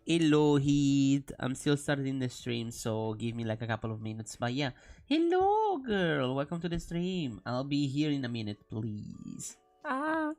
Hello, Heath. I'm still starting the stream, so give me like a couple of minutes. But yeah, hello, girl. Welcome to the stream. I'll be here in a minute, please. Ah.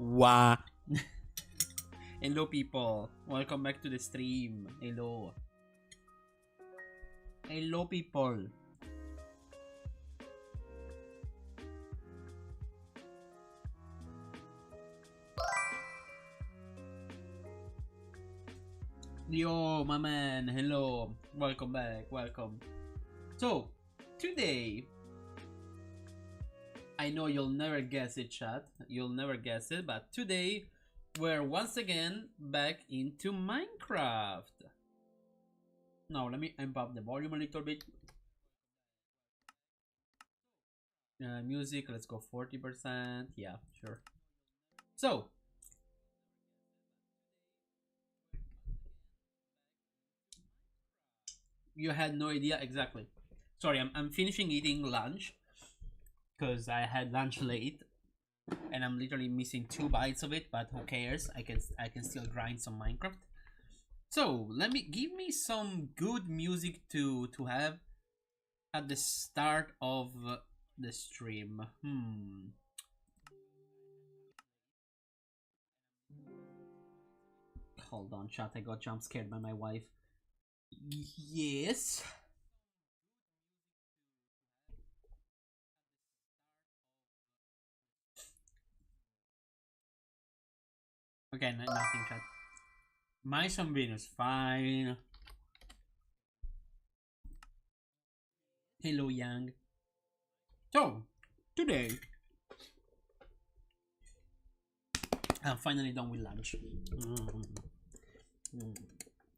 Wow. Hello people, welcome back to the stream. Hello. Hello people. Yo, my man, hello. Welcome back, welcome. So, today, I know you'll never guess it, chat. You'll never guess it, but today, we're once again back into Minecraft. Now, let me amp up the volume a little bit. Music, let's go 40%. Yeah, sure. So, you had no idea exactly. Sorry, I'm finishing eating lunch because I had lunch late and I'm literally missing 2 bites of it, but who cares? I can still grind some Minecraft. So give me some good music to have at the start of the stream. Hold on, chat. I got jump scared by my wife. Yes. Okay, nothing, chat. My sunbeam is fine. Hello, Yang. So, today, I'm finally done with lunch.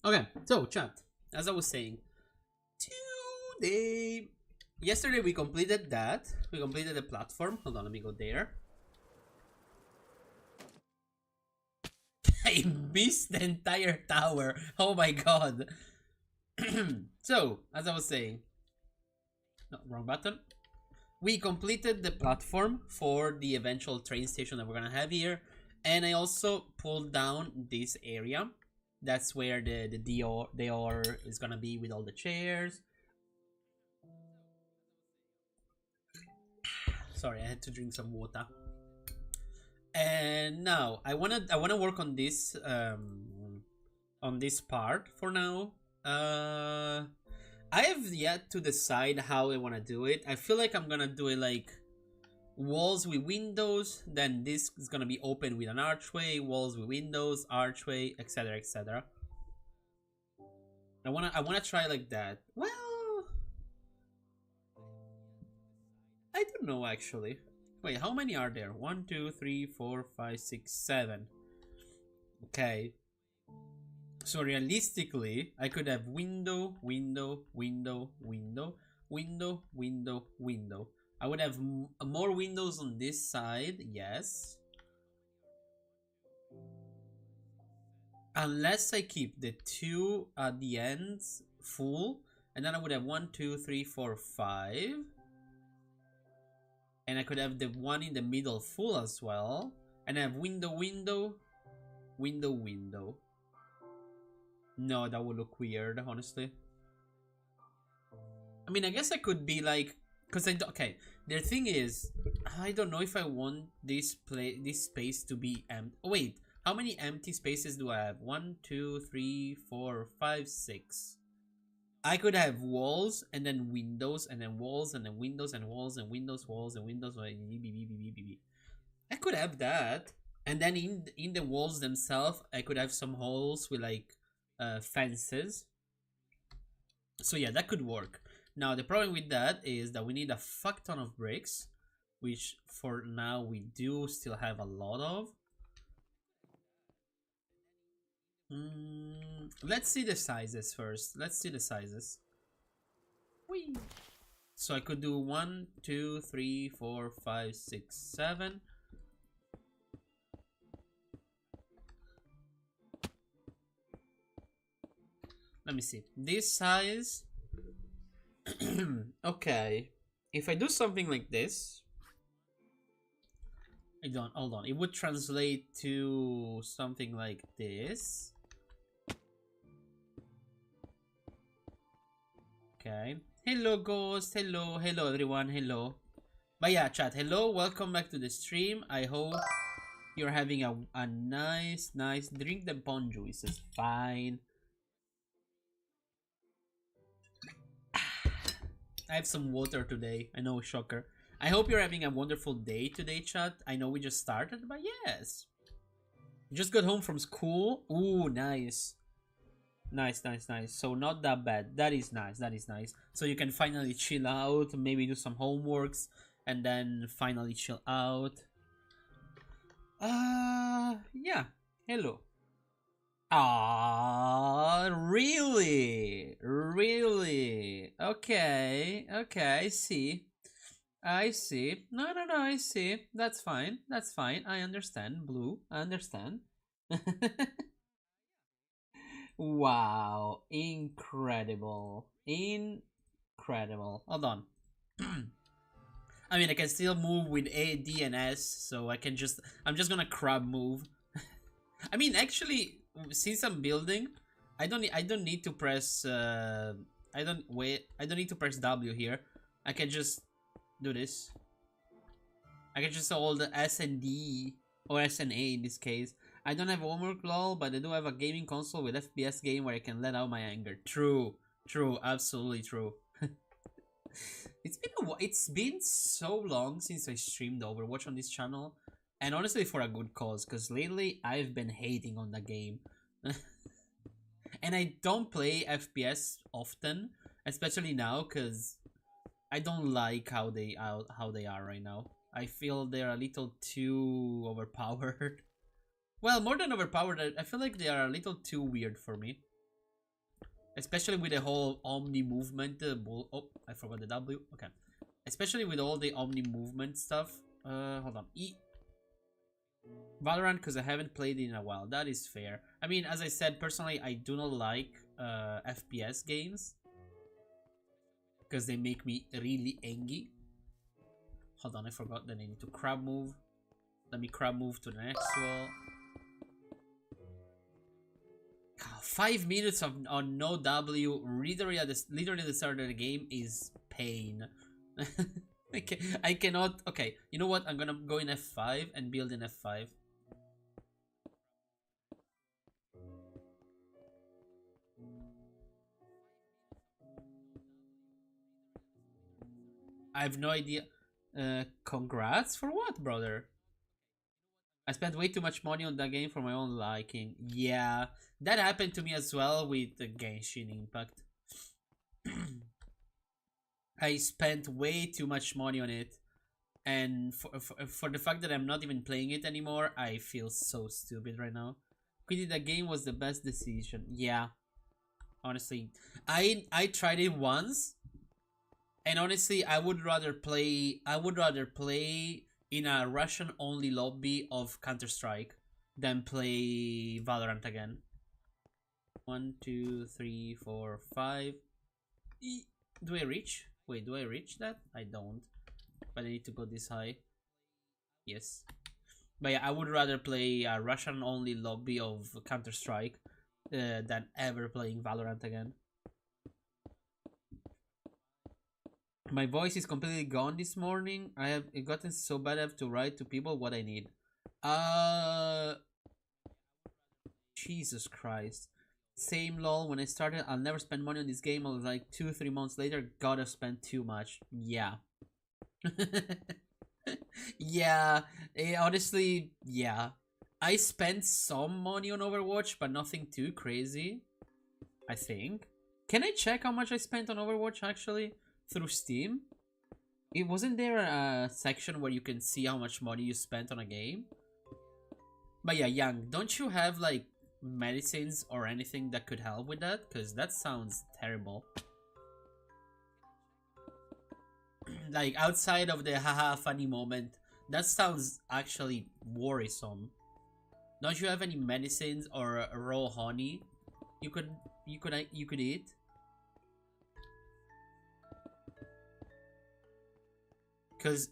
Okay, so chat, as I was saying, yesterday we completed that. We completed the platform. Hold on, let me go there. I missed the entire tower. Oh my god. So, as I was saying, no, wrong button. We completed the platform for the eventual train station that we're gonna have here, and I also pulled down this area. That's where the door is gonna be with all the chairs. Sorry, I had to drink some water. And now I wanna work on this part for now. I have yet to decide how I wanna do it. I feel like I'm gonna do it like walls with windows, then this is gonna be open with an archway, walls with windows, archway, etc, etc. I wanna try like that. Well, I don't know actually. Wait, how many are there? 1, 2, 3, 4, 5, 6, 7. Okay. So realistically, I could have window, window, window, window, window, window, window. I would have more windows on this side, yes. Unless I keep the 2 at the ends full, and then I would have 1, 2, 3, 4, 5. And I could have the one in the middle full as well. And I have window, window, window, window. No, that would look weird, honestly. I mean, I guess I could be like, because okay, the thing is, I don't know if I want this space to be empty. Oh, wait, how many empty spaces do I have? 1, 2, 3, 4, 5, 6. I could have walls and then windows and then walls and then windows and walls and windows, walls and windows. I could have that, and then in the walls themselves, I could have some holes with like fences. So yeah, that could work. Now the problem with that is that we need a fuck ton of bricks, which for now we do still have a lot of. Let's see the sizes first. Let's see the sizes. Whee! So I could do 1, 2, 3, 4, 5, 6, 7. Let me see. This size. Okay. If I do something like this. Hold on. It would translate to something like this. Okay. Hello, Ghost. Hello. Hello, everyone. Hello. But yeah, chat. Hello. Welcome back to the stream. I hope You're having a nice drink the pond juice. It's fine. I have some water today. I know, shocker. I hope you're having a wonderful day today, chat. I know we just started, but yes. Just got home from school. Ooh, nice. Nice. So not that bad. That is nice. So you can finally chill out, maybe do some homeworks, and then finally chill out. Yeah. Hello. Ah, really? Really? Okay, I see. No, I see. That's fine. I understand. Blue, I understand. Wow, incredible. Incredible. Hold on. I mean, I can still move with A, D, and S, so I'm just gonna crab move. I mean, actually, since I'm building, I don't need to press, I don't need to press W here. I can just do this. I can just hold S and D, or S and A in this case. I don't have homework lol, but I do have a gaming console with FPS game where I can let out my anger. True, absolutely true. It's been so long since I streamed Overwatch on this channel, and honestly for a good cause, because lately I've been hating on the game. And I don't play FPS often, especially now, because I don't like how they are right now. I feel they're a little too overpowered. Well, more than overpowered, I feel like they are a little too weird for me. Especially with the whole Omni movement. Oh, I forgot the W. Okay. Especially with all the Omni movement stuff. Hold on. Valorant, because I haven't played it in a while. That is fair. I mean, as I said, personally, I do not like FPS games, because they make me really angry. Hold on, I forgot that I need to crab move. Let me crab move to the next wall. 5 minutes on no W, literally at the start of the game, is pain. I cannot. Okay, you know what? I'm gonna go in F5 and build in F5. I have no idea. Congrats for what, brother? I spent way too much money on that game for my own liking. Yeah, that happened to me as well with the Genshin Impact. I spent way too much money on it, and for the fact that I'm not even playing it anymore, I feel so stupid right now. Quitting the game was the best decision. Yeah, honestly, I tried it once, and honestly, I would rather play in a Russian only lobby of Counter-Strike than play Valorant again. 1, 2, 3, 4, 5. Do I reach? Wait, do I reach that? I don't. But I need to go this high. Yes. But yeah, I would rather play a Russian only lobby of Counter-Strike than ever playing Valorant again. My voice is completely gone this morning. I have gotten so bad I have to write to people what I need. Jesus Christ. Same lol, when I started, I'll never spend money on this game. I was like 2-3 months later, gotta spend too much. Yeah. Yeah, honestly, yeah. I spent some money on Overwatch, but nothing too crazy, I think. Can I check how much I spent on Overwatch, actually? Through Steam? It wasn't there a section where you can see how much money you spent on a game? But yeah, Young, don't you have like medicines or anything that could help with that? Because that sounds terrible. Like outside of the haha funny moment, that sounds actually worrisome. Don't you have any medicines or raw honey you could eat? Because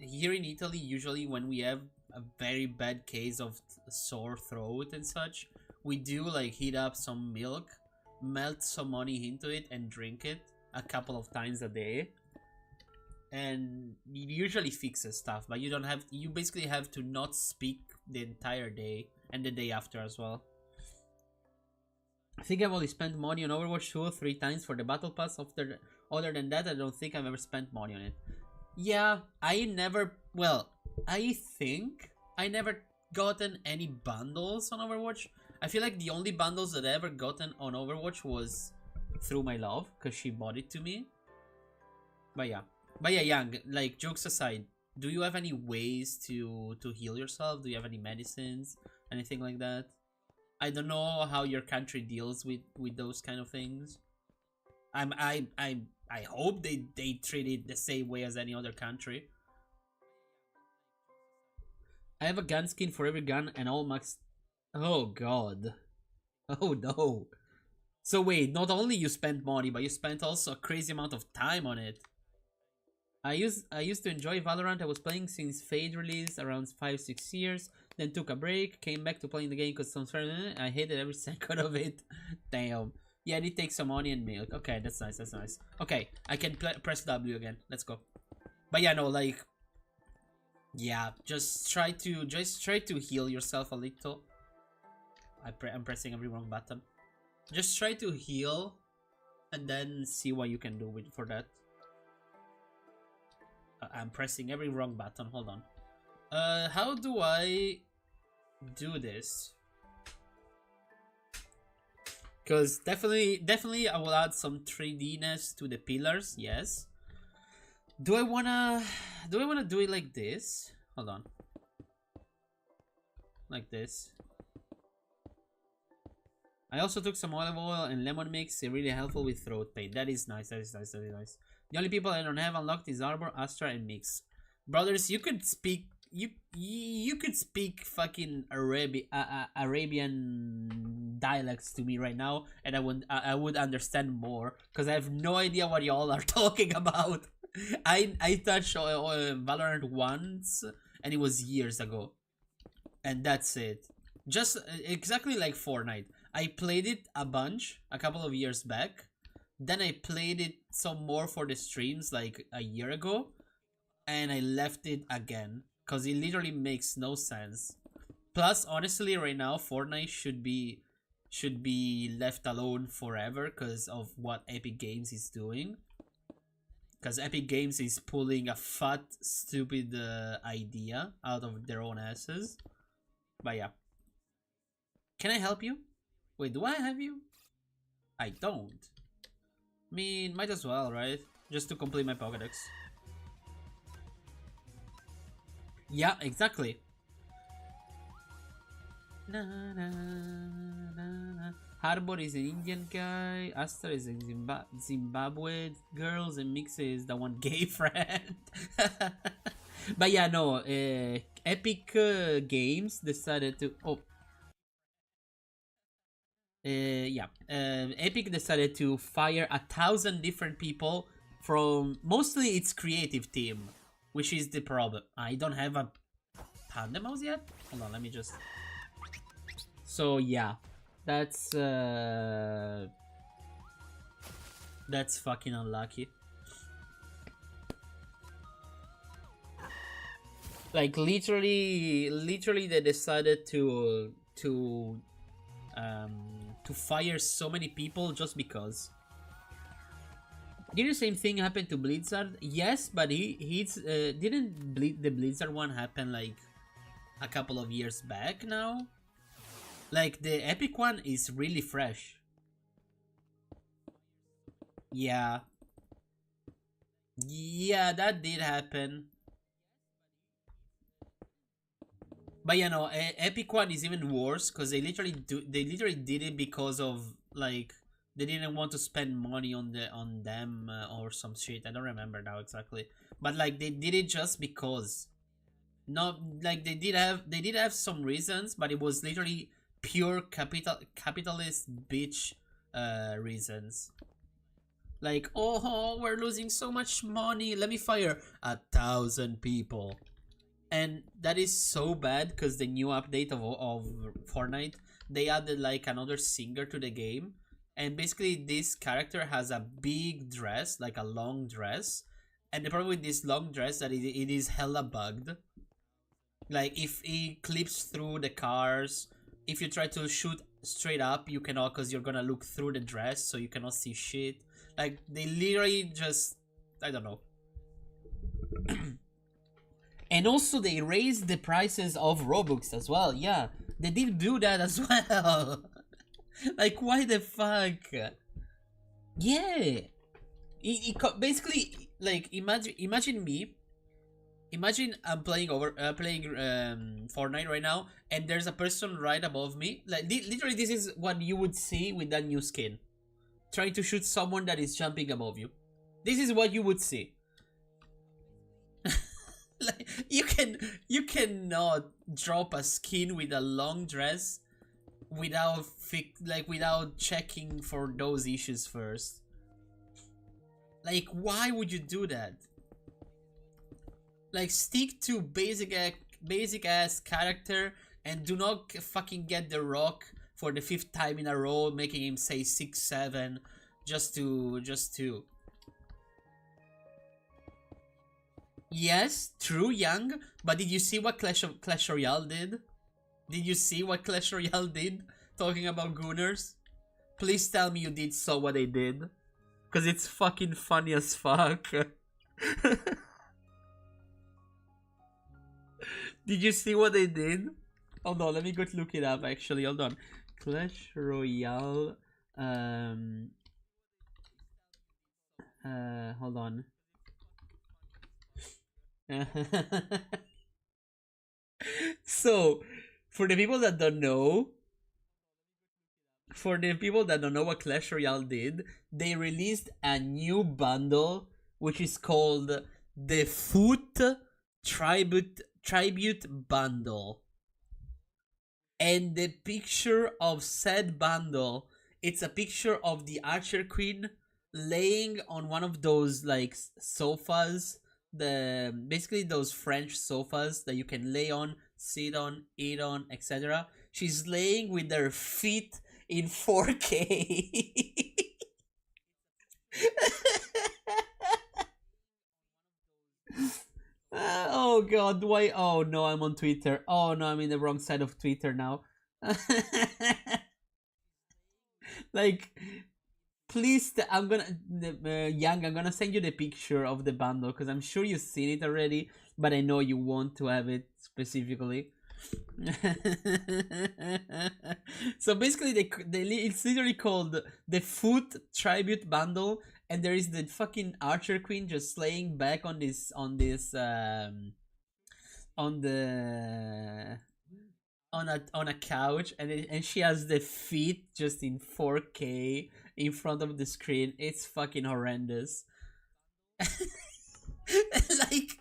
here in Italy, usually when we have a very bad case of sore throat and such, we do like heat up some milk, melt some honey into it, and drink it a couple of times a day. And it usually fixes stuff, but you basically have to not speak the entire day and the day after as well. I think I've only spent money on Overwatch 2 or 3 times for the battle pass. Other than that, I don't think I've ever spent money on it. Yeah, I think I never gotten any bundles on Overwatch. I feel like the only bundles that I ever gotten on Overwatch was through my love, because she bought it to me. But yeah, Yang, like, jokes aside, do you have any ways to heal yourself? Do you have any medicines, anything like that? I don't know how your country deals with those kind of things. I hope they treat it the same way as any other country. I have a gun skin for every gun and all max. Oh god. Oh no. So wait, not only you spent money, but you spent also a crazy amount of time on it. I used to enjoy Valorant. I was playing since Fade release around 5-6 years. Then took a break, came back to playing the game because I hated every second of it. Damn. Yeah, it takes some money and milk. Okay, that's nice. That's nice. Okay, I can press W again. Let's go. But yeah, no, like, yeah, just try to heal yourself a little. I'm pressing every wrong button. Just try to heal, and then see what you can do for that. I'm pressing every wrong button. Hold on. How do I do this? Because definitely I will add some 3D-ness to the pillars, yes. Do I wanna do it like this? Hold on. Like this. I also took some olive oil and lemon mix. It's really helpful with throat pain. That is nice. That is nice. That is nice. The only people I don't have unlocked is Arbor, Astra, and Mix. Brothers, you could speak. You could speak fucking Arabian dialects to me right now, and I would understand more, because I have no idea what y'all are talking about. I touched Valorant once, and it was years ago, and that's it. Just exactly like Fortnite. I played it a bunch a couple of years back. Then I played it some more for the streams like a year ago, and I left it again because it literally makes no sense. Plus, honestly, right now Fortnite should be left alone forever because of what Epic Games is doing. Because Epic Games is pulling a fat, stupid idea out of their own asses. But yeah. Can I help you? Wait, do I have you? I don't. I mean, might as well, right? Just to complete my Pokédex. Yeah, exactly. Na, na, na, na. Harbor is an Indian guy. Astor is a Zimbabwe girls, and Mix is the one gay friend. But yeah, no. Epic Games decided to. Oh. Yeah. Epic decided to fire 1,000 different people from mostly its creative team, which is the problem. I don't have a Panda mouse yet. Hold on, let me just. So yeah, that's fucking unlucky. Like literally they decided to fire so many people just because. Did the same thing happen to Blizzard? Yes, but didn't the Blizzard one happen like a couple of years back now? Like the Epic one is really fresh. Yeah. Yeah, that did happen. But you know, Epic one is even worse because they literally did it because of like they didn't want to spend money on them or some shit. I don't remember now exactly, but like they did it just because. Not like they did have some reasons, but it was literally pure capitalist bitch reasons. Like, oh, we're losing so much money. Let me fire 1,000 people. And that is so bad because the new update of Fortnite, they added like another singer to the game. And basically this character has a big dress, like a long dress. And the problem with this long dress that it is hella bugged. Like if he clips through the cars, if you try to shoot straight up, you cannot because you're gonna look through the dress, so you cannot see shit. Like they literally just, I don't know. And also they raised the prices of Robux as well. Yeah, they did do that as well. Like why the fuck? Yeah. Basically, like imagine me. Imagine I'm playing Fortnite right now, and there's a person right above me. Like literally, this is what you would see with that new skin, trying to shoot someone that is jumping above you. This is what you would see. Like you cannot drop a skin with a long dress without checking for those issues first. Like why would you do that? Like stick to basic ass character and do not fucking get The Rock for the 5th time in a row, making him say 6'7", just to. Yes, true, Young. But did you see what Clash Royale did? Did you see what Clash Royale did? Talking about Gooners? Please tell me you did saw what they did. Cause it's fucking funny as fuck. Did you see what they did? Hold on, let me go look it up actually. Hold on. Clash Royale. Hold on. So, for the people that don't know, what Clash Royale did, they released a new bundle which is called the Foot Tribute Bundle. And the picture of said bundle, it's a picture of the Archer Queen laying on one of those like sofas, basically those French sofas that you can lay on, sit on, eat on, etc. She's laying with her feet in 4K. Oh god, why? Oh no, I'm on Twitter. Oh no, I'm in the wrong side of Twitter now. Like, please, I'm gonna send you the picture of the bundle because I'm sure you've seen it already, but I know you want to have it specifically. So basically, it's literally called the Foot Tribute Bundle, and there is the fucking Archer Queen just laying back on a couch, and she has the feet just in 4K in front of the screen. It's fucking horrendous. Like,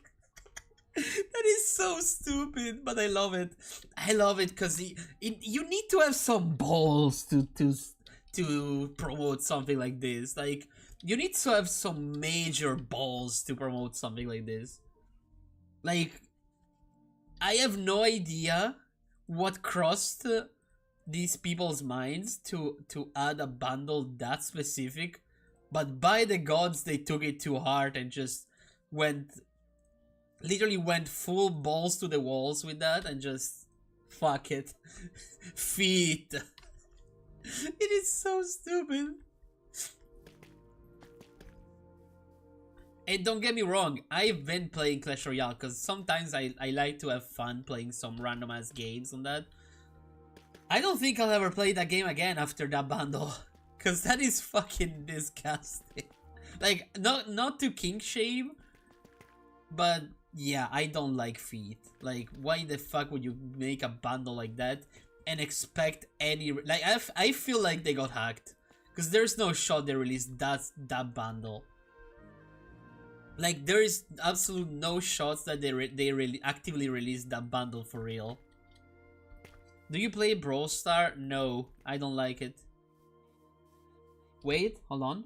that is so stupid, but I love it. I love it because you need to have some balls to promote something like this. Like, you need to have some major balls to promote something like this. Like, I have no idea what crossed these people's minds to add a bundle that specific, but by the gods, they took it too hard and just literally went full balls to the walls with that and just fuck it. Feet. It is so stupid. And don't get me wrong, I've been playing Clash Royale because sometimes I like to have fun playing some random ass games on that. I don't think I'll ever play that game again after that bundle, because that is fucking disgusting. Like, not to kink shame, but yeah, I don't like feet. Like, why the fuck would you make a bundle like that and expect any... Like, I feel like they got hacked, because there's no shot they released that bundle. Like, there is absolute no shots that they really actively released that bundle for real. Do you play Brawl Star? No, I don't like it. Wait, hold on.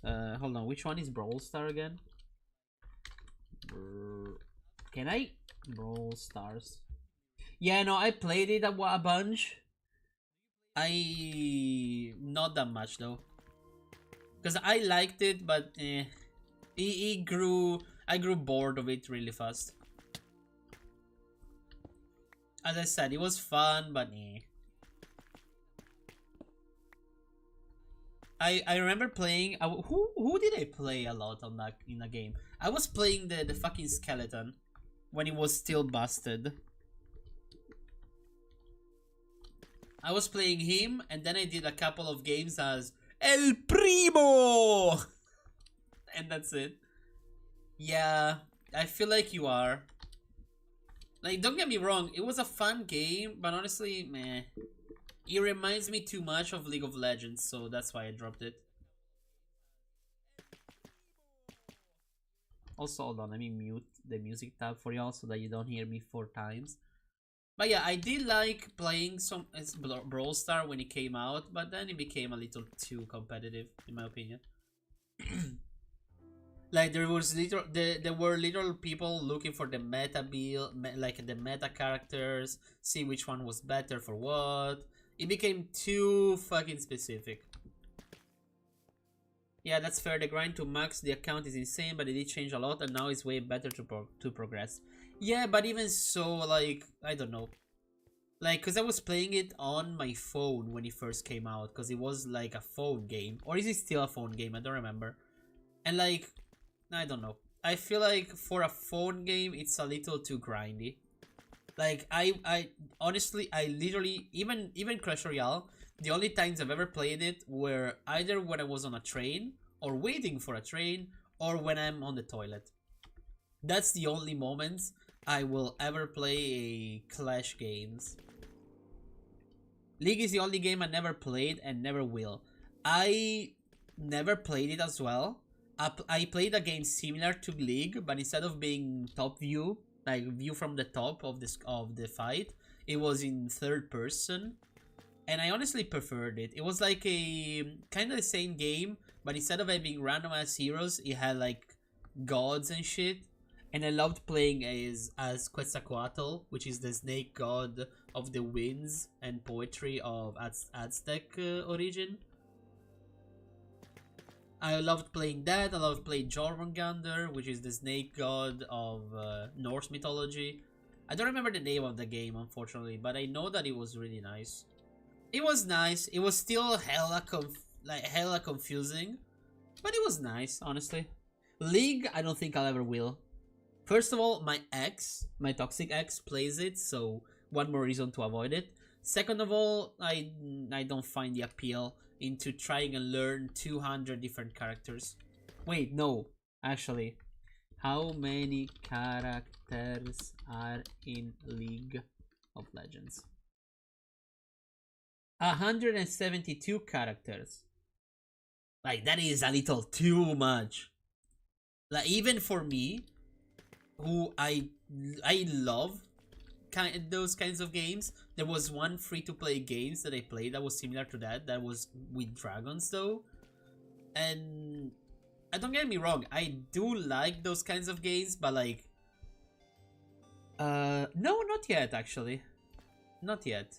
Hold on, which one is Brawl Star again? Can I? Brawl Stars. Yeah, no, I played it a bunch. Not that much though. Because I liked it, but I grew bored of it really fast. As I said, it was fun, but eh. I remember playing. Who did I play a lot on that in the game? I was playing the fucking skeleton when it was still busted. I was playing him, and then I did a couple of games as El Primo, and that's it. Yeah, I feel like you are. Like, don't get me wrong, it was a fun game, but honestly, meh. It reminds me too much of League of Legends, so that's why I dropped it. Also, hold on, let me mute the music tab for y'all so that you don't hear me 4 times. But yeah, I did like playing some Brawl Star when it came out, but then it became a little too competitive, in my opinion. Like there were literal people looking for the meta build, like the meta characters, see which one was better for what. It became too fucking specific. Yeah, that's fair. The grind to max the account is insane, but it did change a lot, and now it's way better to progress. Yeah, but even so, like, I don't know. Like, because I was playing it on my phone when it first came out, because it was like a phone game. Or is it still a phone game? I don't remember. And like, I don't know. I feel like for a phone game, it's a little too grindy. Like, I honestly, I literally, even Clash Royale, the only times I've ever played it were either when I was on a train, or waiting for a train, or when I'm on the toilet. That's the only moments I will ever play a Clash games. League is the only game I never played and never will. I never played it as well. I played a game similar to League, but instead of being top view, like view from the top of the fight, it was in third person, and I honestly preferred it. It was like a kind of the same game, but instead of having random ass heroes, it had like gods and shit. And I loved playing as Quetzalcoatl, which is the snake god of the winds and poetry of Aztec origin. I loved playing that. I loved playing Jormungandr, which is the snake god of Norse mythology. I don't remember the name of the game, unfortunately, but I know that it was really nice. It was nice. It was still hella confusing, but it was nice, honestly. League, I don't think I'll ever will. First of all, my toxic ex plays it, so one more reason to avoid it. Second of all, I don't find the appeal into trying and learn 200 different characters. Wait, no, actually. How many characters are in League of Legends? 172 characters. Like, that is a little too much. Like, even for me, who I love those kinds of games. There was one free-to-play games that I played that was similar to that. That was with dragons, though. And don't get me wrong, I do like those kinds of games, but like, no, not yet, actually, not yet.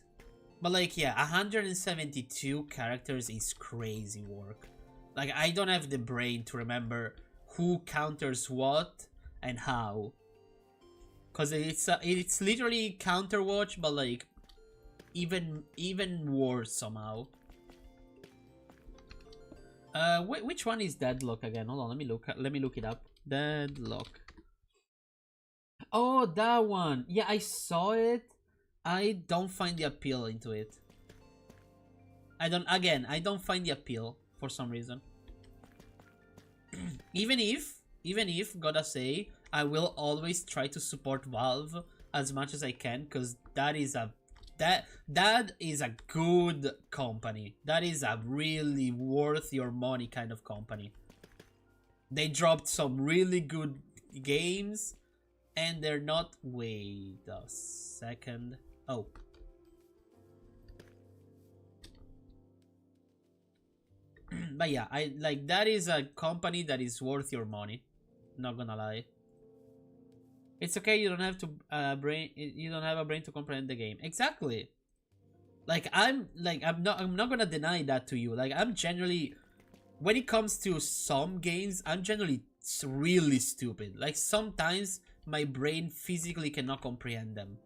But like, yeah, 172 characters is crazy work. Like, I don't have the brain to remember who counters what and how. Cause it's literally Counterwatch, but like even worse somehow. Which one is Deadlock again? Hold on, let me look it up. Deadlock. Oh, that one. Yeah, I saw it. I don't find the appeal into it. I don't find the appeal for some reason. even if gotta say, I will always try to support Valve as much as I can, because that is a good company. That is a really worth your money kind of company. They dropped some really good games, and they're not. Wait a second. Oh. But yeah, that is a company that is worth your money. Not gonna lie. It's okay, you don't have to you don't have a brain to comprehend the game. Exactly. Like, I'm not gonna deny that to you. Like, I'm generally, when it comes to some games, I'm generally really stupid. Like, sometimes my brain physically cannot comprehend them.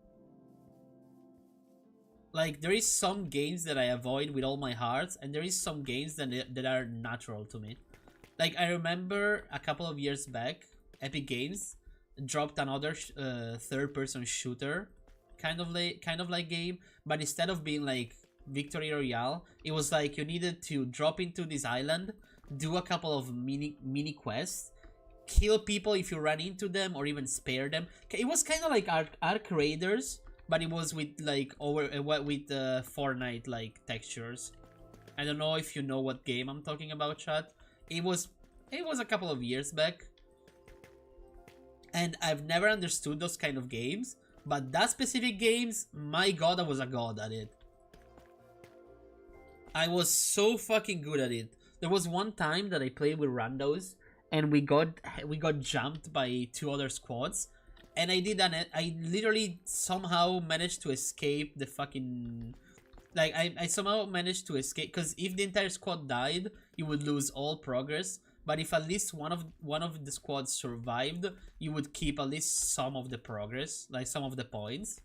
Like there is some games that I avoid with all my heart, and there is some games that are natural to me. Like I remember a couple of years back, Epic Games dropped another third-person shooter, kind of like game, but instead of being like Victory Royale, it was like you needed to drop into this island, do a couple of mini quests, kill people if you run into them, or even spare them. It was kind of like Ark Raiders, but it was with like with Fortnite like textures. I don't know if you know what game I'm talking about, chat. It was a couple of years back, and I've never understood those kind of games. But that specific games, my god, I was a god at it. I was so fucking good at it. There was one time that I played with randos, and we got jumped by two other squads, and I literally somehow managed to escape the fucking. Like I somehow managed to escape, because if the entire squad died, you would lose all progress. But if at least one of the squads survived, you would keep at least some of the progress, like some of the points.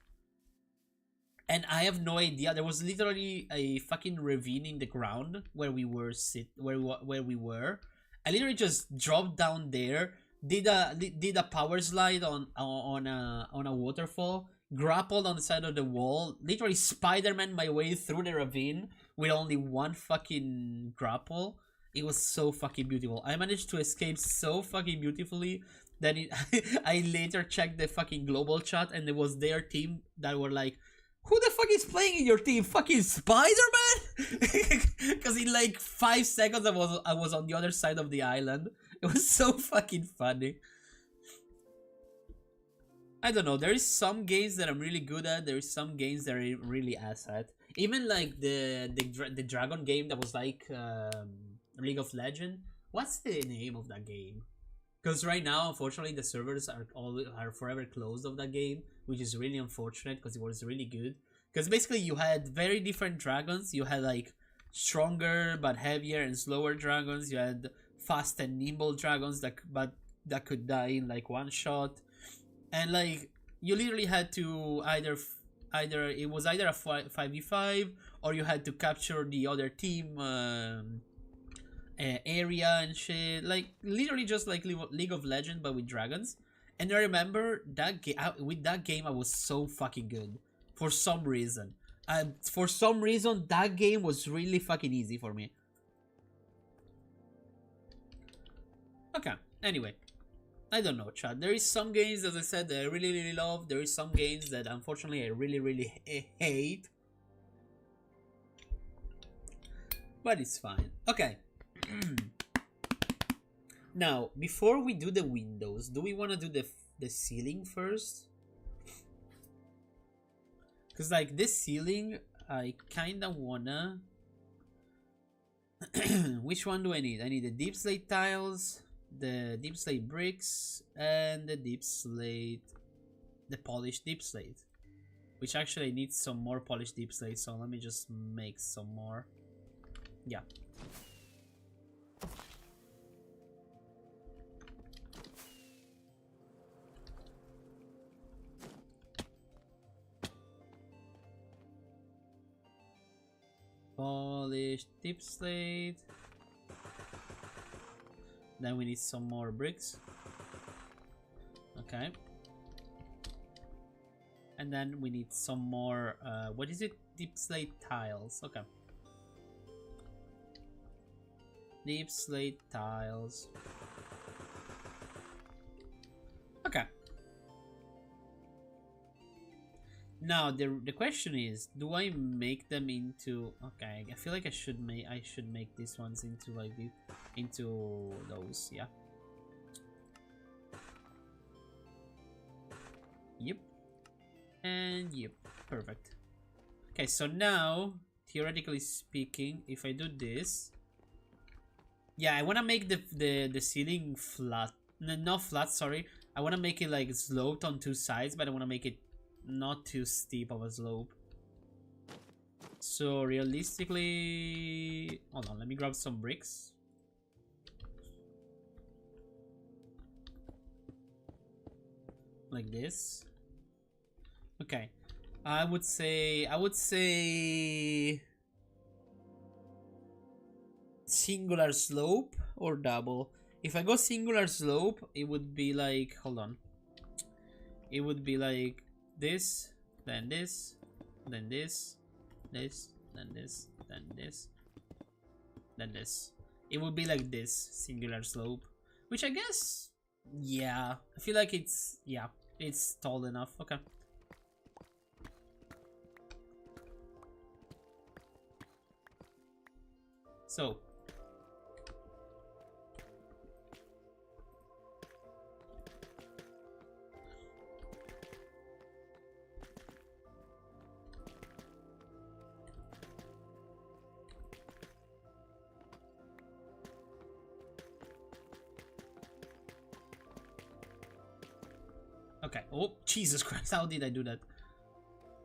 And I have no idea. There was literally a fucking ravine in the ground where we were where we were. I literally just dropped down there, did a power slide on a waterfall, grappled on the side of the wall, literally Spider-Man my way through the ravine with only one fucking grapple. It was so fucking beautiful. I managed to escape so fucking beautifully that I later checked the fucking global chat, and it was their team that were like, who the fuck is playing in your team? Fucking Spider-Man? Because in like 5 seconds I was on the other side of the island. It was so fucking funny. I don't know. There is some games that I'm really good at. There is some games that are really ass at. Even like the dragon game that was like League of Legends. What's the name of that game? Because right now, unfortunately, the servers are forever closed of that game, which is really unfortunate because it was really good. Because basically, you had very different dragons. You had like stronger but heavier and slower dragons. You had fast and nimble dragons that could die in like one shot, and like you literally had to either it was either a 5v5, or you had to capture the other team. Area and shit, like literally just like League of Legends but with dragons. And I remember that with that game I was so fucking good for some reason. For some reason that game was really fucking easy for me. Okay, anyway, I don't know, chat. There is some games, as I said, that I really love. There is some games that unfortunately I really hate, but it's fine. Okay. Now, before we do the windows, do we want to do the ceiling first? Because like this ceiling, I kind of wanna. Which one do I need? I need the deep slate tiles, the deep slate bricks, and the polished deep slate. Which actually needs some more polished deep slate, so let me just make some more. Yeah. Polished deep slate. Then we need some more bricks. Okay. And then we need some more, what is it? Deep slate tiles. Okay. Deep slate tiles. Okay. Now the question is, do I make them into? Okay, I feel like I should make these ones into like into those. Yeah. Yep. And yep. Perfect. Okay, so now theoretically speaking, if I do this, yeah, I want to make the ceiling flat. No, not flat. Sorry, I want to make it like sloped on two sides, but I want to make it not too steep of a slope. So realistically, hold on, let me grab some bricks. Like this. Okay. I would say singular slope or double. If I go singular slope, it would be like, hold on. It would be like this, then this, then this, this, then this, then this, then this. It would be like this, singular slope. Which I guess, yeah. I feel like it's, yeah, it's tall enough. Okay. So, okay. Oh, Jesus Christ! How did I do that?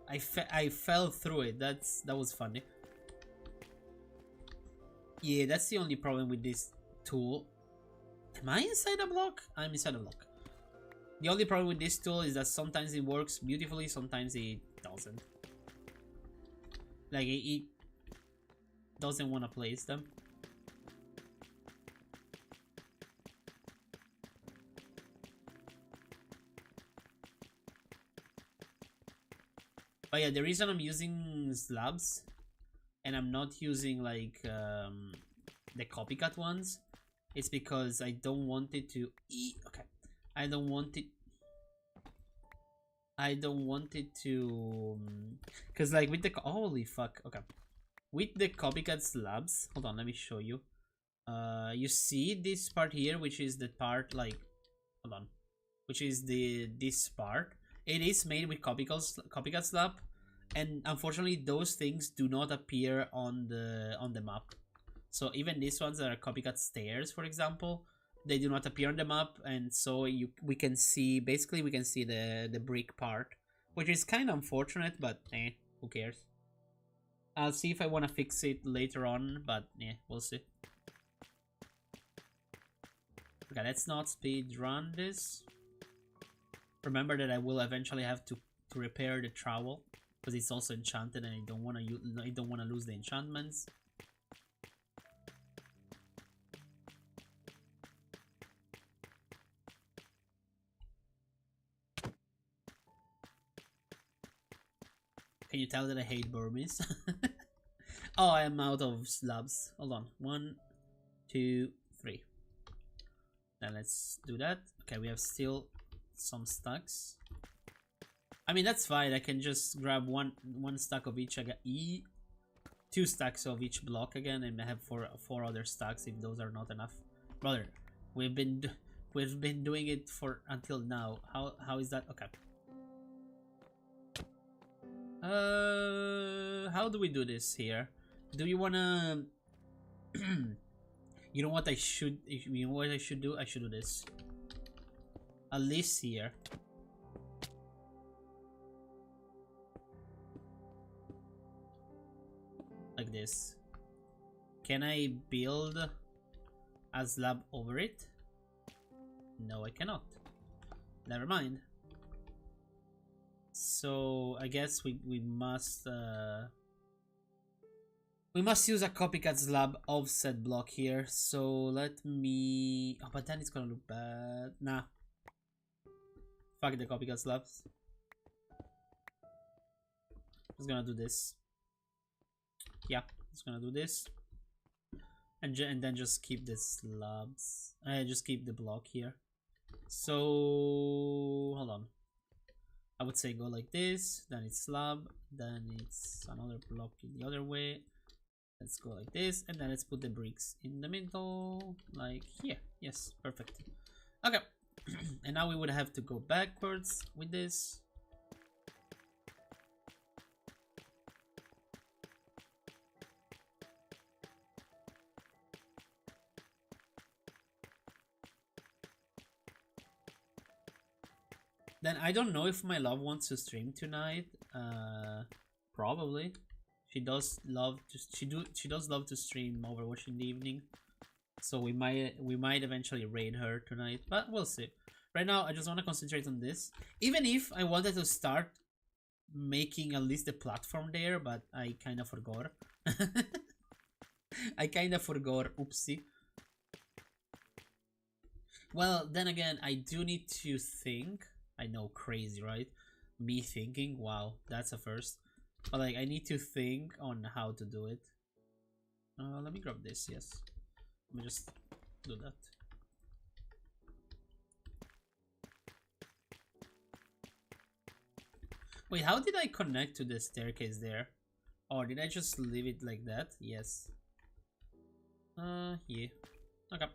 I fell through it. That was funny. Yeah, that's the only problem with this tool. Am I inside a block? I'm inside a block. The only problem with this tool is that sometimes it works beautifully, sometimes it doesn't. Like, it doesn't want to place them. But yeah, the reason I'm using slabs and I'm not using like the copycat ones, it's because I don't want it to okay. I don't want it to because like with the holy fuck, okay, with the copycat slabs, hold on, let me show you. You see this part here, which is the part like, hold on, which is this part. It is made with copycat slab, and unfortunately those things do not appear on the map. So even these ones that are copycat stairs, for example, they do not appear on the map, and so we can see, basically we can see the brick part, which is kind of unfortunate, but who cares. I'll see if I want to fix it later on, but we'll see. Okay, let's not speed run this. Remember that I will eventually have to repair the trowel because it's also enchanted, and I don't want to lose the enchantments. Can you tell that I hate Burmese? Oh, I am out of slabs. Hold on. 1, 2, 3. Then let's do that. Okay, we have still some stacks. I mean, that's fine. I can just grab one stack of each. I got 2 stacks of each block again, and I have four other stacks if those are not enough. Brother, we've been doing it for until now. How is that? Okay. How do we do this here? Do you wanna? You know what I should? You know what I should do? I should do this. At least here. Like this. Can I build a slab over it? No, I cannot. Never mind. So I guess we must use a copycat slab offset block here. So let me. Oh, but then it's gonna look bad. Nah. Fuck the copycat slabs. Just gonna do this. Yeah, just gonna do this, and then just keep the slabs. Just keep the block here. So hold on. I would say go like this, then it's slab, then it's another block in the other way. Let's go like this, and then let's put the bricks in the middle, like here. Yes, perfect. Okay, and now we would have to go backwards with this. Then I don't know if my love wants to stream tonight. Probably. She does love to stream Overwatch in the evening. So we might eventually raid her tonight, but we'll see. Right now I just want to concentrate on this. Even if I wanted to start making at least the platform there, but I kind of forgot. I kind of forgot. Oopsie. Well, then again, I do need to think. I know, crazy, right? Me thinking. Wow, that's a first. But like, I need to think on how to do it. Let me grab this. Yes, let me just do that. Wait, how did I connect to the staircase there? Or did I just leave it like that? Yes. Yeah. Okay.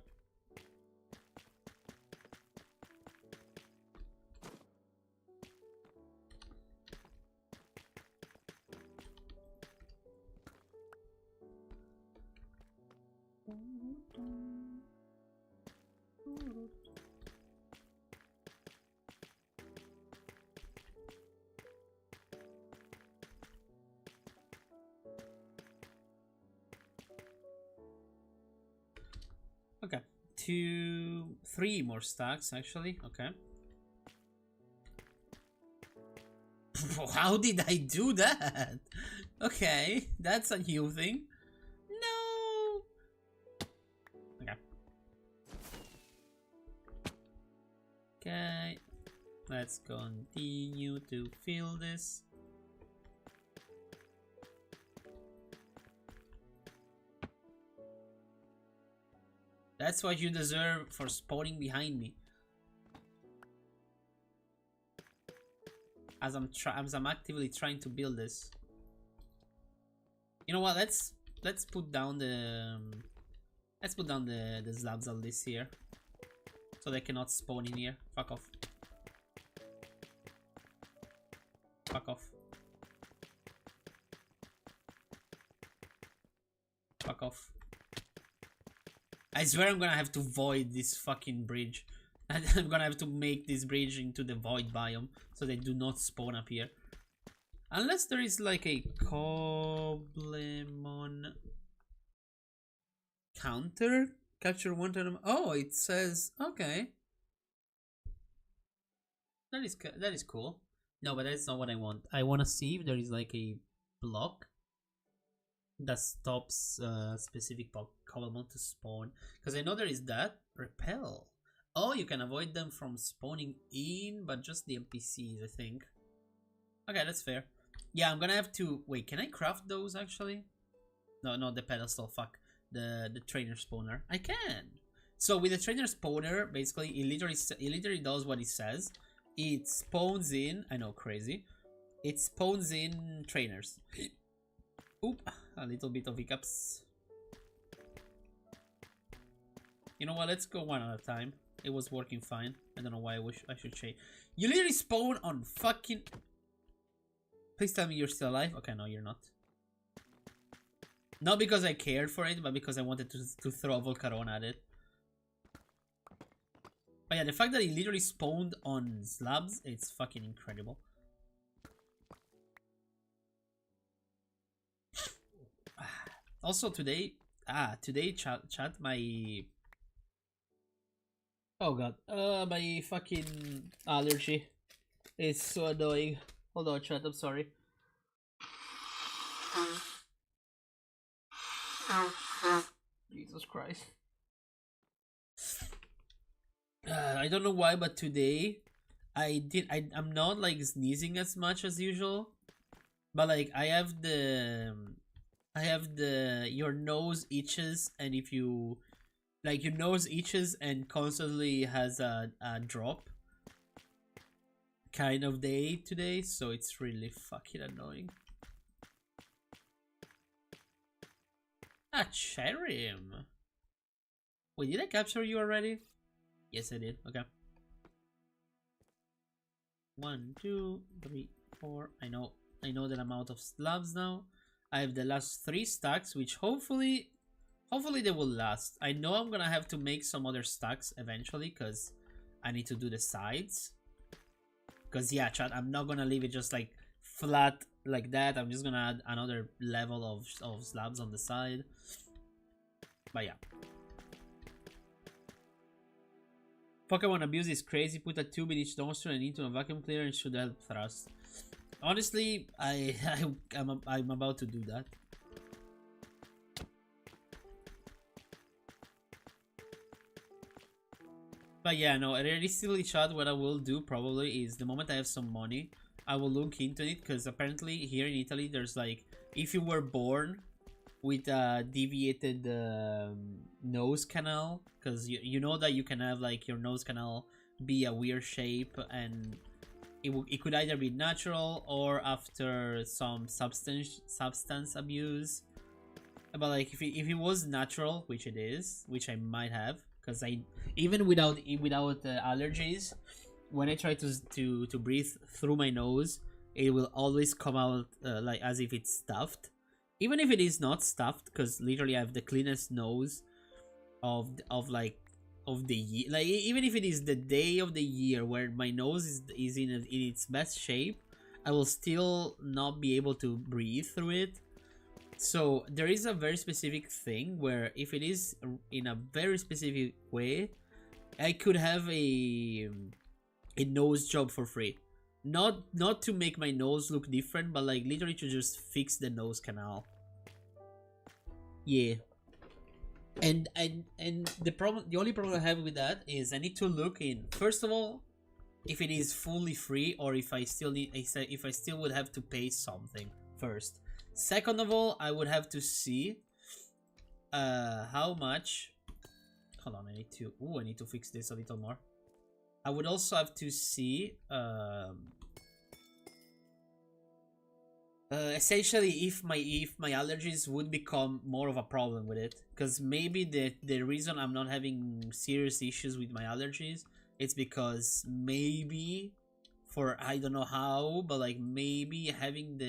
Okay, 3 more stacks actually. Okay. How did I do that? Okay, that's a new thing. No. Okay. Okay, let's continue to fill this. That's what you deserve for spawning behind me. As I'm actively trying to build this. You know what? Let's put down the the slabs at least here, so they cannot spawn in here. Fuck off. Fuck off. Fuck off. I swear I'm gonna have to void this fucking bridge. I'm gonna have to make this bridge into the void biome so they do not spawn up here. Unless there is like a Cobblemon counter. Capture one time. Oh, it says okay. That is cool. No, but that's not what I want. I want to see if there is like a block that stops specific Cobblemon to spawn. Because I know there is that. Repel. Oh, you can avoid them from spawning in, but just the NPCs, I think. Okay, that's fair. Yeah, I'm gonna have to... Wait, can I craft those, actually? No, not the pedestal, fuck. The trainer spawner. I can! So, with the trainer spawner, basically, it literally does what it says. It spawns in... I know, crazy. It spawns in trainers. Oop, a little bit of hiccups. You know what, let's go one at a time. It was working fine. I don't know why I should change. You literally spawn on fucking... Please tell me you're still alive. Okay, no, you're not. Not because I cared for it, but because I wanted to throw a Volcaron at it. But yeah, the fact that it literally spawned on slabs, it's fucking incredible. Also today, chat, my... Oh god, my fucking allergy is so annoying. Hold on, chat, I'm sorry. Jesus Christ. I don't know why, but today I'm not like sneezing as much as usual, but like I have the your nose itches, and if you like your nose itches and constantly has a drop kind of day today, so it's really fucking annoying. Ah, Cherim. Wait, did I capture you already? Yes, I did. Okay. 1, 2, 3, 4. I know that I'm out of slabs now. I have the last 3 stacks, which hopefully they will last. I know I'm gonna have to make some other stacks eventually, because I need to do the sides. Because yeah, chat, I'm not gonna leave it just like flat like that. I'm just gonna add another level of slabs on the side. But yeah. Pokemon abuse is crazy. Put a tube in each dumpster and into a vacuum cleaner and should help thrust. Honestly, I'm about to do that. But yeah, no, realistically, chat, what I will do probably is the moment I have some money, I will look into it, because apparently here in Italy, there's like, if you were born with a deviated nose canal, because you know that you can have like your nose canal be a weird shape, and it could either be natural or after some substance abuse. But like if it was natural, which it is, which I might have, because I even without allergies, when I try to breathe through my nose, it will always come out like as if it's stuffed, even if it is not stuffed, because literally I have the cleanest nose of like of the year. Like even if it is the day of the year where my nose is in its best shape, I will still not be able to breathe through it. So there is a very specific thing where if it is in a very specific way, I could have a nose job for free. Not to make my nose look different, but like literally to just fix the nose canal. Yeah. And the only problem I have with that is I need to look in, first of all, if it is fully free, or if I still would have to pay something first. Second of all, I would have to see how much. Hold on, I need to fix this a little more. I would also have to see essentially if my allergies would become more of a problem with it, because maybe the reason I'm not having serious issues with my allergies, it's because maybe, for I don't know how, but like maybe having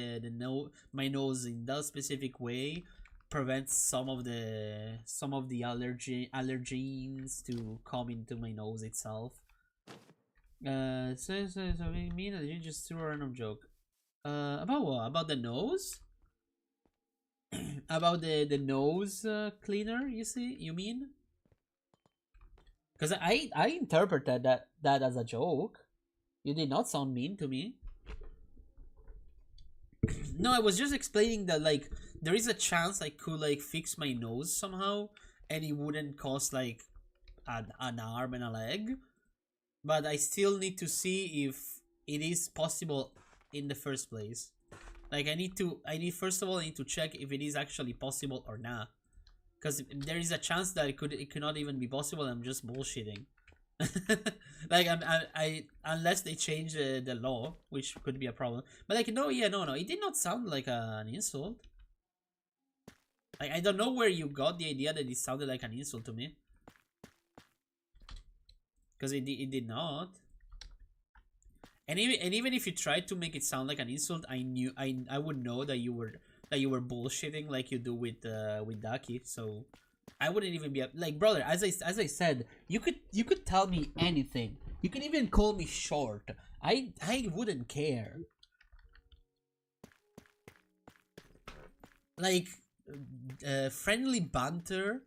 my nose in that specific way prevents some of the allergens to come into my nose itself. So I mean, you just threw a random joke. About what? About the nose? About the nose cleaner? You mean? Because I interpreted that as a joke. You did not sound mean to me. No, I was just explaining that like there is a chance I could like fix my nose somehow, and it wouldn't cost like an arm and a leg. But I still need to see if it is possible in the first place. Like first of all, I need to check if it is actually possible or not, because there is a chance that it could not even be possible. I'm just bullshitting. Like I unless they change the law, which could be a problem. But like no, it did not sound like an insult. Like I don't know where you got the idea that it sounded like an insult to me, because it did not. And even if you tried to make it sound like an insult, I would know that you were bullshitting like you do with Daki. So I wouldn't even be like, brother. As I said, you could tell me anything. You can even call me short. I wouldn't care. Like friendly banter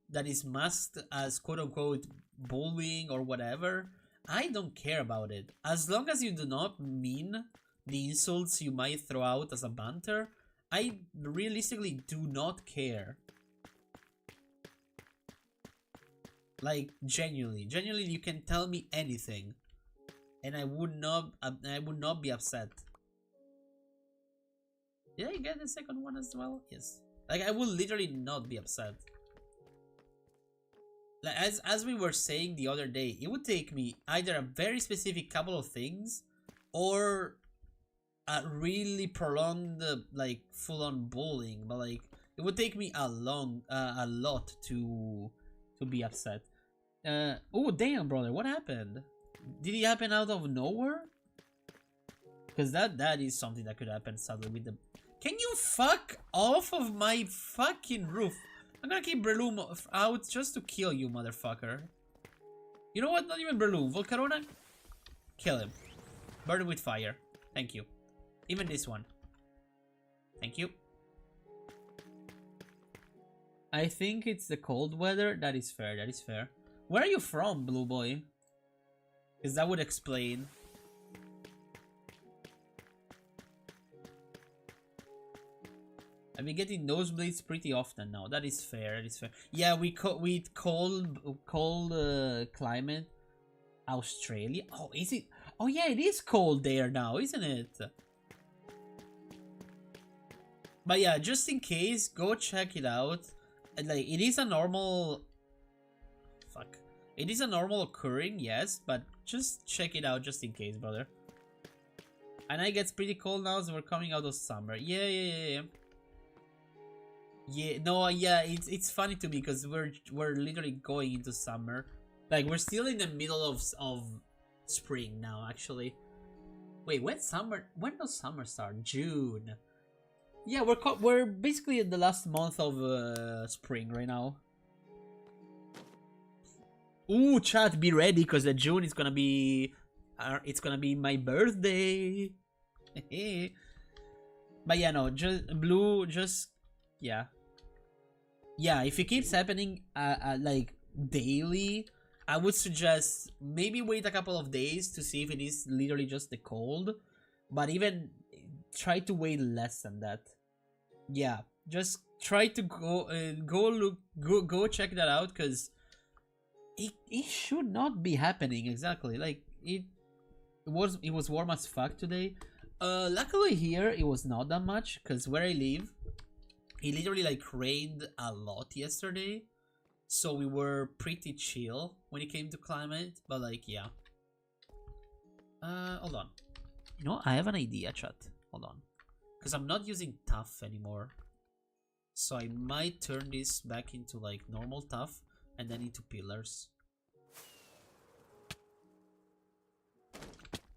that is masked as quote unquote bullying or whatever. I don't care about it. As long as you do not mean the insults you might throw out as a banter, I realistically do not care. Like genuinely, you can tell me anything, and I would not be upset. Did I get the second one as well? Yes. Like I will literally not be upset. Like as we were saying the other day, it would take me either a very specific couple of things, or a really prolonged like full-on bullying. But like it would take me a lot to be upset. Oh damn, brother, what happened? Did it happen out of nowhere? Because that is something that could happen suddenly with the. Can you fuck off of my fucking roof? I'm gonna keep Breloom out just to kill you, motherfucker. You know what? Not even Breloom. Volcarona? Kill him. Burn him with fire. Thank you. Even this one. Thank you. I think it's the cold weather. That is fair. That is fair. Where are you from, Blue Boy? Because that would explain. I've been getting nosebleeds pretty often now. That is fair. That is fair. Yeah, we cold climate. Australia. Oh, is it? Oh yeah, it is cold there now, isn't it? But yeah, just in case, go check it out. Like, it is a normal... Fuck. It is a normal occurring, yes, but just check it out just in case, brother. And it gets pretty cold now, so we're coming out of summer. Yeah. Yeah, no, yeah, it's funny to me because we're literally going into summer. Like, we're still in the middle of spring now, actually. Wait, when does summer start? June. Yeah, we're basically in the last month of spring right now. Ooh, chat, be ready because the June is gonna be it's gonna be my birthday. But yeah, no, just blue, just yeah. If it keeps happening like daily, I would suggest maybe wait a couple of days to see if it is literally just the cold. But even try to wait less than that. Yeah, just try to go check that out because it should not be happening exactly. Like it was warm as fuck today. Luckily here it was not that much because where I live, it literally like rained a lot yesterday, so we were pretty chill when it came to climate. But like yeah. Hold on. You know, I have an idea, chat. Hold on. Because I'm not using tough anymore. So I might turn this back into like normal tough and then into pillars.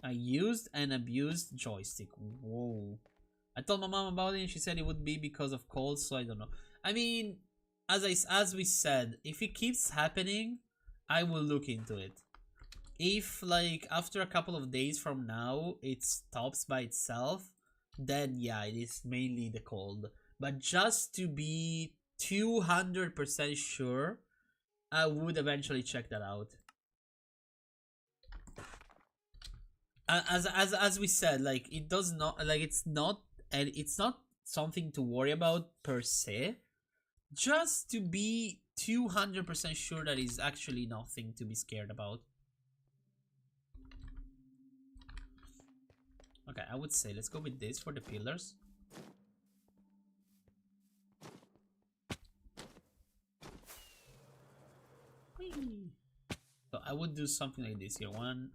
I used and abused joystick. Whoa. I told my mom about it and she said it would be because of cold, so I don't know. I mean, as we said, if it keeps happening, I will look into it. If like after a couple of days from now it stops by itself, then yeah, it is mainly the cold. But just to be 200% sure, I would eventually check that out. As we said, like it does not like it's not something to worry about per se. Just to be 200% sure that is actually nothing to be scared about. Okay, I would say let's go with this for the pillars. Whee! So I would do something like this here. 1,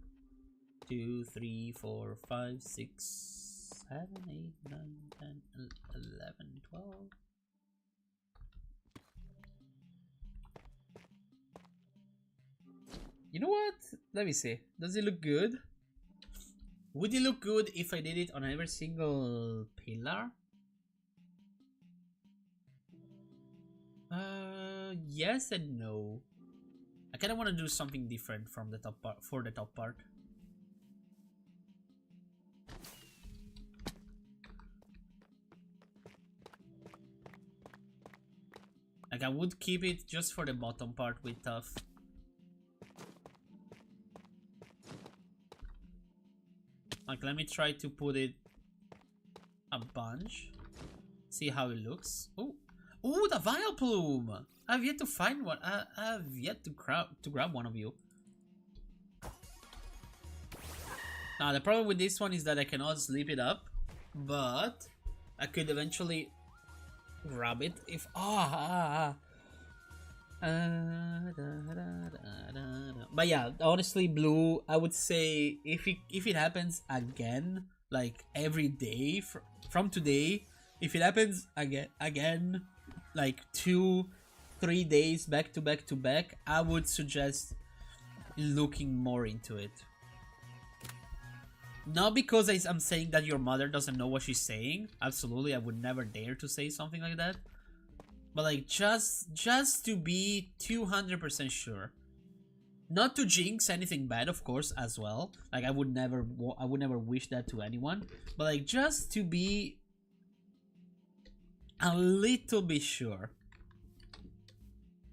2, 3, 4, 5, 6, 7, 8, 9, 10, 11, 12. You know what? Let me see. Does it look good? Would it look good if I did it on every single pillar? Yes and no. I kind of want to do something different from the top part for the top part. Like I would keep it just for the bottom part with tough. Like, let me try to put it a bunch. See how it looks. Oh, the Vial Plume! I've yet to find one. I've yet to grab one of you. Now, the problem with this one is that I cannot sleep it up. But I could eventually grab it if... But yeah, honestly, blue, I would say if it happens again, like every day from today, if it happens again, like 2-3 days back to back, I would suggest looking more into it. Not because I'm saying that your mother doesn't know what she's saying. Absolutely, I would never dare to say something like that. But like just to be 200% sure. Not to jinx anything bad, of course, as well. Like I would never wish that to anyone. But like just to be a little bit sure.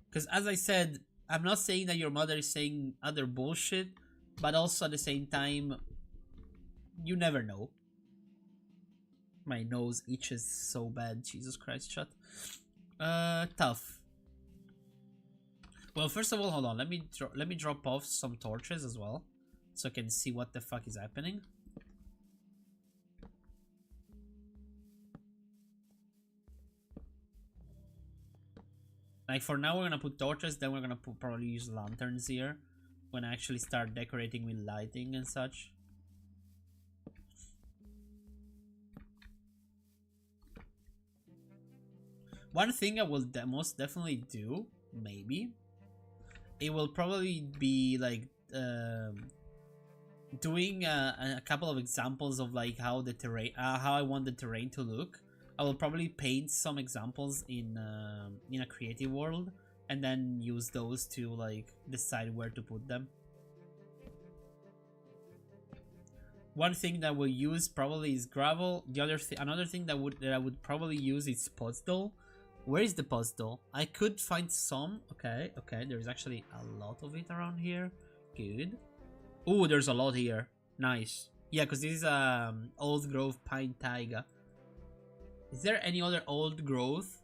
Because as I said, I'm not saying that your mother is saying other bullshit, but also at the same time, you never know. My nose itches so bad. Jesus Christ, chat. Tough. Well, first of all, hold on. Let me drop off some torches as well, so I can see what the fuck is happening. Like for now, we're gonna put torches. Then we're gonna probably use lanterns here when I actually start decorating with lighting and such. One thing I will most definitely do, maybe, it will probably be like doing a couple of examples of like how the terrain, how I want the terrain to look. I will probably paint some examples in a creative world, and then use those to like decide where to put them. One thing that we'll use probably is gravel. Another thing that I would probably use is puzzle. Where is the puzzle? I could find some. Okay, there's actually a lot of it around here. Good. Oh, there's a lot here. Nice. Yeah, because this is old growth pine taiga. Is there any other old growth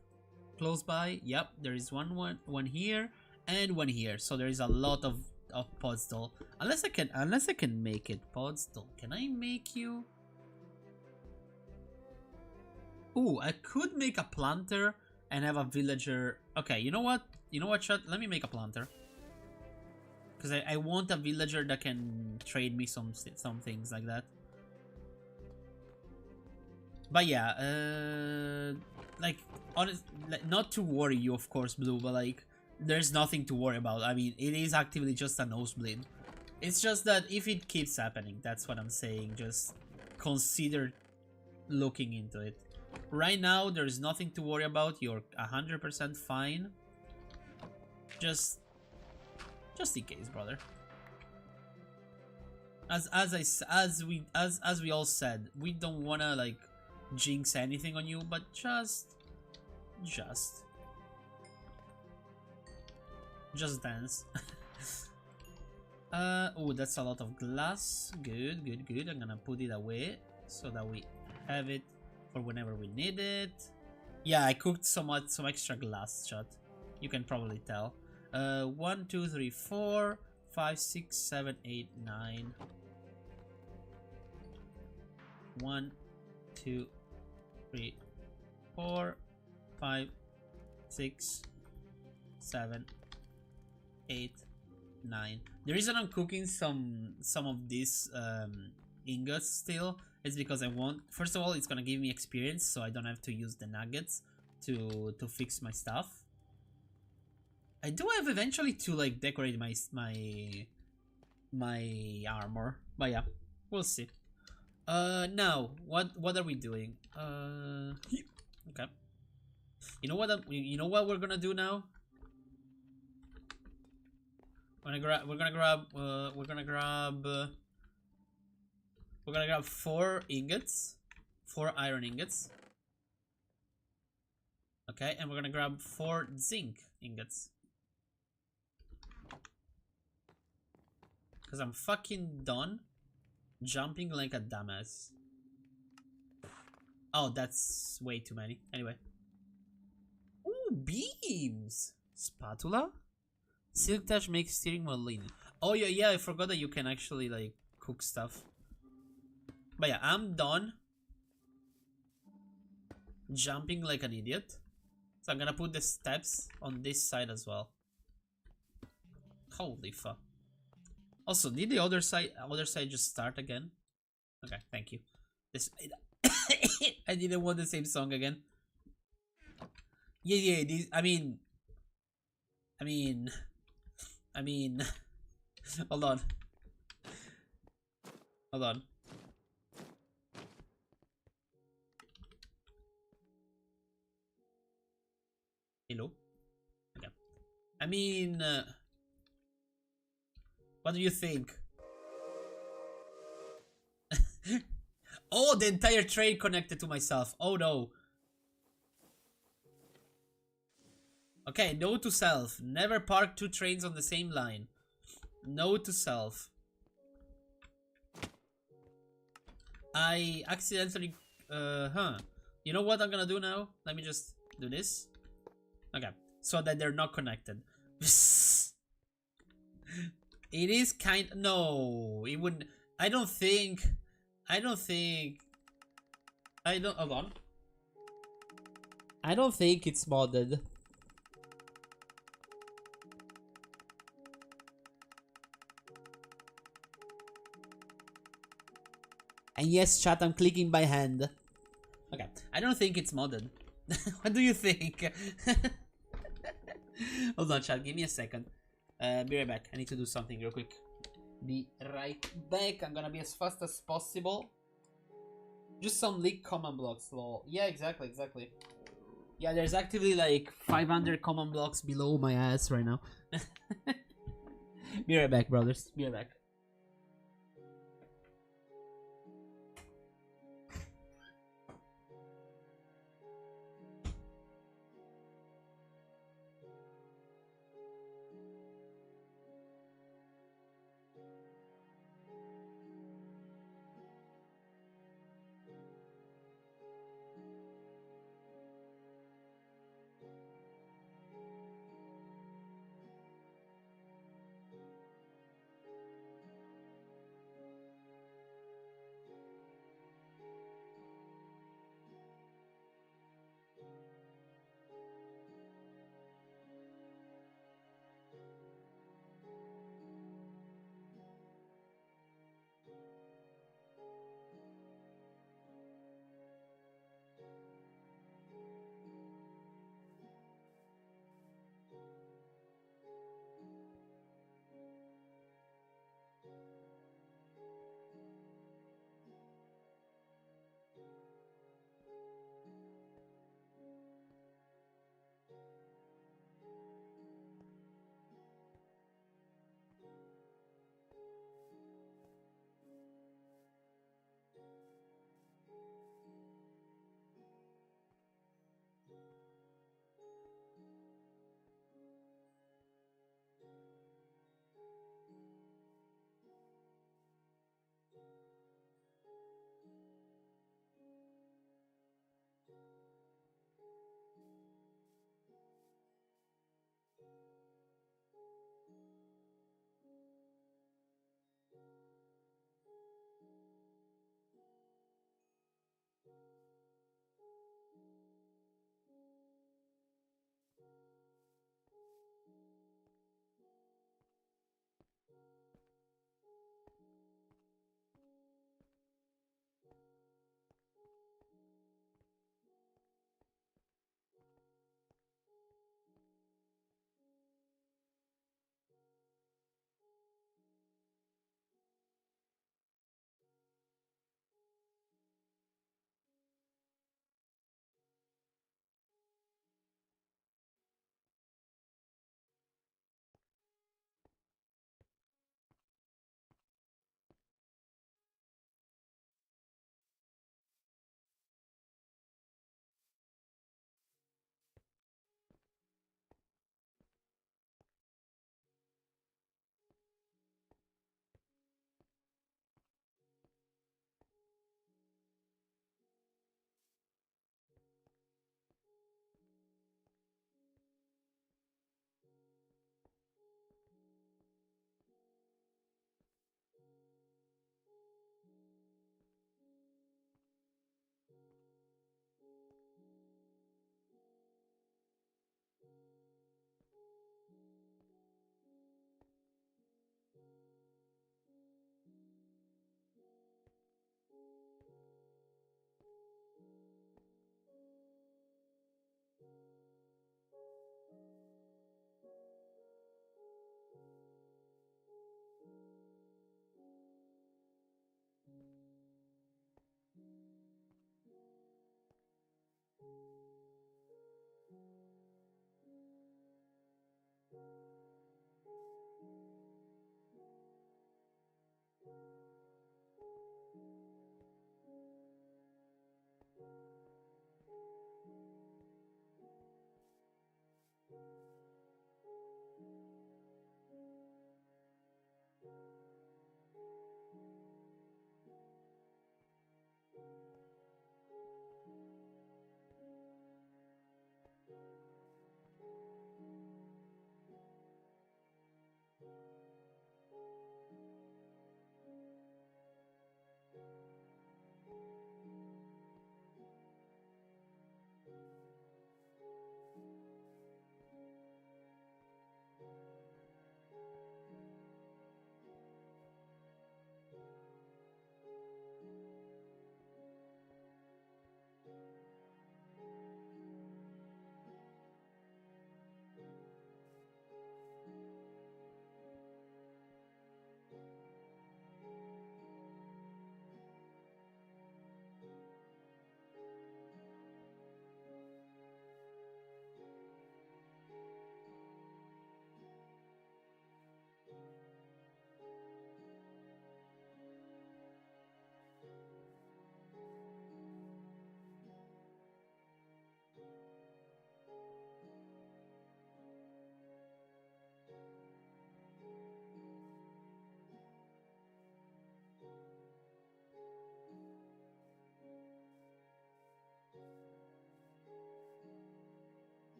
close by? Yep, there is one here and one here. So there is a lot of puzzle. Unless I can make it puzzle. Can I make you? Oh, I could make a planter and have a villager. Okay, you know what? You know what, chat? Let me make a planter. Because I want a villager that can trade me some things like that. But yeah, like, honest, like, not to worry you, of course, Blue, but like, there's nothing to worry about. I mean, it is actively just a nosebleed. It's just that if it keeps happening, that's what I'm saying. Just consider looking into it. Right now, there's nothing to worry about. You're 100% fine. Just in case, brother. As we all said, we don't wanna like jinx anything on you, but just dance. Oh, that's a lot of glass. Good. I'm gonna put it away so that we have it for whenever we need it. Yeah, I cooked some extra glass, chat. You can probably tell. 1, 2, 3, 4, 5, 6, 7, 8, 9. 1, 2, 3, 4, 5, 6, 7, 8, 9. The reason I'm cooking some of these ingots still is because I want, first of all, it's gonna give me experience, so I don't have to use the nuggets to fix my stuff. I do have eventually to like decorate my armor, but yeah, we'll see. Now what are we doing? Okay. You know what we're gonna do now? We're gonna grab 4 ingots, 4 iron ingots. Okay, and we're gonna grab 4 zinc ingots. Because I'm fucking done jumping like a dumbass. Oh, that's way too many. Anyway. Ooh, beams! Spatula? Silk touch makes steering wheel lean. Oh yeah, I forgot that you can actually like cook stuff. But yeah, I'm done jumping like an idiot. So I'm gonna put the steps on this side as well. Holy fuck. Also, did the other side just start again? Okay, thank you. This I didn't want the same song again. Yeah, these, I mean hold on. Hello? Okay. I mean, what do you think? Oh, the entire train connected to myself. Oh no. Okay, note to self. Never park 2 trains on the same line. Note to self. I accidentally Huh. You know what I'm gonna do now? Let me just do this. Okay. So that they're not connected. It is kind. No, it wouldn't. I don't think. I don't think. I don't. Hold on. I don't think it's modded. And yes, chat, I'm clicking by hand. Okay, I don't think it's modded. What do you think? Hold on, chat, give me a second. Be right back. I need to do something real quick. Be right back. I'm gonna be as fast as possible. Just some leak common blocks, lol. Yeah, exactly. Yeah, there's actively like 500 common blocks below my ass right now. Be right back, brothers. Be right back.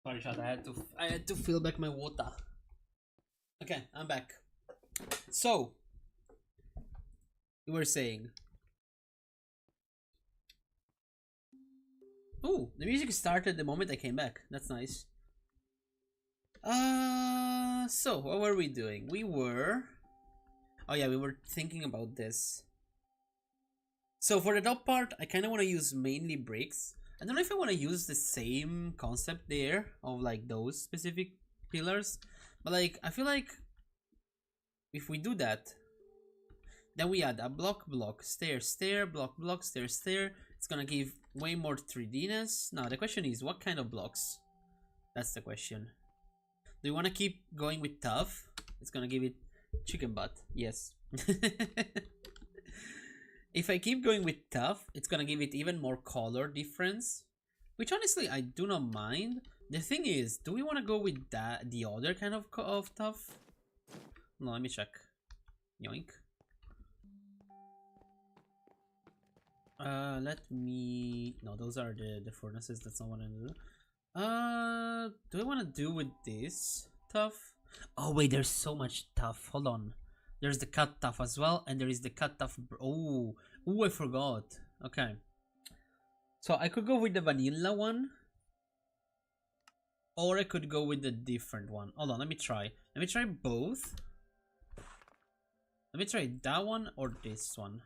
Sorry, chat. I had to fill back my water. Okay, I'm back. So, you were saying. Oh, the music started the moment I came back. That's nice. So what were we doing? We were... Oh yeah, we were thinking about this. So for the top part, I kind of want to use mainly bricks. I don't know if I want to use the same concept there of like those specific pillars. But like, I feel like if we do that, then we add a block, block, stair, stair, block, block, stair, stair. It's gonna give way more 3D-ness. Now the question is, what kind of blocks? That's the question. Do you want to keep going with tough? It's gonna give it chicken butt. Yes. If I keep going with tough, it's gonna give it even more color difference, which honestly I do not mind. The thing is, do we want to go with that, the other kind of tough? No, let me check. Yoink. Let me... No, those are the furnaces. That's not what I do. Do I want to do with this tough? Oh wait, there's so much tough. Hold on. There's the cut tough as well, and there is the cut tough. Oh, I forgot. Okay. So I could go with the vanilla one, or I could go with the different one. Hold on, let me try. Let me try both. Let me try that one or this one.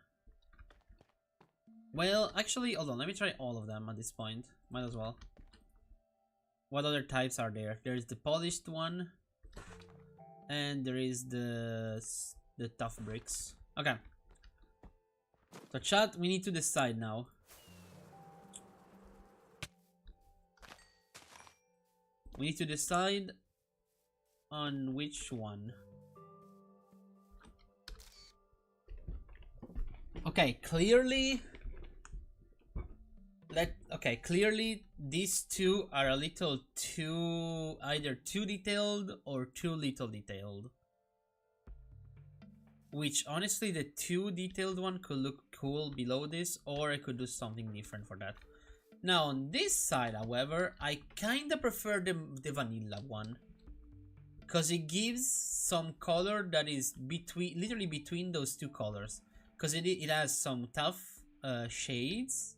Well, actually, hold on. Let me try all of them at this point. Might as well. What other types are there? There's the polished one, and there is the tough bricks. Okay. So chat, we need to decide now. We need to decide on which one. Okay, clearly... clearly these two are a little too... either too detailed or too little detailed. Which, honestly, the too detailed one could look cool below this, or I could do something different for that. Now, on this side, however, I kinda prefer the vanilla one. Because it gives some color that is between, literally between those two colors. Because it has some tough shades,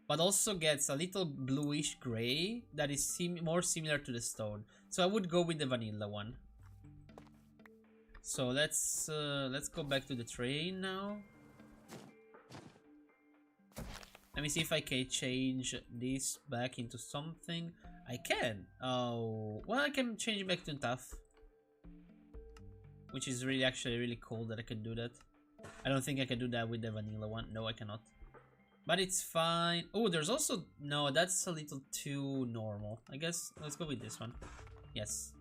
but also gets a little bluish gray that is more similar to the stone. So I would go with the vanilla one. So let's go back to the train now. Let me see if I can change this back into something. I can. Oh, well, I can change it back to tough, which is really actually really cool that I can do that. I don't think I can do that with the vanilla one. No, I cannot. But it's fine. Oh, there's also... No, that's a little too normal. I guess let's go with this one. Yes.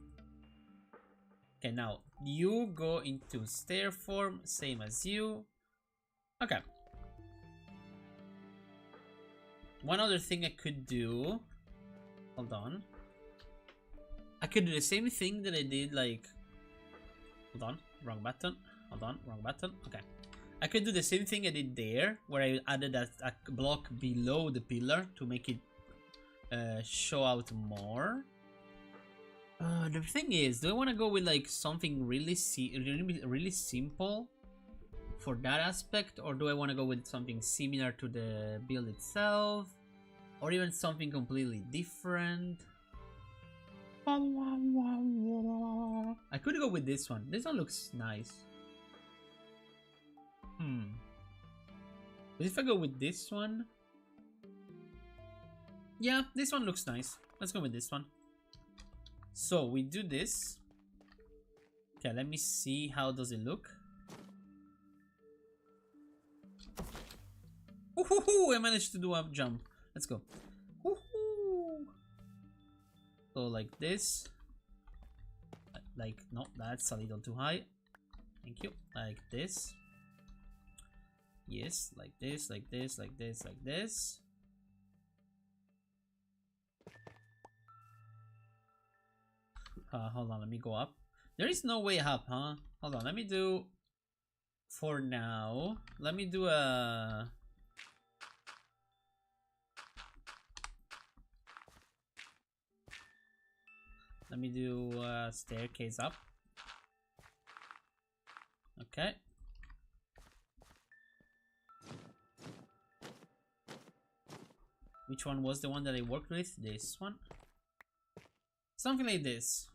Okay, now you go into stair form, same as you. Okay. One other thing I could do... Hold on. I could do the same thing that I did, like... Hold on, wrong button. Hold on, wrong button. Okay. I could do the same thing I did there, where I added a block below the pillar to make it show out more. The thing is, do I want to go with like something really simple for that aspect, or do I want to go with something similar to the build itself, or even something completely different? I could go with this one. This one looks nice. But if I go with this one... Yeah, this one looks nice. Let's go with this one. So, we do this. Okay, let me see how does it look. Woohoo! I managed to do a jump. Let's go. Woohoo! So, like this. Like, no, that's a little too high. Thank you. Like this. Yes, like this, like this, like this, like this. Hold on, let me go up. There is no way up, huh? Hold on, let me do... For now, let me do a... Let me do a staircase up. Okay. Which one was the one that I worked with? This one? Something like this.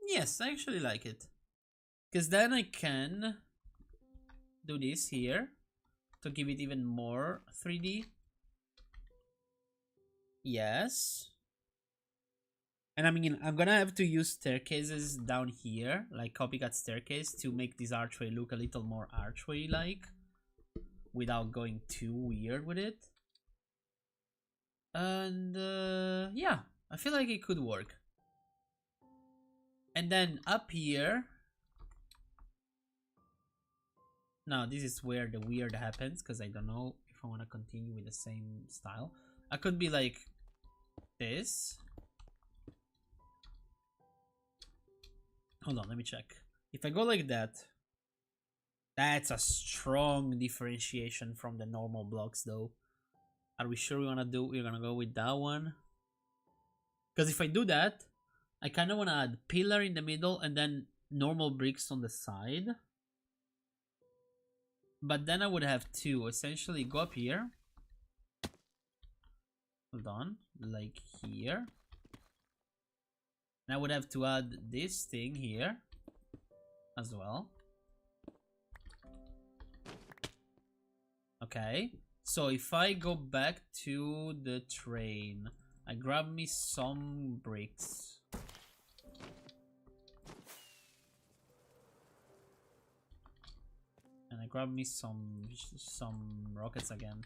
Yes, I actually like it. Because then I can do this here to give it even more 3D. Yes. And I mean, I'm gonna have to use staircases down here, like copycat staircase, to make this archway look a little more archway-like, without going too weird with it. And yeah, I feel like it could work. And then up here, now this is where the weird happens, because I don't know if I want to continue with the same style. I could be like this. Hold on, let me check. If I go like that, that's a strong differentiation from the normal blocks though. Are we sure we're gonna go with that one? Because if I do that, I kind of want to add pillar in the middle and then normal bricks on the side. But then I would have to essentially go up here. Hold on, like here. And I would have to add this thing here as well. Okay, so if I go back to the train, I grab me some bricks. And I grab me some rockets again.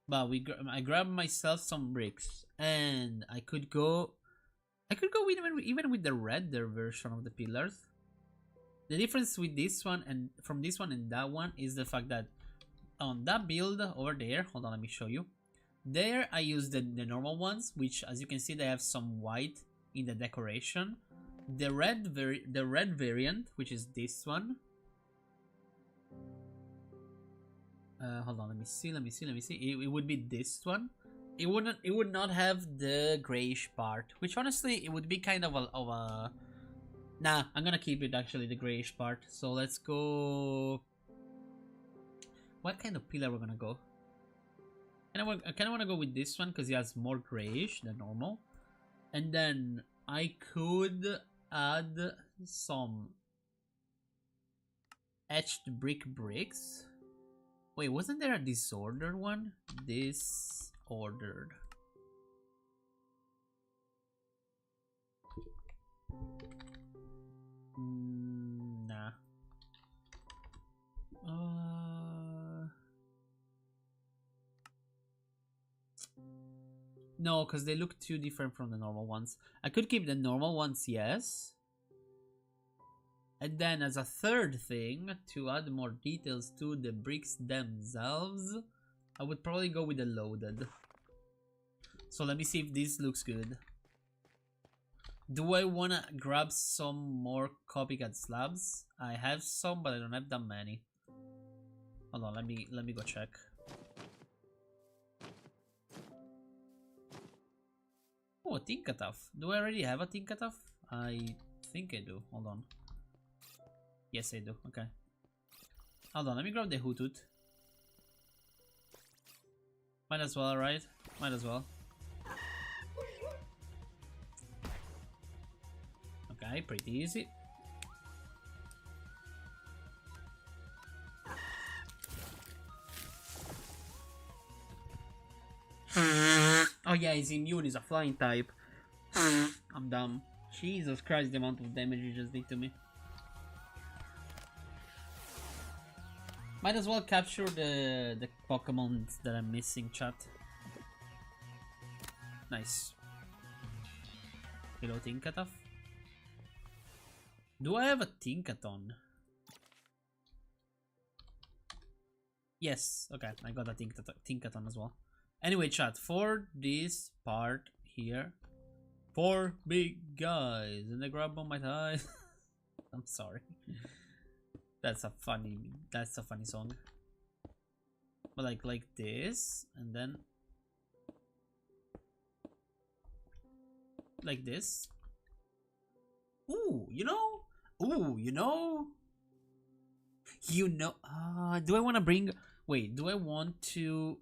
But I grab myself some bricks, and I could go even with the redder version of the pillars. The difference with this one and from this one and that one is the fact that on that build over there, hold on, let me show you. There I use the normal ones, which as you can see they have some white in the decoration. The red variant, which is this one. Hold on, let me see. It would be this one. It would not have the grayish part, which honestly it would be kind of a nah, I'm gonna keep it actually, the grayish part. So let's go. What kind of pillar we're gonna go? I kind of want to go with this one because it has more grayish than normal. And then I could add some etched bricks. Wait, wasn't there a disordered one? Disordered. Nah. No, because they look too different from the normal ones. I could keep the normal ones, yes. And then as a third thing, to add more details to the bricks themselves, I would probably go with the loaded. So let me see if this looks good. Do I want to grab some more copycat slabs? I have some, but I don't have that many. Hold on, let me go check. Oh, a Tinkataf. Do I already have a Tinkataf? I think I do. Hold on. Yes, I do. Okay. Hold on, let me grab the Hoothoot. Might as well, right? Might as well. Okay, pretty easy. Oh yeah, he's immune, he's a flying type. I'm dumb. Jesus Christ, the amount of damage he just did to me. Might as well capture the Pokemon that I'm missing, chat. Nice. Hello, Tinkataf. Do I have a Tinkaton? Yes, okay, I got a Tinkaton as well. Anyway, chat, for this part here, 4 big guys and they grab on my thighs. I'm sorry. That's a funny song. But like this, and then like this. Ooh, you know? Ooh, you know? Do I want to bring... Wait, do I want to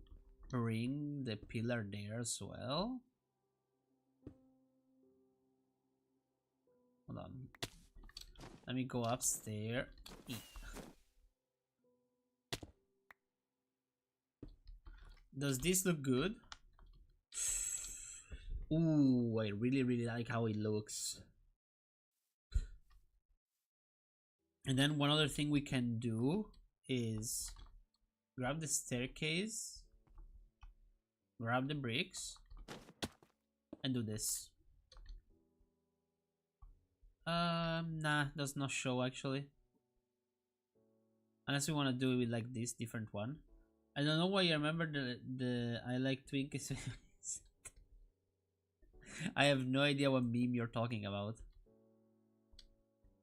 bring the pillar there as well? Hold on. Let me go upstairs. Does this look good? Ooh, I really like how it looks. And then one other thing we can do is grab the staircase, grab the bricks, and do this. Nah, does not show actually. Unless we want to do it with like this different one. I don't know why you remember the I like Twinkies. I have no idea what meme you're talking about.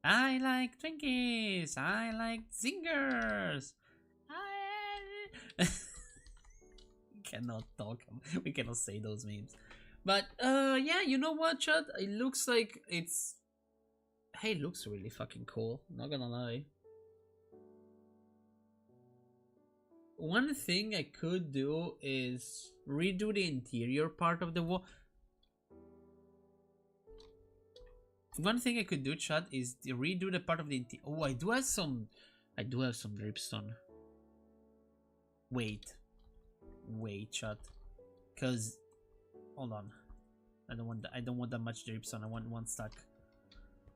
I like Twinkies. I like Zingers. I cannot talk. We cannot say those memes. But yeah, you know what, Chad? It looks like it's... Hey, it looks really fucking cool. Not gonna lie. One thing I could do is redo the interior part of the wall. One thing I could do, chat, is redo the part of the interior. Oh, I do have some dripstone. Wait, chat, cause hold on, I don't want that much dripstone. I want one stack.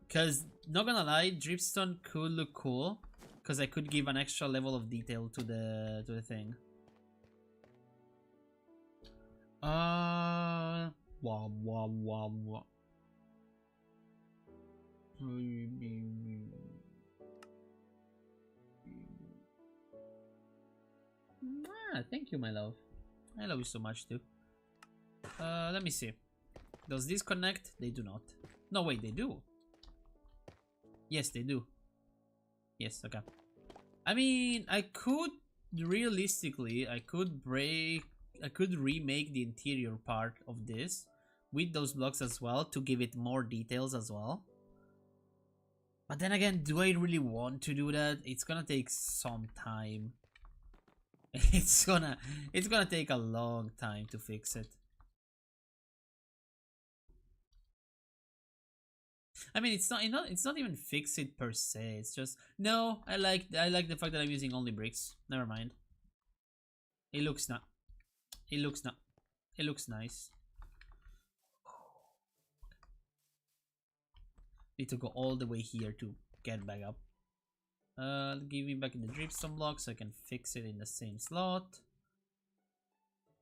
Cause not gonna lie, dripstone could look cool. Cause I could give an extra level of detail to the thing. Wow. Thank you, my love. I love you so much too. Let me see. Does this connect? They do not. No, wait, they do. Yes, they do. Yes, okay. I mean, I could realistically, I could remake the interior part of this with those blocks as well to give it more details as well. But then again, do I really want to do that? It's gonna take some time. It's gonna take a long time to fix it. I mean, it's not even fix it per se. It's just no. I like the fact that I'm using only bricks. Never mind. It looks not. It looks not. It looks nice. Need to go all the way here to get back up. Give me back the dripstone block so I can fix it in the same slot.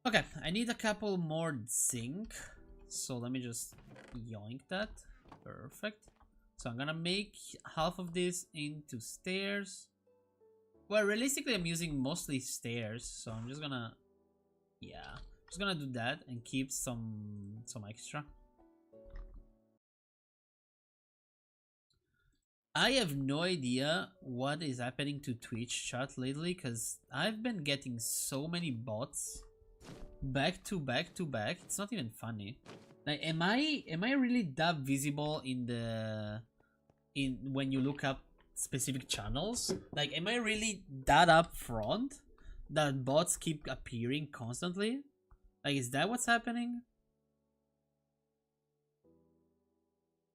Okay, I need a couple more zinc. So let me just yoink that. Perfect. So I'm gonna make half of this into stairs. Well, realistically, I'm using mostly stairs, so I'm just gonna, yeah, just gonna do that and keep some extra. I have no idea what is happening to Twitch chat lately, because I've been getting so many bots back to back to back. It's not even funny. Like, am I really that visible when you look up specific channels? Like, am I really that up front that bots keep appearing constantly? Like, is that what's happening?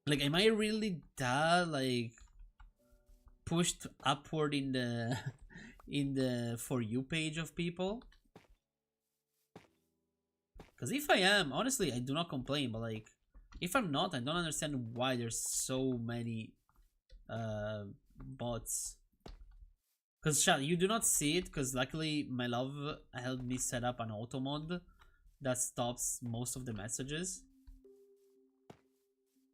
Like, am I really that like pushed upward in the For You page of people? Because if I am, honestly, I do not complain, but like, if I'm not, I don't understand why there's so many bots. Because chat, you do not see it, because luckily my love helped me set up an auto mod that stops most of the messages.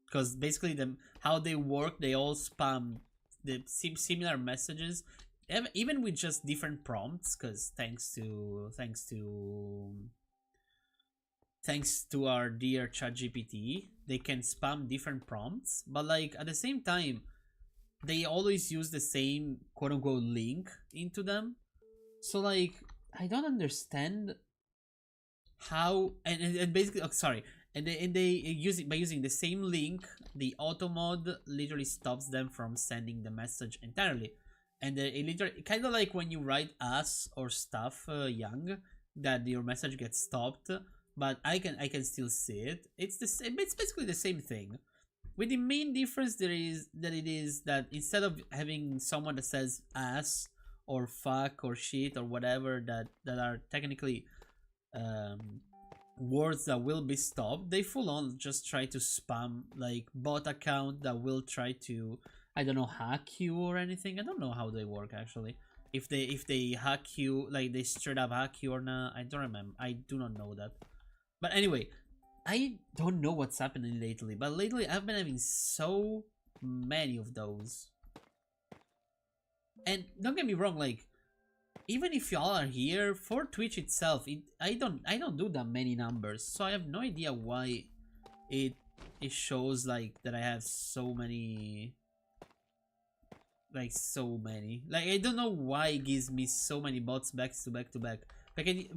Because basically how they work, they all spam the similar messages, even with just different prompts, because thanks to our dear ChatGPT, they can spam different prompts, but like at the same time, they always use the same quote-unquote link into them. So like, I don't understand how, and basically, oh, sorry, and they use it by using the same link. The auto mod literally stops them from sending the message entirely, and it literally kind of like when you write us or stuff young, that your message gets stopped. But I can still see it. It's the same. It's basically the same thing. With the main difference there is that it is that instead of having someone that says ass or fuck or shit or whatever that are technically um, words that will be stopped, they full on just try to spam like bot account that will try to, I don't know, hack you or anything. I don't know how they work actually. If they hack you, like they straight up hack you or not, I don't remember. I do not know that. But anyway, I don't know what's happening lately, but lately I've been having so many of those. And don't get me wrong, like even if y'all are here for Twitch itself, I don't do that many numbers, so I have no idea why it it shows like that I have so many, like so many. Like I don't know why it gives me so many bots back to back to back.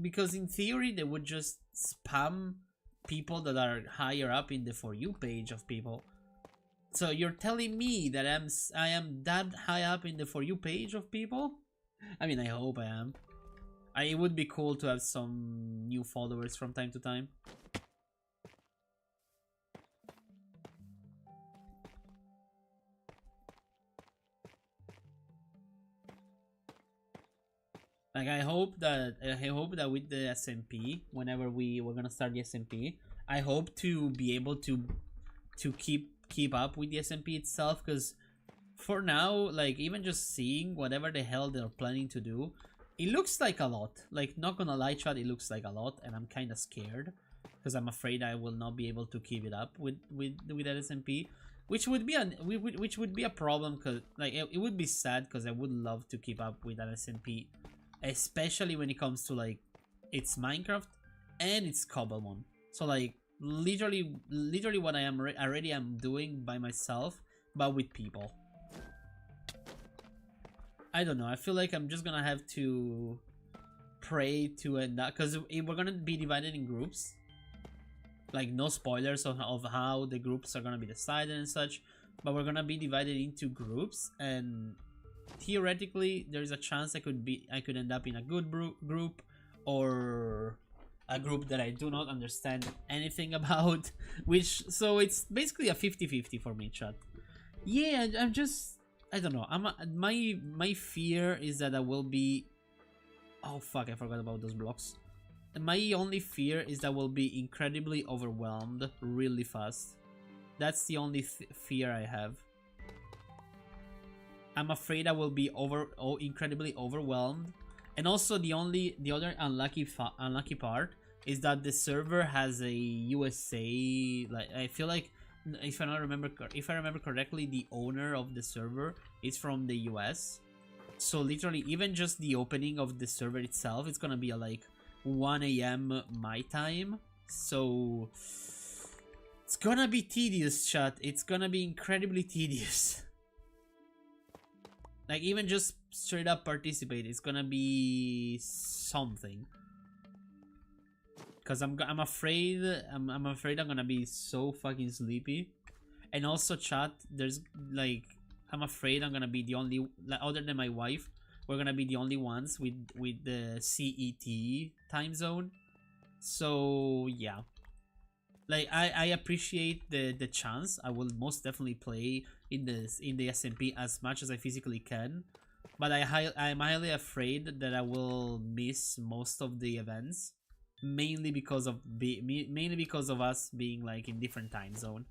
Because in theory they would just spam people that are higher up in the For You page of people. So you're telling me that I am that high up in the For You page of people? I mean, I hope I am. It would be cool to have some new followers from time to time. Like I hope that with the SMP, whenever we're gonna start the SMP, I hope to be able to keep up with the SMP itself, because for now, like even just seeing whatever the hell they're planning to do, it looks like a lot. Like not gonna lie, chat, it looks like a lot, and I'm kind of scared because I'm afraid I will not be able to keep it up with that SMP, which would be which would be a problem, because like it would be sad because I would love to keep up with that SMP, especially when it comes to like it's Minecraft and it's Cobblemon. So like literally what I am already am doing by myself, but with people. I don't know. I feel like I'm just gonna have to pray to end up, because we're gonna be divided in groups. Like no spoilers of how the groups are gonna be decided and such, but we're gonna be divided into groups, and theoretically there's a chance I could end up in a good group or a group that I do not understand anything about, which, so it's basically a 50-50 for me, chat. Yeah, I'm just, I don't know. My fear is that I will be, oh fuck, I forgot about those blocks. My only fear is that I will be incredibly overwhelmed really fast. That's the only fear I have. I'm afraid I will be incredibly overwhelmed, and also the other unlucky part is that the server has a USA, like I feel like, if I remember correctly, the owner of the server is from the US. So literally even just the opening of the server itself, it's gonna be like 1 AM my time. So it's gonna be tedious, chat. It's gonna be incredibly tedious. Like even just straight up participate, it's gonna be something. Cause I'm afraid I'm afraid I'm gonna be so fucking sleepy. And also, chat, there's like, I'm afraid I'm gonna be the only, like, other than my wife, we're gonna be the only ones with the CET time zone. So yeah, like I appreciate the chance. I will most definitely play in the SMP as much as I physically can, but I'm highly afraid that I will miss most of the events, mainly because of us being like in different time zone.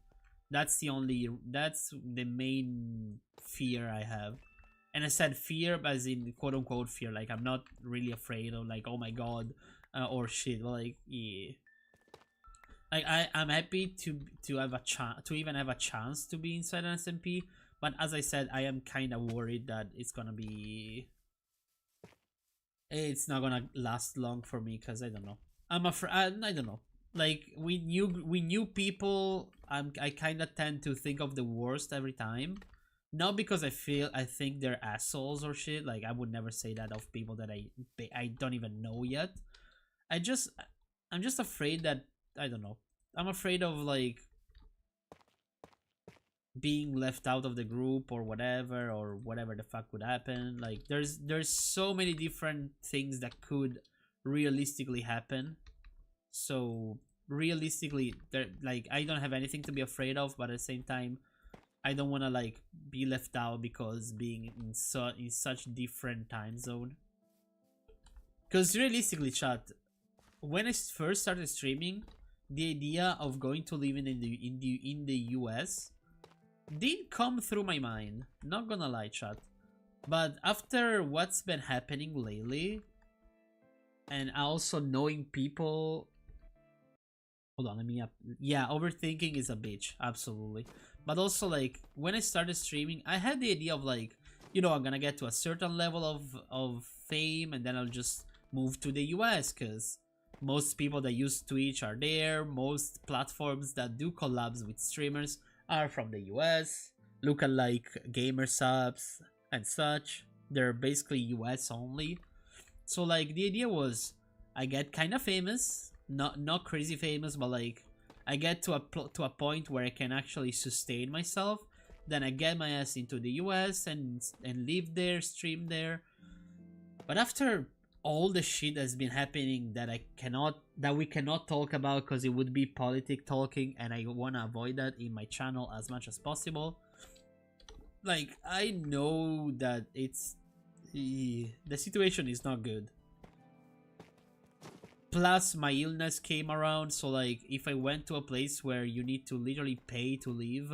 That's the main fear I have. And I said fear as in quote unquote fear, like I'm not really afraid of like, oh my god, or shit, but like, yeah. Like I'm happy to have a chance, to even have a chance to be inside an SMP, but as I said, I am kind of worried that it's not gonna last long for me, because I don't know. I'm afraid. I don't know. Like we new people. I kind of tend to think of the worst every time. Not because I think they're assholes or shit. Like I would never say that of people that I don't even know yet. I'm just afraid that, I don't know. I'm afraid of like being left out of the group or whatever the fuck would happen. Like there's so many different things that could realistically happen. So realistically, there, like, I don't have anything to be afraid of, but at the same time, I don't want to like be left out because being in such different time zone. Because realistically, chat, when I first started streaming, the idea of going to live in the US did come through my mind. Not gonna lie, chat. But after what's been happening lately, and also knowing people, hold on, let me up. Yeah, overthinking is a bitch, absolutely. But also, like, when I started streaming, I had the idea of like, you know, I'm gonna get to a certain level of fame, and then I'll just move to the US, because most people that use Twitch are there. Most platforms that do collabs with streamers are from the US. Look at like gamer subs and such. They're basically US only. So like the idea was, I get kind of famous, not crazy famous, but like I get to a point where I can actually sustain myself. Then I get my ass into the US and live there, stream there. But after all the shit that's been happening that we cannot talk about because it would be politic talking, and I want to avoid that in my channel as much as possible. Like, I know that the situation is not good. Plus my illness came around, so like if I went to a place where you need to literally pay to live,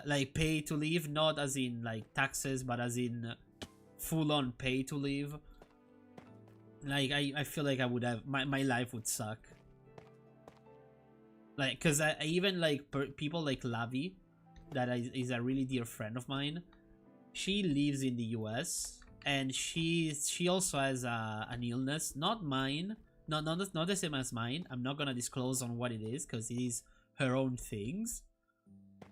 like pay to live, not as in like taxes, but as in full on pay to live, like I feel like I would have my life would suck. Like, because I even like people like Lavi, that is a really dear friend of mine. She lives in the US, and she also has an illness, not mine, not the same as mine. I'm not gonna disclose on what it is because it is her own things.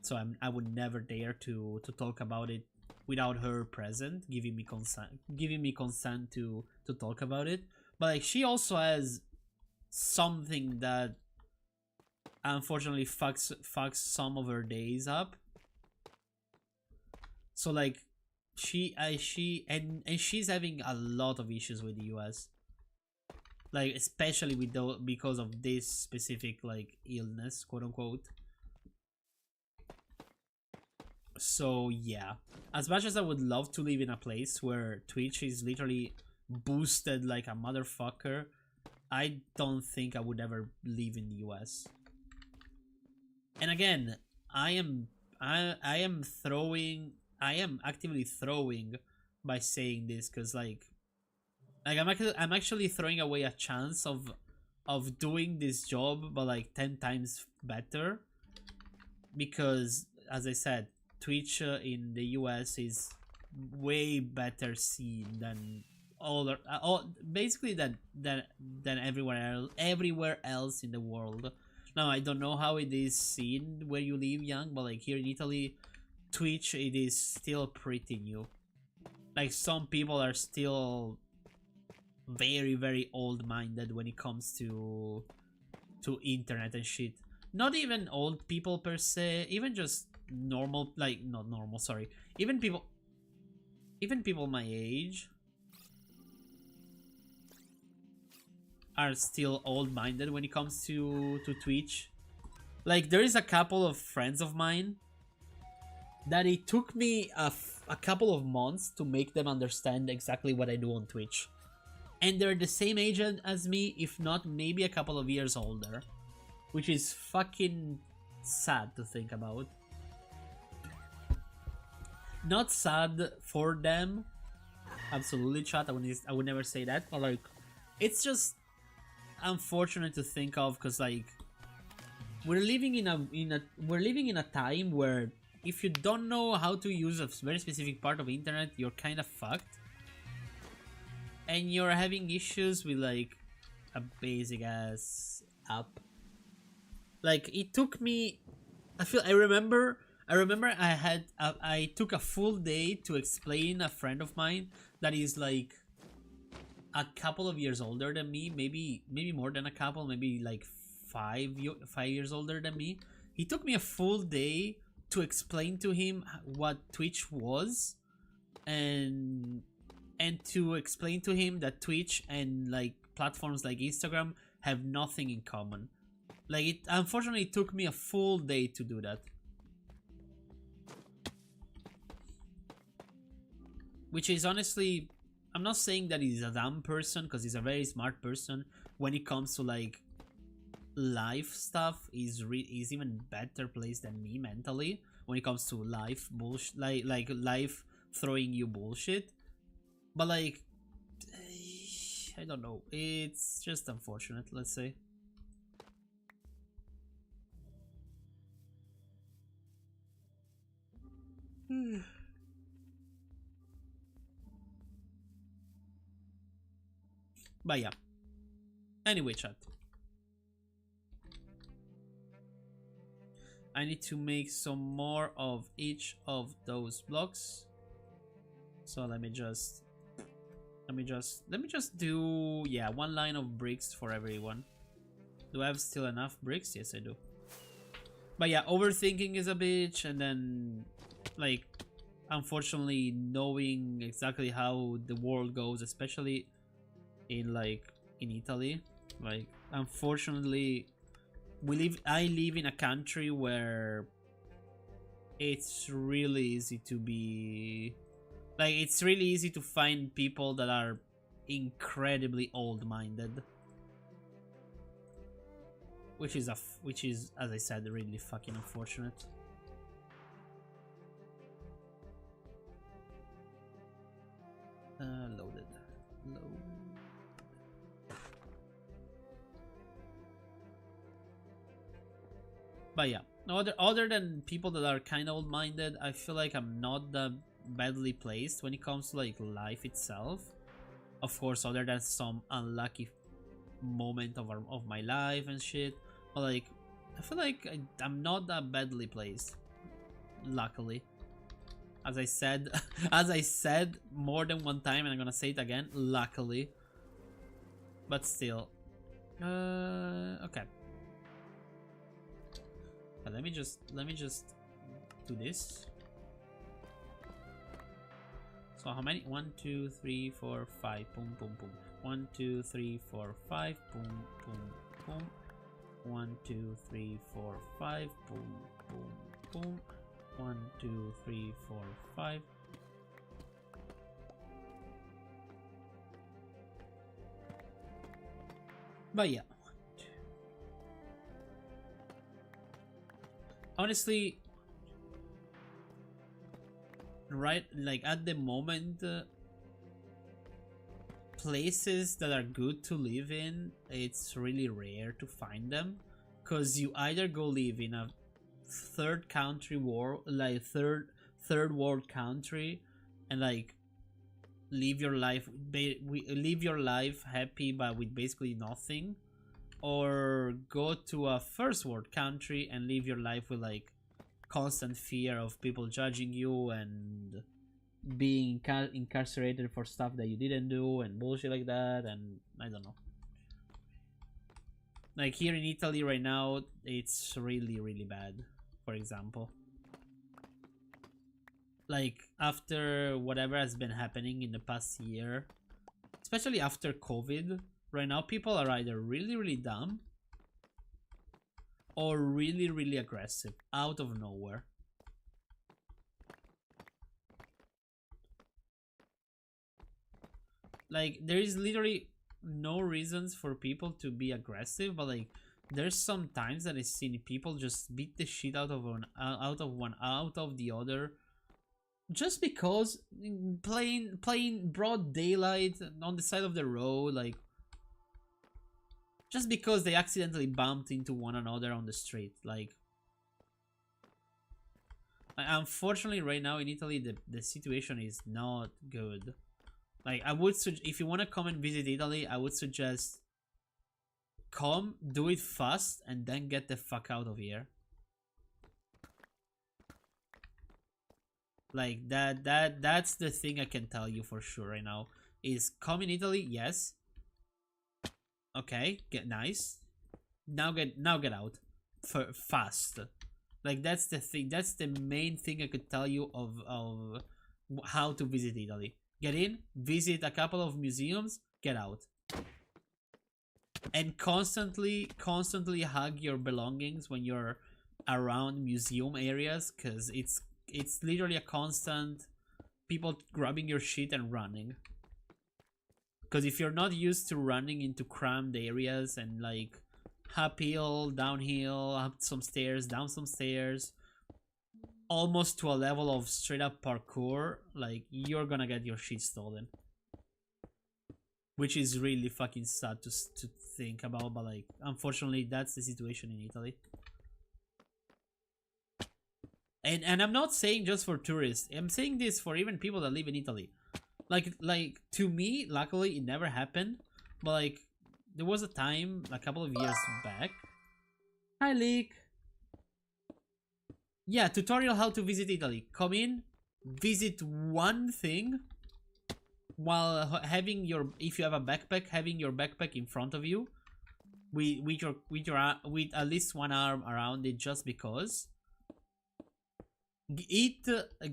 So I would never dare to talk about it without her present, giving me consent to talk about it. But like, she also has something that unfortunately fucks some of her days up. So like she's having a lot of issues with the US, like especially with because of this specific like illness, quote unquote. So yeah, as much as I would love to live in a place where Twitch is literally boosted like a motherfucker, I don't think I would ever live in the US. And again, I am actively throwing by saying this, because like I'm actually throwing away a chance of doing this job, but like 10 times better, because as I said, Twitch in the US is way better seen than basically than everywhere else in the world. Now I don't know how it is seen where you live, Young, but like here in Italy, Twitch, it is still pretty new. Like, some people are still very, very old-minded when it comes to internet and shit. Not even old people per se, even just normal, like, not normal, sorry. Even people my age are still old-minded when it comes to Twitch. Like, there is a couple of friends of mine that it took me a couple of months to make them understand exactly what I do on Twitch. And they're the same age as me, if not maybe a couple of years older. Which is fucking sad to think about. Not sad for them. Absolutely, chat. I would never say that. But like, it's just unfortunate to think of, because like, we're living in a time where if you don't know how to use a very specific part of internet, you're kind of fucked. And you're having issues with like a basic ass app. Like, it took me, I remember I took a full day to explain a friend of mine that is like a couple of years older than me, maybe more than a couple, maybe like 5 years older than me. He took me a full day to explain to him what Twitch was, and to explain to him that Twitch and like platforms like Instagram have nothing in common. Like, it unfortunately took me a full day to do that. Which is honestly, I'm not saying that he's a dumb person, because he's a very smart person. When it comes to like life stuff, he's even better placed than me mentally when it comes to life bullshit, like life throwing you bullshit. But like, I don't know, it's just unfortunate, let's say. But yeah, anyway, chat, I need to make some more of each of those blocks. So let me just do, yeah, one line of bricks for everyone. Do I have still enough bricks? Yes, I do. But yeah, overthinking is a bitch, and then like, unfortunately, knowing exactly how the world goes, especially in Italy, like, unfortunately, I live in a country where it's really easy to be like, it's really easy to find people that are incredibly old-minded, which is as I said, really fucking unfortunate. Loaded. But yeah, other than people that are kind of old-minded, I feel like I'm not that badly placed when it comes to like life itself. Of course, other than some unlucky moment of my life and shit, but like, I feel like I'm not that badly placed, luckily. As I said, as I said more than one time, and I'm gonna say it again, luckily. But still, okay. But let me just do this. So how many? 1, 2, 3, 4, 5. Boom, boom, boom. 1, 2, 3, 4, 5. Boom, boom, boom. 1, 2, 3, 4, 5. Boom, boom, boom. 1, 2, 3, 4, 5. But yeah, honestly, right, like at the moment, places that are good to live in, it's really rare to find them, because you either go live in a third country war, like third world country, and like live your life happy but with basically nothing, or go to a first world country and live your life with like constant fear of people judging you and being incarcerated for stuff that you didn't do and bullshit like that. And I don't know, like here in Italy right now, it's really bad. For example, like after whatever has been happening in the past year, especially after COVID, right now people are either really dumb or really aggressive out of nowhere. Like, there is literally no reasons for people to be aggressive, but like, there's some times that I've seen people just beat the shit out of the other, just because playing broad daylight on the side of the road, like just because they accidentally bumped into one another on the street. Like, unfortunately right now in Italy, the situation is not good. Like, I would if you want to come and visit Italy, I would suggest come, do it fast, and then get the fuck out of here. Like, that's the thing I can tell you for sure right now, is come in Italy, yes. Okay, get nice. Now get out, fast. Like that's the thing. That's the main thing I could tell you of how to visit Italy. Get in, visit a couple of museums, get out, and constantly hug your belongings when you're around museum areas, because it's literally a constant people grabbing your shit and running. Because if you're not used to running into crammed areas and like uphill, downhill, up some stairs, down some stairs, almost to a level of straight up parkour, like you're gonna get your shit stolen. Which is really fucking sad to think about, but like unfortunately that's the situation in Italy. And I'm not saying just for tourists. I'm saying this for even people that live in Italy. Like to me, luckily it never happened, but like there was a time a couple of years back. Hi Leek. Yeah, tutorial how to visit Italy. Come in, visit one thing while having your, if you have a backpack, having your backpack in front of you with at least one arm around it, just because.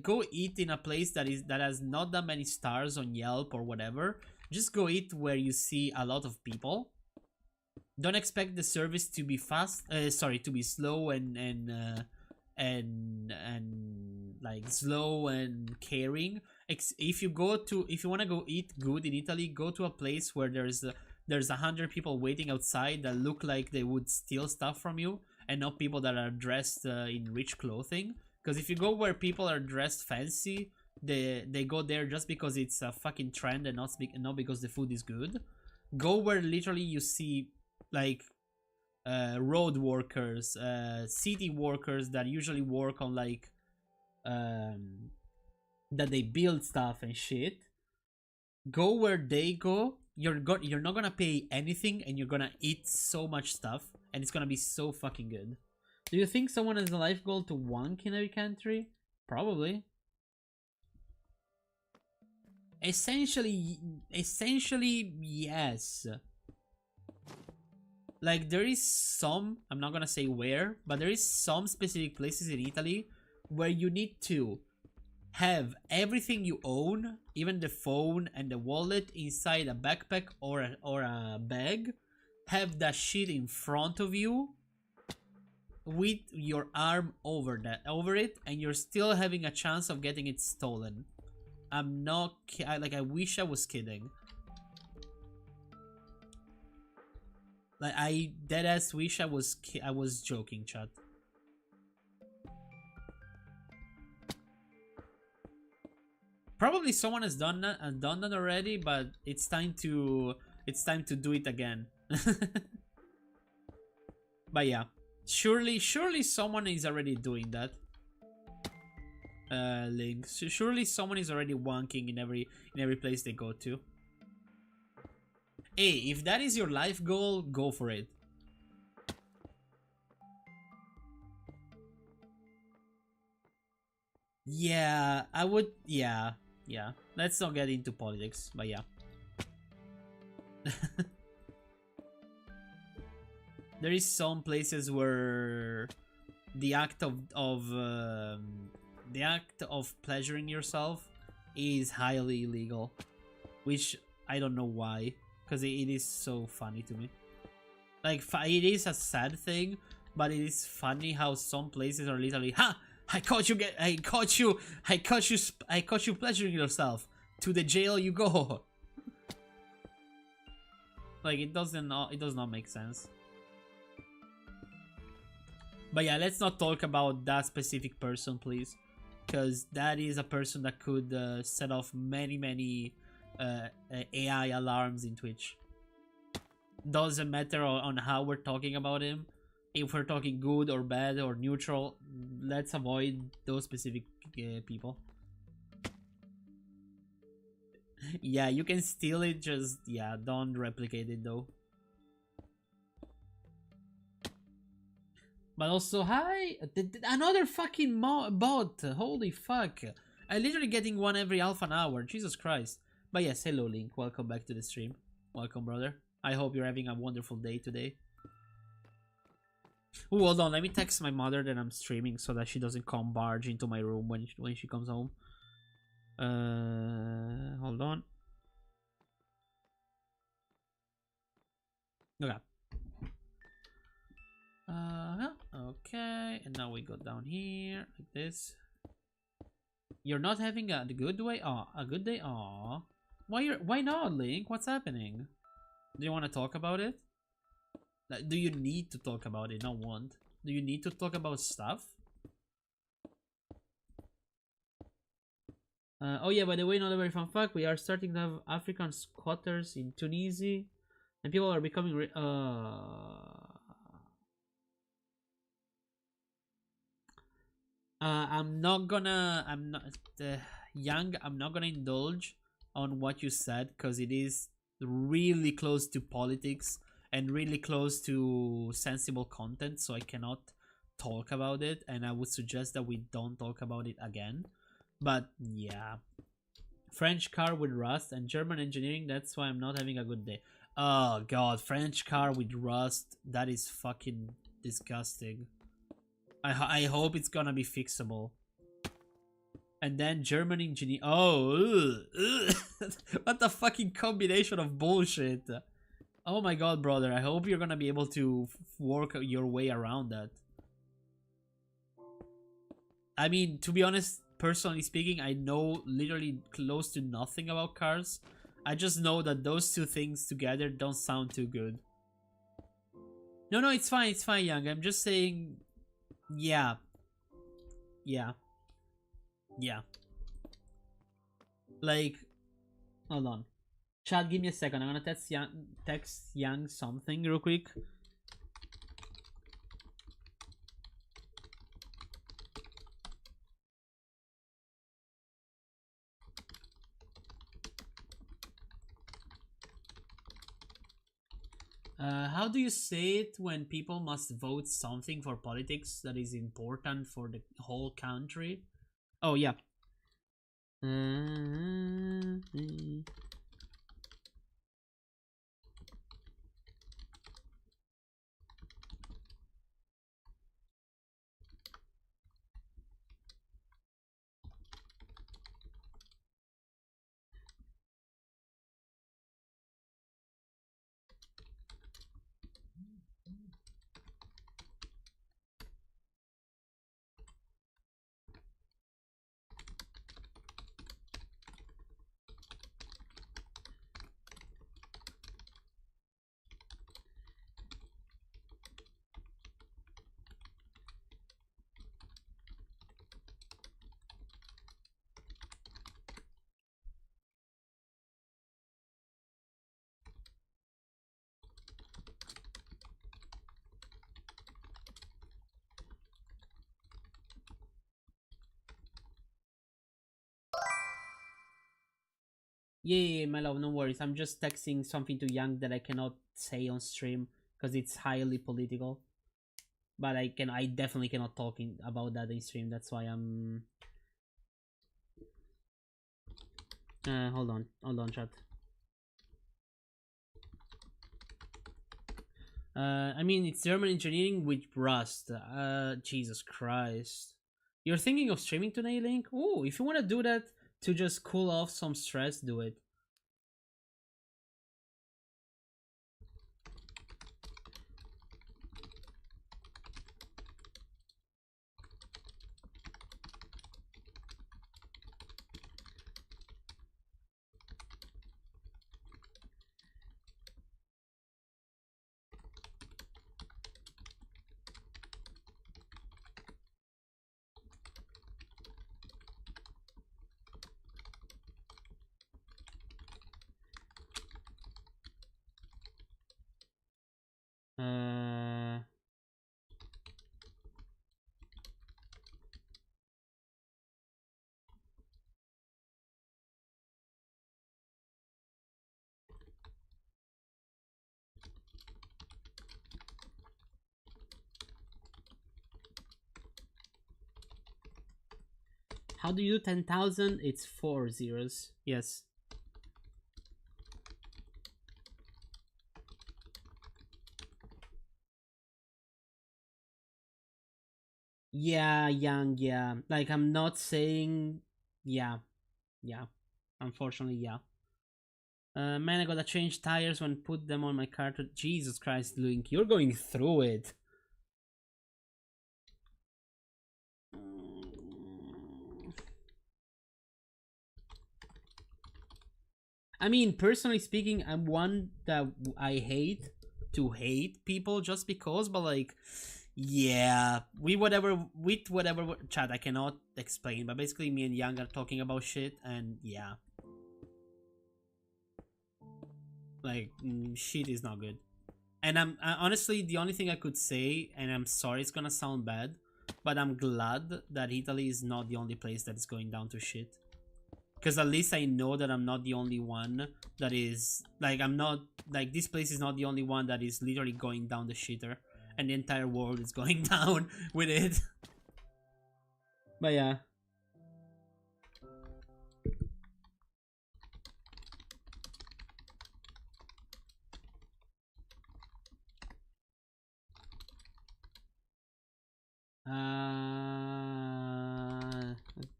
Go eat in a place that has not that many stars on Yelp or whatever. Just go eat where you see a lot of people. Don't expect the service to be fast. To be slow and like slow and caring. If you want to go eat good in Italy, go to a place where there's 100 people waiting outside that look like they would steal stuff from you, and not people that are dressed in rich clothing. Because if you go where people are dressed fancy, they go there just because it's a fucking trend and not because the food is good. Go where literally you see like road workers, city workers that usually work on like that they build stuff and shit. Go where they go. You're not gonna pay anything, and you're gonna eat so much stuff, and it's gonna be so fucking good. Do you think someone has a life goal to wank in every country? Probably. Essentially, yes. Like, there is some, I'm not gonna say where, but there is some specific places in Italy where you need to have everything you own, even the phone and the wallet, inside a backpack or a bag. Have that shit in front of you, with your arm over it, and you're still having a chance of getting it stolen. I'm not I wish I was kidding. Like, I deadass wish I was joking, chat. Probably someone has done that already, but it's time to do it again. But yeah. Surely someone is already doing that. Links. Surely someone is already wanking in every place they go to. Hey, if that is your life goal, go for it. Yeah, I would. Yeah. Let's not get into politics, but yeah. There is some places where the act of pleasuring yourself is highly illegal, which I don't know why, because it is so funny to me. Like, it is a sad thing, but it is funny how some places are literally, ha! I caught you pleasuring yourself. To the jail you go. Like, it does not make sense. But yeah, let's not talk about that specific person, please, because that is a person that could set off many AI alarms in Twitch. Doesn't matter on how we're talking about him. If we're talking good or bad or neutral, let's avoid those specific people. Yeah, you can steal it, just, yeah, don't replicate it though. But also, hi! Another fucking bot! Holy fuck! I'm literally getting one every half an hour, Jesus Christ. But yes, hello Link, welcome back to the stream. Welcome, brother. I hope you're having a wonderful day today. Ooh, hold on, let me text my mother that I'm streaming so that she doesn't come barge into my room when she comes home. Hold on. Okay. Okay, and now we go down here like this. You're not having a good way. Oh, a good day. Oh, why not, Link? What's happening? Do you want to talk about it? Like, do you need to talk about it? Not want. Do you need to talk about stuff? Oh yeah, by the way, another very fun fact: we are starting to have African squatters in Tunisia, and people are becoming. I'm not gonna. I'm not young. I'm not gonna indulge on what you said because it is really close to politics and really close to sensible content. So I cannot talk about it, and I would suggest that we don't talk about it again. But yeah, French car with rust and German engineering. That's why I'm not having a good day. Oh god, French car with rust. That is fucking disgusting. I hope it's gonna be fixable. And then German engineer. Oh, ugh, ugh. What the fucking combination of bullshit. Oh my god, brother. I hope you're gonna be able to work your way around that. I mean, to be honest, personally speaking, I know literally close to nothing about cars. I just know that those two things together don't sound too good. No, it's fine, Young. I'm just saying, yeah, yeah, yeah. Like, hold on. Chad, give me a second. I'm gonna text Young something real quick. How do you say it when people must vote something for politics that is important for the whole country? Oh, yeah. Yeah, my love, no worries. I'm just texting something to Young that I cannot say on stream because it's highly political. But I definitely cannot talk about that in stream. That's why I'm. Hold on, chat. I mean, it's German engineering with Rust. Jesus Christ. You're thinking of streaming today, Link? Oh, if you want to do that to just cool off some stress, do it. Uh, how do you do 10,000? It's 4 zeros. Yes. Yeah, young, yeah. Like, I'm not saying, yeah, yeah. Unfortunately, yeah. Man, I gotta change tires when put them on my car. Jesus Christ, Link, you're going through it. I mean, personally speaking, I'm one that I hate to hate people just because, but like, yeah, with whatever chat I cannot explain, but basically, me and Yang are talking about shit, and yeah, like, shit is not good. And honestly, the only thing I could say, and I'm sorry it's gonna sound bad, but I'm glad that Italy is not the only place that is going down to shit. Because at least I know that I'm not the only one that is like, I'm not like, this place is not the only one that is literally going down the shitter, and the entire world is going down with it. But yeah.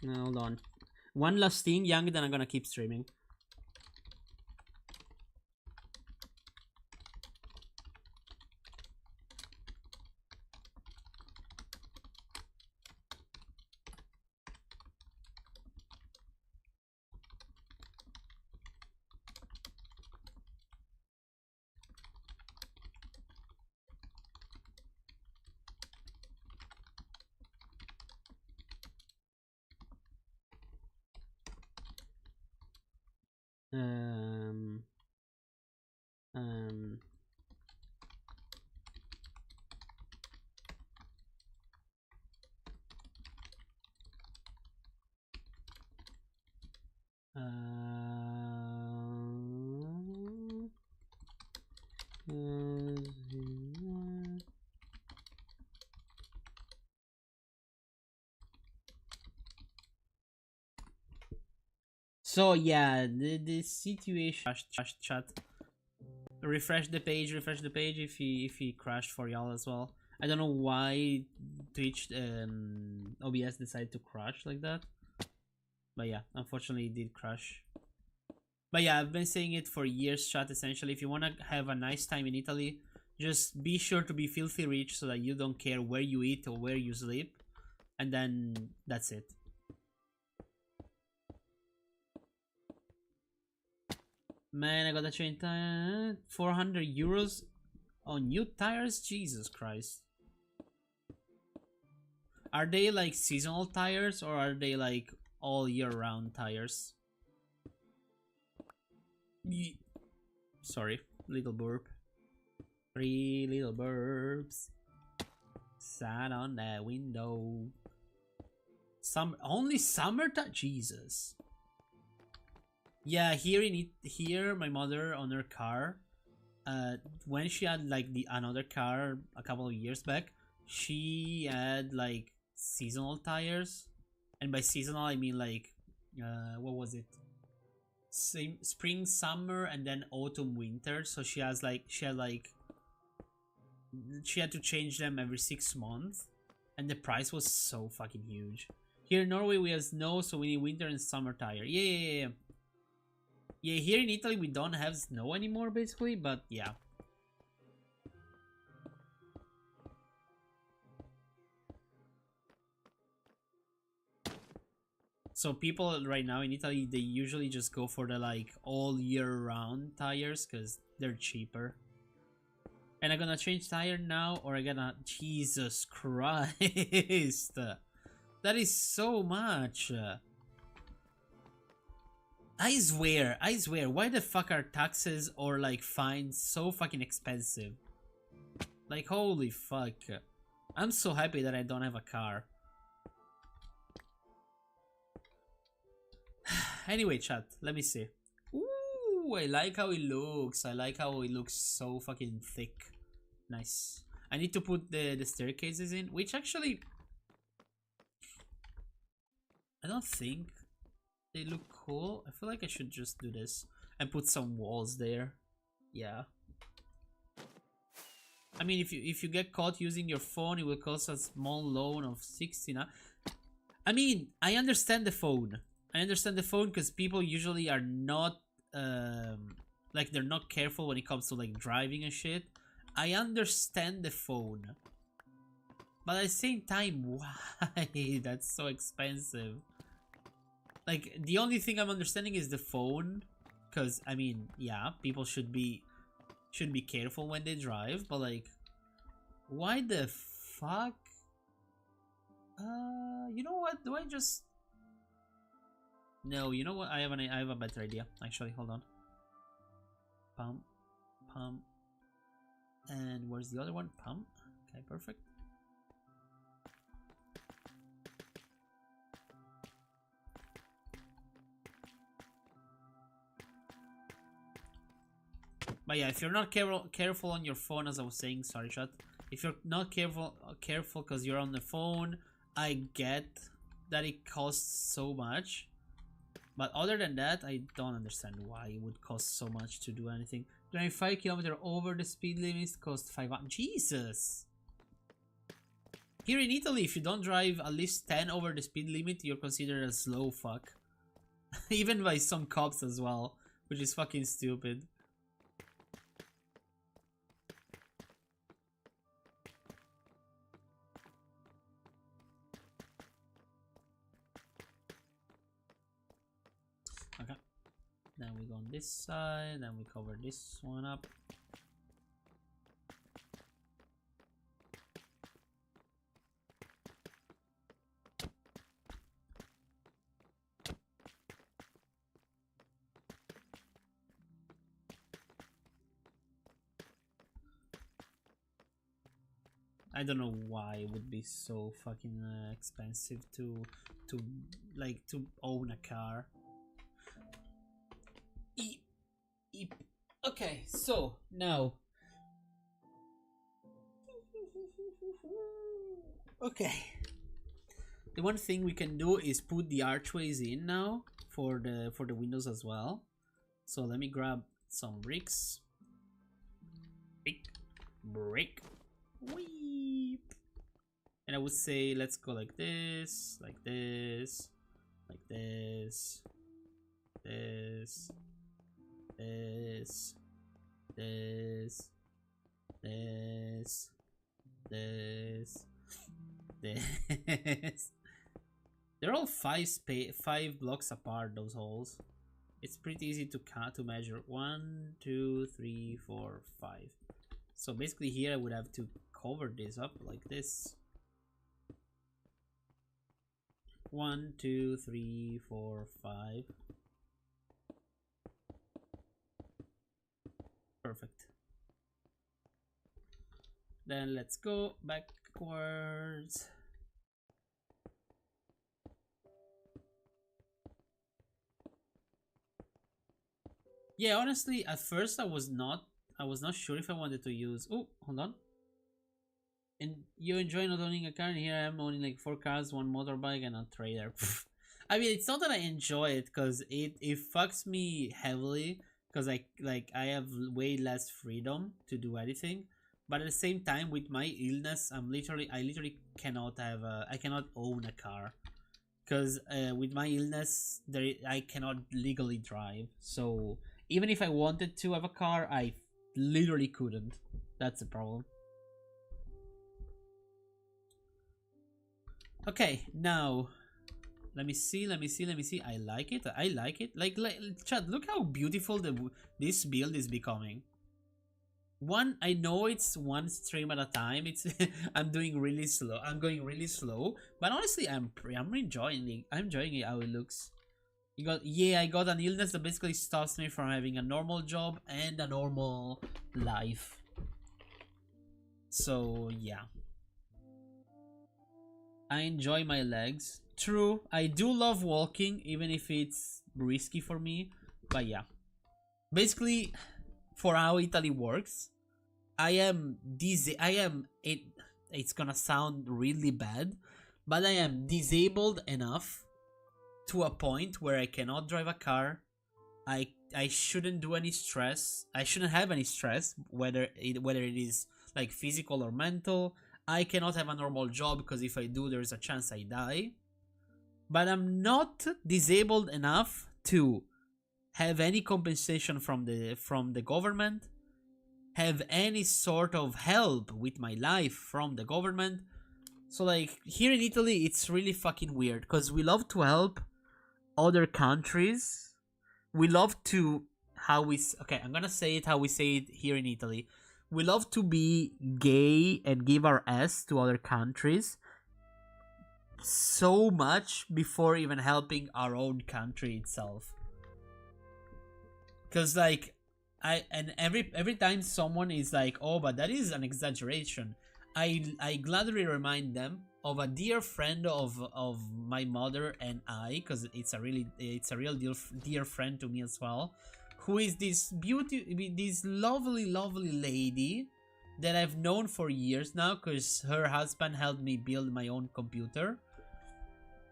No, hold on. One last thing, Young, then I'm gonna keep streaming. Um, um, uh, so yeah, the situation. Chat. Refresh the page. Refresh the page if he crashed for y'all as well. I don't know why Twitch OBS decided to crash like that, but yeah, unfortunately it did crash. But yeah, I've been saying it for years, chat. Essentially, if you want to have a nice time in Italy, just be sure to be filthy rich so that you don't care where you eat or where you sleep, and then that's it. Man, I gotta change 400 euros on new tires. Jesus Christ. Are they like seasonal tires or are they like all year round tires? Sorry, little burp. 3 little burps sat on that window. Only summertime. Jesus. Yeah, here my mother on her car, when she had like the another car a couple of years back, she had like seasonal tires, and by seasonal I mean like, what was it? Spring, summer, and then autumn, winter. So she had to change them every 6 months, and the price was so fucking huge. Here in Norway we have snow, so we need winter and summer tire. Yeah. Yeah, here in Italy we don't have snow anymore, basically, but yeah. So people right now in Italy, they usually just go for the like all year round tires because they're cheaper. And I'm gonna change tire now, or I'm gonna... Jesus Christ! That is so much! I swear, why the fuck are taxes or like fines so fucking expensive? Like, holy fuck. I'm so happy that I don't have a car. Anyway, chat, let me see. Ooh, I like how it looks. I like how it looks so fucking thick. Nice. I need to put the staircases in, which actually... I don't think they look cool. I feel like I should just do this and put some walls there. Yeah. I mean, if you get caught using your phone, it will cost a small loan of 69. I mean, I understand the phone. I understand the phone because people usually are not like they're not careful when it comes to like driving and shit. I understand the phone, but at the same time, why that's so expensive? Like the only thing I'm understanding is the phone, because I mean, yeah, people should be careful when they drive, but like, why the fuck? You know what? Do I just? No, you know what? I have a better idea. Actually, hold on. Pump, pump, and where's the other one? Pump. Okay, perfect. But yeah, if you're not careful on your phone, as I was saying, sorry, chat. If you're not careful because you're on the phone, I get that it costs so much. But other than that, I don't understand why it would cost so much to do anything. 25 km over the speed limit cost 500. Jesus! Here in Italy, if you don't drive at least 10 over the speed limit, you're considered a slow fuck. Even by some cops as well, which is fucking stupid. Okay. Then we go on this side, then we cover this one up. I don't know why it would be so fucking expensive to own a car. Okay, so now. Okay. The one thing we can do is put the archways in now for the windows as well. So let me grab some bricks. Brick. Weep. And I would say let's go like this, like this, like this, this, this, this, this, this, this. They're all five blocks apart, those holes. It's pretty easy to count, to measure. 1, 2, 3, 4, 5. So basically here I would have to cover this up like this. 1, 2, 3, 4, 5. Perfect. Then let's go backwards. Yeah, honestly, at first I was not sure if I wanted to use. Oh, hold on. And you enjoy not owning a car, and here I am owning like 4 cars, 1 motorbike, and a trailer. I mean, it's not that I enjoy it, because it fucks me heavily, because I have way less freedom to do anything. But at the same time, with my illness, I literally cannot have I cannot own a car, because with my illness, I cannot legally drive. So even if I wanted to have a car, I literally couldn't. That's the problem. Okay, now let me see. I like it. Like Chad, look how beautiful this build is becoming. I know it's one stream at a time. It's I'm doing really slow. I'm going really slow, but honestly, I'm enjoying it. I'm enjoying it how it looks. I got an illness that basically stops me from having a normal job and a normal life. So yeah, I enjoy my legs. True, I do love walking, even if it's risky for me. But yeah, basically, for how Italy works, it's gonna sound really bad, but I am disabled enough to a point where I cannot drive a car. I shouldn't do any stress. I shouldn't have any stress, whether it is like physical or mental. I cannot have a normal job because if I do, there's a chance I die. But I'm not disabled enough to have any compensation from the government, have any sort of help with my life from the government. So like here in Italy, it's really fucking weird because we love to help other countries. We love to I'm gonna say it how we say it here in Italy. We love to be gay and give our ass to other countries so much before even helping our own country itself. Cause like every time someone is like, oh, but that is an exaggeration, I gladly remind them of a dear friend of my mother and I, because it's a real dear friend to me as well, who is this lovely lady that I've known for years now, because her husband helped me build my own computer.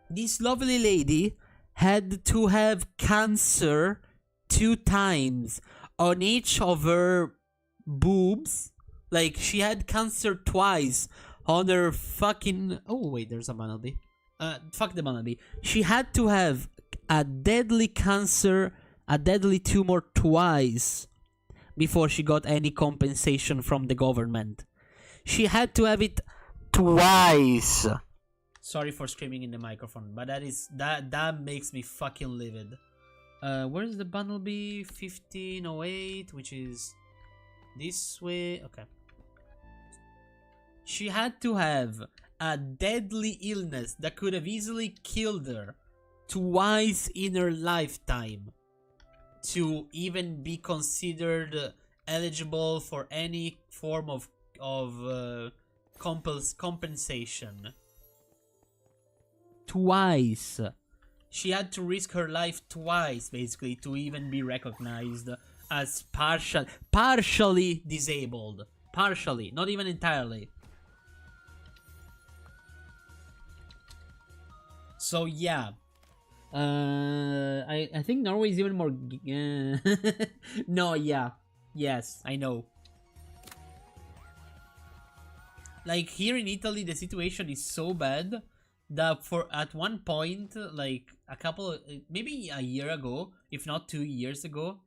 This lovely lady had to have cancer 2 times on each of her boobs. Like, she had cancer twice on her fucking... Oh, wait, there's a Bunnelby. Fuck the Bunnelby. She had to have a deadly cancer, a deadly tumor twice before she got any compensation from the government. She had to have it twice. Sorry for screaming in the microphone, but that makes me fucking livid. Where's the Bunnelby? 1508, which is this way. Okay. She had to have a deadly illness that could have easily killed her twice in her lifetime to even be considered eligible for any form of compensation. Twice. She had to risk her life twice, basically, to even be recognized as partially disabled. Partially, not even entirely. So yeah, I think Norway is even more. No, yeah, yes, I know. Like here in Italy, the situation is so bad that at one point, like maybe a year ago, if not 2 years ago,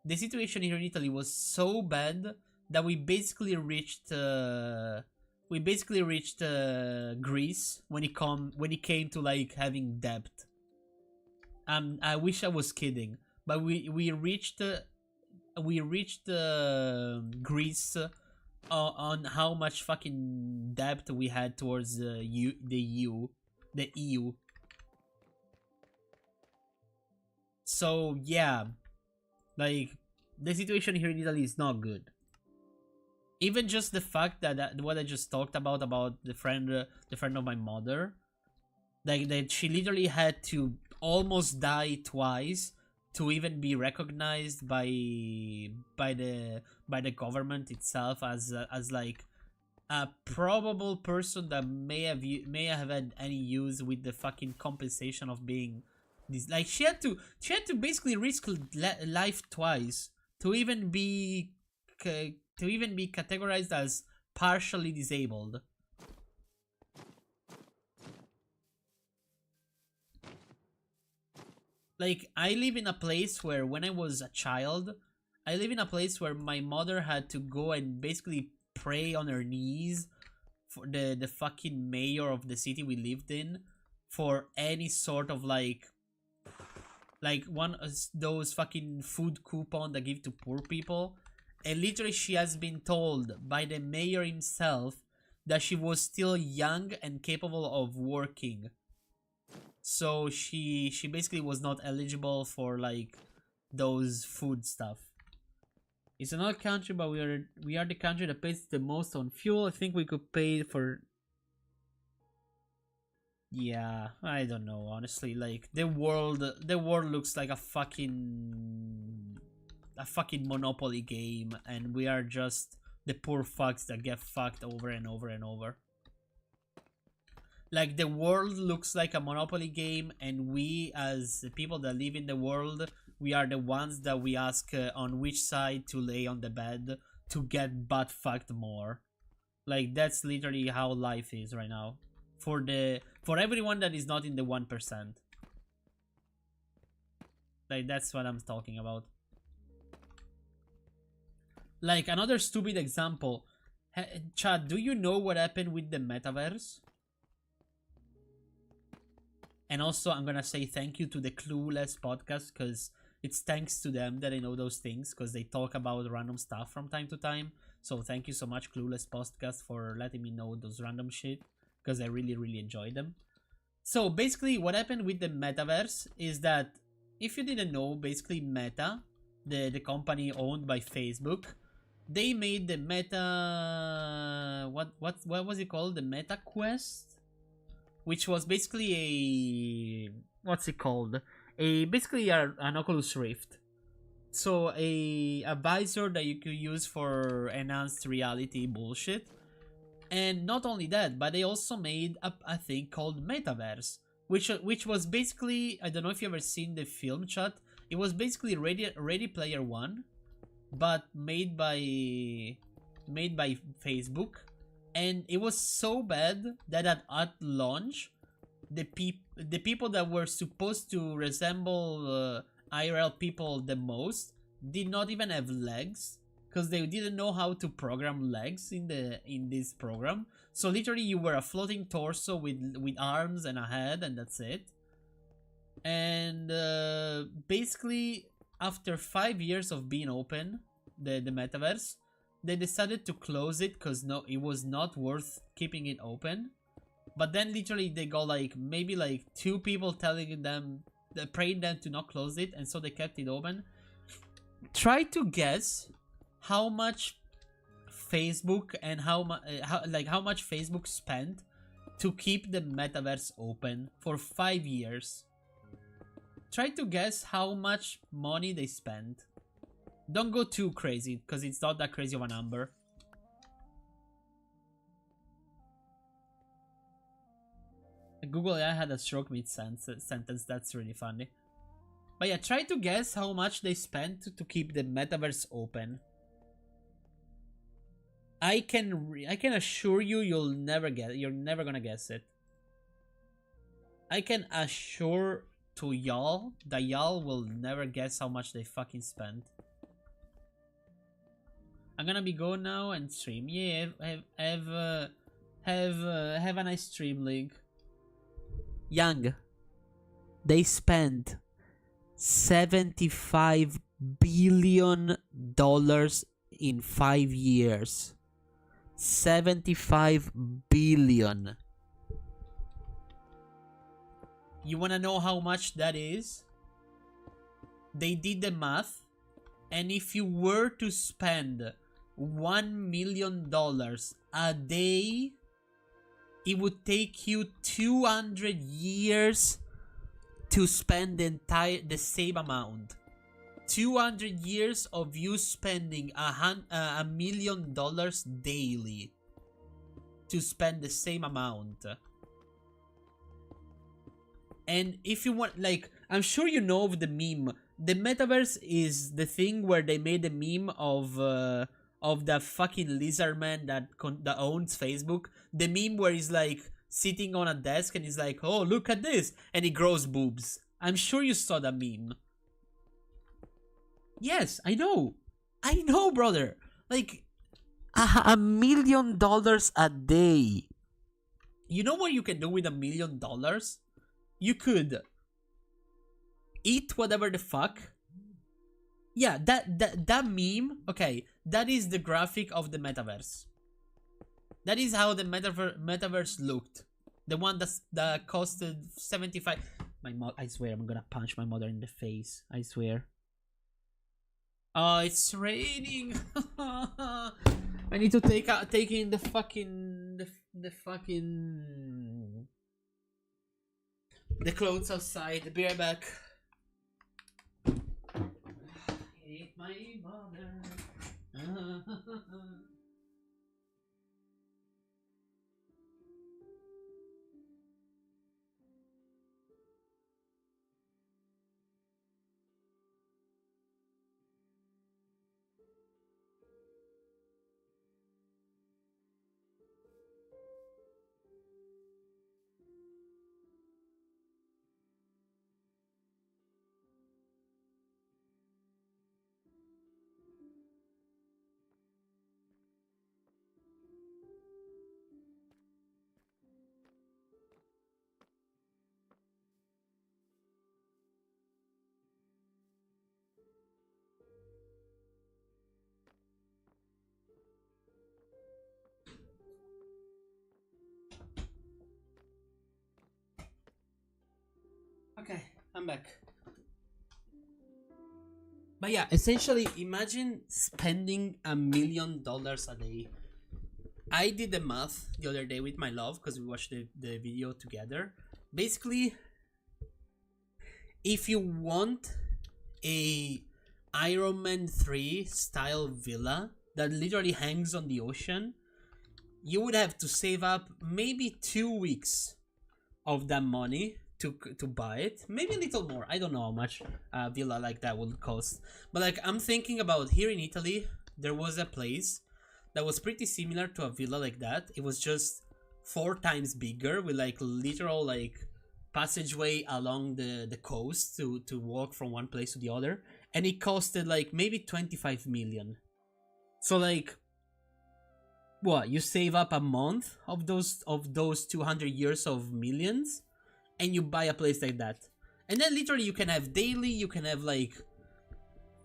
the situation here in Italy was so bad that we basically reached Greece when it came to like having debt. I wish I was kidding, but we reached Greece on how much fucking debt we had towards the EU. So yeah, like the situation here in Italy is not good. Even just the fact that what I just talked about the friend of my mother, like that she literally had to almost die twice to even be recognized by the government itself as like a probable person that may have had any use with the fucking compensation of being this. Like she had to basically risk life twice to even be categorized as partially disabled. Like, I live in a place where when I was a child, my mother had to go and basically pray on her knees for the fucking mayor of the city we lived in for any sort of like one of those fucking food coupon that give to poor people. And literally she has been told by the mayor himself that she was still young and capable of working. So she basically was not eligible for like those food stuff. It's another country, but we are the country that pays the most on fuel. I think we could pay for... Yeah, I don't know, honestly. Like the world looks like a fucking Monopoly game, and we are just the poor fucks that get fucked over and over and over. Like the world looks like a Monopoly game, and we as the people that live in the world, we are the ones that we ask on which side to lay on the bed to get butt fucked more. Like that's literally how life is right now for everyone that is not in the 1%. Like that's what I'm talking about. Like another stupid example. Chad, do you know what happened with the metaverse? And also, I'm gonna say thank you to the Clueless podcast because it's thanks to them that I know those things because they talk about random stuff from time to time. So thank you so much, Clueless podcast, for letting me know those random shit because I really, really enjoy them. So basically, what happened with the metaverse is that if you didn't know, basically Meta, the company owned by Facebook, they made the Meta what was it called? The Meta Quest, which was basically a what's it called? A basically an Oculus Rift. So a visor that you could use for enhanced reality bullshit. And not only that, but they also made a thing called Metaverse, which was basically, I don't know if you ever seen the film, Chat. It was basically Ready Player One, but made by Facebook, and it was so bad that at launch, the people that were supposed to resemble IRL people the most did not even have legs because they didn't know how to program legs in this program. So literally, you were a floating torso with arms and a head, and that's it. And basically, after 5 years of being open, the metaverse, they decided to close it because no, it was not worth keeping it open. But then literally they got like maybe like 2 people telling them, praying them to not close it, and so they kept it open. Try to guess how much Facebook and how much Facebook spent to keep the metaverse open for 5 years. Try to guess how much money they spent. Don't go too crazy because it's not that crazy of a number. Google AI had a stroke mid-sentence. That's really funny. But yeah, try to guess how much they spent to keep the metaverse open. I can assure you, you're never gonna guess it. I can assure to y'all that y'all will never guess how much they fucking spent. I'm gonna be going now and stream. Yeah, have a nice stream, Link. Young, they spent $75 billion in 5 years. 75 billion. You wanna know how much that is? They did the math, and if you were to spend $1 million a day, it would take you 200 years to spend the same amount. 200 years of you spending $1 million daily to spend the same amount. And if you want, like, I'm sure you know of the meme. The metaverse is the thing where they made a meme of the fucking lizard man that owns Facebook. The meme where he's like sitting on a desk and he's like, "Oh, look at this," and he grows boobs. I'm sure you saw that meme. Yes, I know, brother. Like $1 million a day. You know what you can do with $1 million? You could eat whatever the fuck. Yeah, that meme. Okay, that is the graphic of the metaverse. That is how the metaverse looked. The one that costed 75. I swear I'm gonna punch my mother in the face. I swear. Oh, it's raining. I need to take in the fucking the clothes outside. Be right back. I hate my mother. Okay, I'm back. But yeah, essentially, imagine spending $1 million a day. I did the math the other day with my love because we watched the video together. Basically, if you want a Iron Man 3 style villa that literally hangs on the ocean, you would have to save up maybe 2 weeks of that money to buy it. Maybe a little more. I don't know how much a villa like that would cost. But like, I'm thinking about here in Italy, there was a place that was pretty similar to a villa like that. It was just 4 times bigger with like literal like passageway along the coast to walk from one place to the other, and it costed like maybe 25 million. So like, what, you save up a month of those 200 years of millions, and you buy a place like that, and then literally you can have daily, you can have like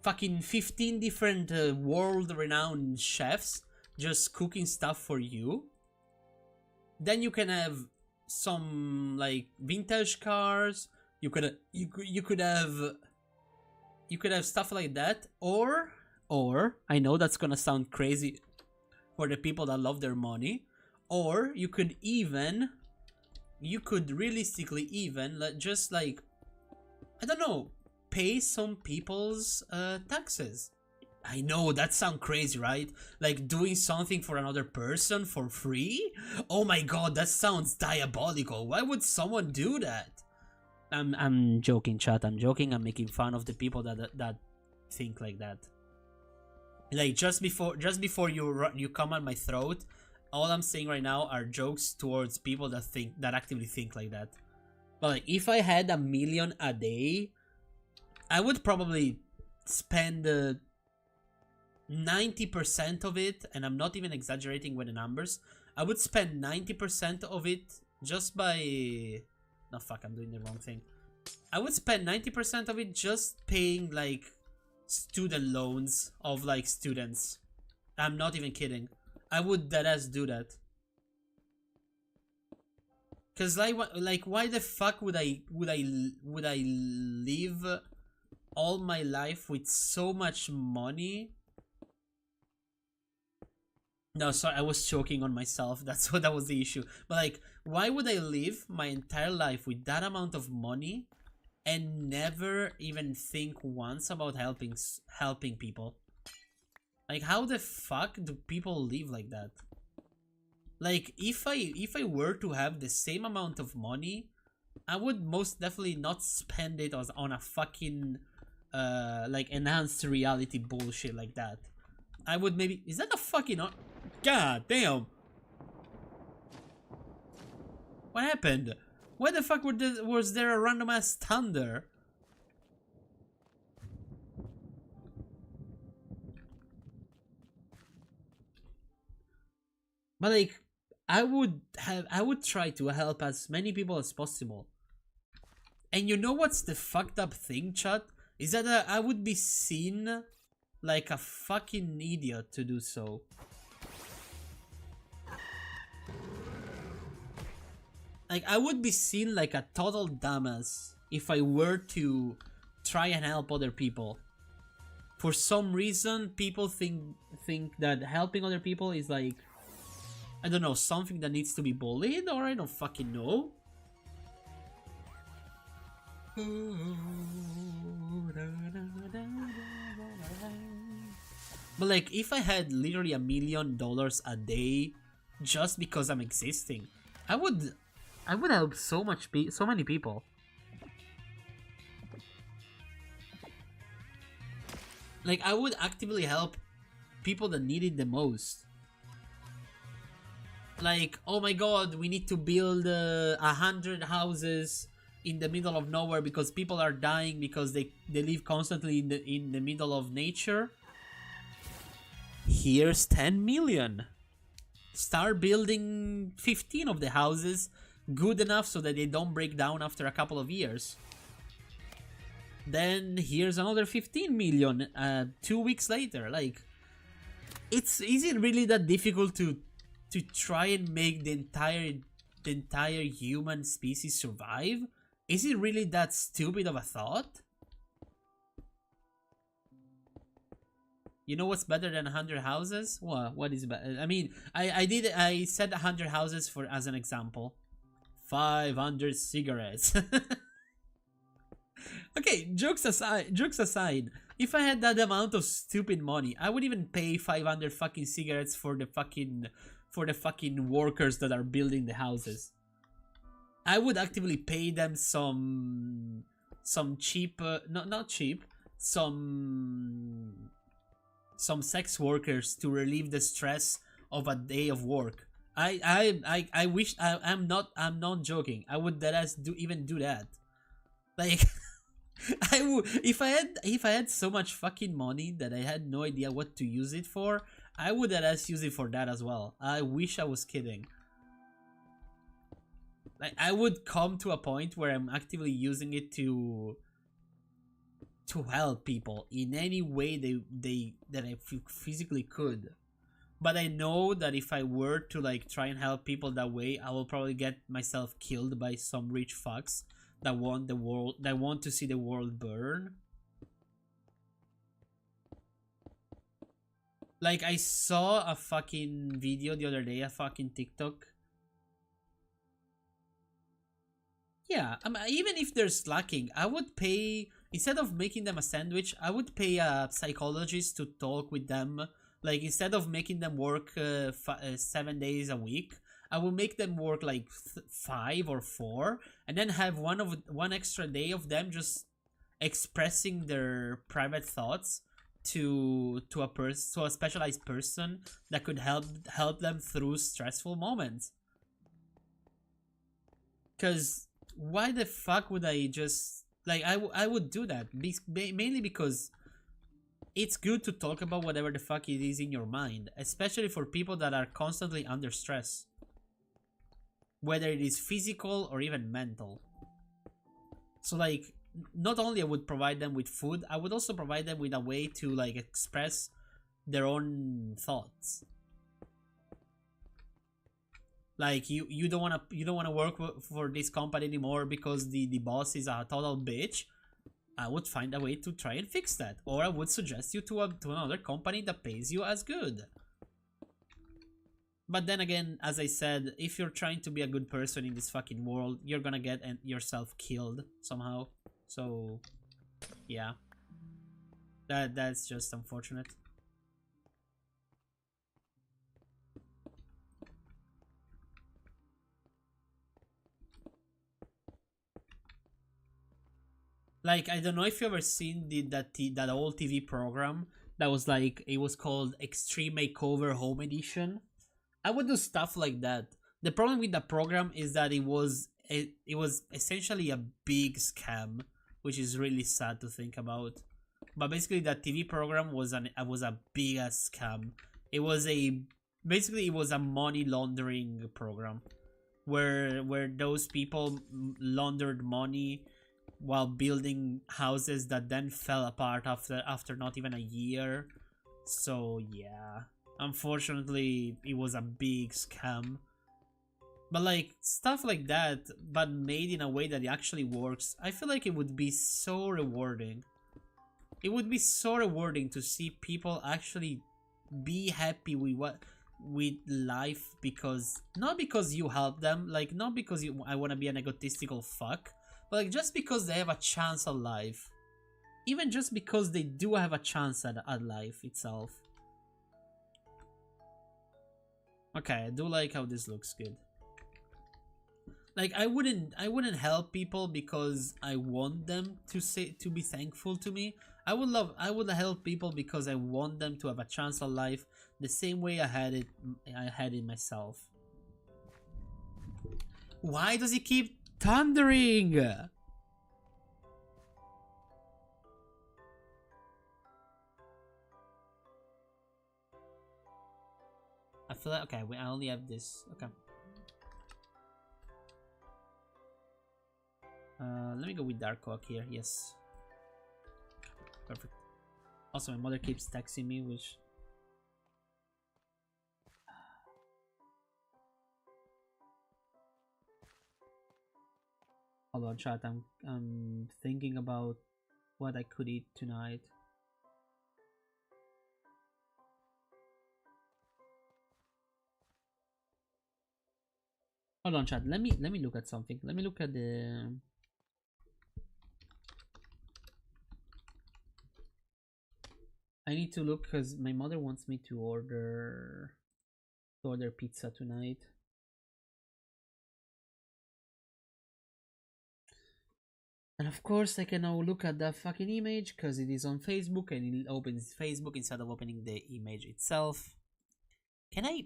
fucking 15 different world-renowned chefs just cooking stuff for you. Then you can have some like vintage cars. You could have stuff like that, or I know that's gonna sound crazy for the people that love their money, or you could realistically even just like, I don't know, pay some people's taxes. I know that sounds crazy, right? Like doing something for another person for free? Oh my god, that sounds diabolical. Why would someone do that? I'm joking, chat. I'm joking. I'm making fun of the people that think like that. Like just before you come at my throat, all I'm saying right now are jokes towards people that actively think like that. But like, if I had $1 million a day, I would probably spend 90% of it, and I'm not even exaggerating with the numbers. I would spend 90% of it just by... No, fuck, I'm doing the wrong thing. I would spend 90% of it just paying like student loans of like students. I'm not even kidding. I would deadass do that. Cause like why the fuck would I live all my life with so much money? No, sorry, I was choking on myself. That was the issue. But like, why would I live my entire life with that amount of money and never even think once about helping people? Like, how the fuck do people live like that? Like, if I were to have the same amount of money, I would most definitely not spend it on a fucking like enhanced reality bullshit like that. I would maybe... Is that a fucking... God damn! What happened? Why the fuck was there a random ass thunder? But like, I would try to help as many people as possible. And you know what's the fucked up thing, chat? Is that I would be seen like a fucking idiot to do so. Like, I would be seen like a total dumbass if I were to try and help other people. For some reason, people think that helping other people is like, I don't know, something that needs to be bullied, or I don't fucking know. But like, if I had literally $1 million a day just because I'm existing, I would help so many people. Like, I would actively help people that need it the most. Like, oh my god, we need to build 100 houses in the middle of nowhere because people are dying because they live constantly in the middle of nature. Here's 10 million. Start building 15 of the houses good enough so that they don't break down after a couple of years. Then here's another 15 million 2 weeks later. Like, is it really that difficult to try and make the entire human species survive? Is it really that stupid of a thought? You know what's better than 100 houses? What is better? I mean, I said 100 houses for as an example. 500 cigarettes. Okay, jokes aside, if I had that amount of stupid money, I would even pay 500 fucking cigarettes for the fucking workers that are building the houses. I would actively pay them some cheap, not cheap, some sex workers to relieve the stress of a day of work. I wish I'm not joking. I would even do that. Like I would if I had so much fucking money that I had no idea what to use it for, I would use it for that as well. I wish I was kidding. Like I would come to a point where I'm actively using it to help people in any way that I physically could. But I know that if I were to like try and help people that way, I will probably get myself killed by some rich fucks that want to see the world burn. Like I saw a fucking video the other day, a fucking TikTok. Yeah, even if they're slacking, I would pay, instead of making them a sandwich, I would pay a psychologist to talk with them. Like instead of making them work 7 days a week, I will make them work like 5 or 4, and then have one extra day of them just expressing their private thoughts to a specialized person that could help them through stressful moments. Cause why the fuck would I just like I would do that mainly because it's good to talk about whatever the fuck it is in your mind, especially for people that are constantly under stress, whether it is physical or even mental. So like not only I would provide them with food, I would also provide them with a way to like express their own thoughts. Like you don't wanna work for this company anymore because the boss is a total bitch. I would find a way to try and fix that, or I would suggest you to another company that pays you as good. But then again, as I said, if you're trying to be a good person in this fucking world, you're gonna get yourself killed somehow. So, yeah, that's just unfortunate. Like, I don't know if you ever seen that old TV program that was like, it was called Extreme Makeover Home Edition. I would do stuff like that. The problem with the program is that it was essentially a big scam, which is really sad to think about. But basically, that TV program was a big ass scam. It was a money laundering program, where those people laundered money while building houses that then fell apart after not even a year. So yeah, unfortunately it was a big scam. But like stuff like that, but made in a way that it actually works, I feel like it would be so rewarding. It would be so rewarding to see people actually be happy with life, because not because you help them, like not because I want to be an egotistical fuck, but like just because they have a chance at life. Even just because they do have a chance at life itself. Okay, I do like how this looks good. Like I wouldn't help people because I want them to be thankful to me. I would help people because I want them to have a chance at life the same way I had it myself. Why does it keep thundering? I feel like, okay, I only have this. Okay. Let me go with Dark Oak here. Yes. Perfect. Also, my mother keeps texting me, which... Hold on, chat. I'm thinking about what I could eat tonight. Hold on, chat. Let me look at something. Let me look at the. I need to look because my mother wants me to order pizza tonight. And of course, I can now look at the fucking image because it is on Facebook and it opens Facebook instead of opening the image itself. Can I?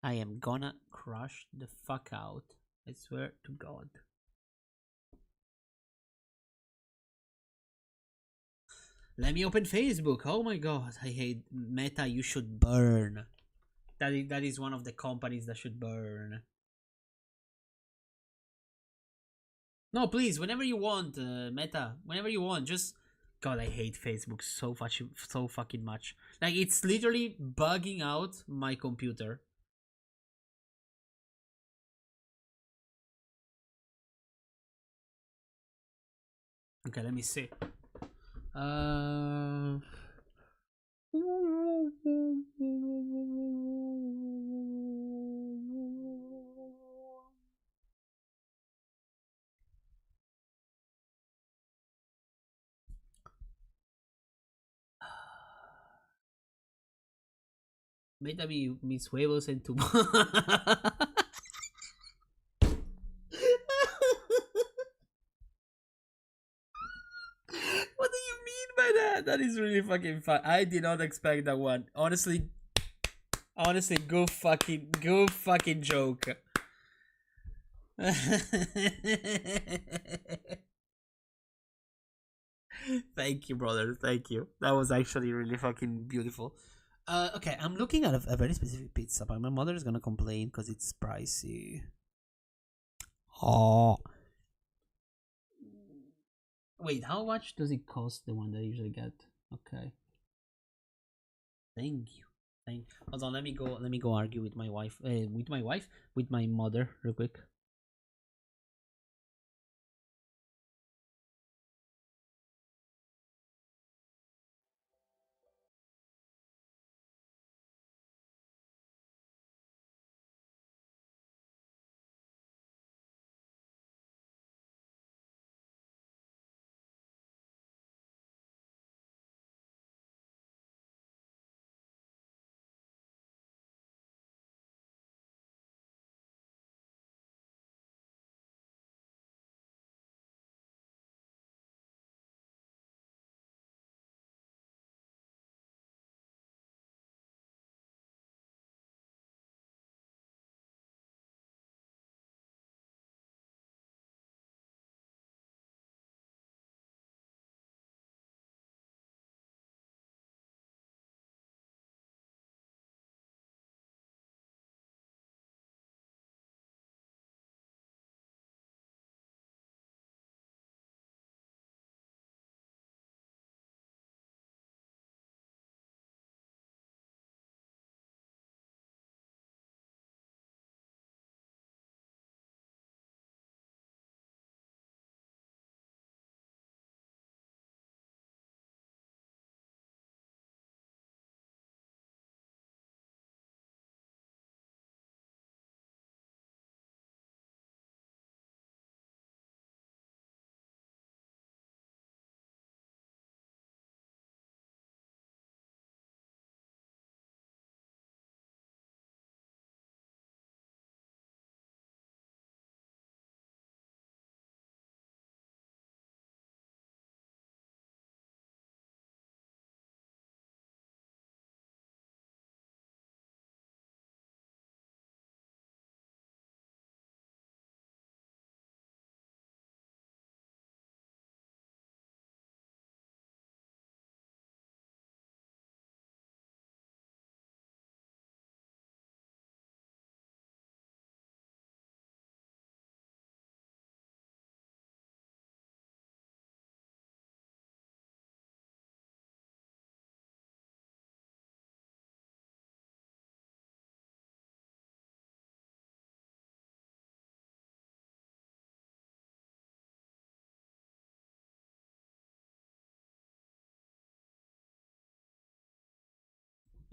I am gonna crush the fuck out. I swear to God. Let me open Facebook. Oh my God. I hate Meta. You should burn. That is one of the companies that should burn. No, please, whenever you want, Meta, whenever you want, just God, I hate Facebook so fucking much. Like it's literally bugging out my computer. Okay, let me see. Uh Meta mis huevos en tu. What do you mean by that? That is really fucking fun. I did not expect that one. Honestly, go fucking joke. Thank you, brother. Thank you. That was actually really fucking beautiful. Okay, I'm looking at a very specific pizza, but my mother is gonna complain because it's pricey. Oh, wait, how much does it cost? The one that I usually get. Okay, thank you. Hold on, let me go. Let me go argue with my wife. With my mother, real quick.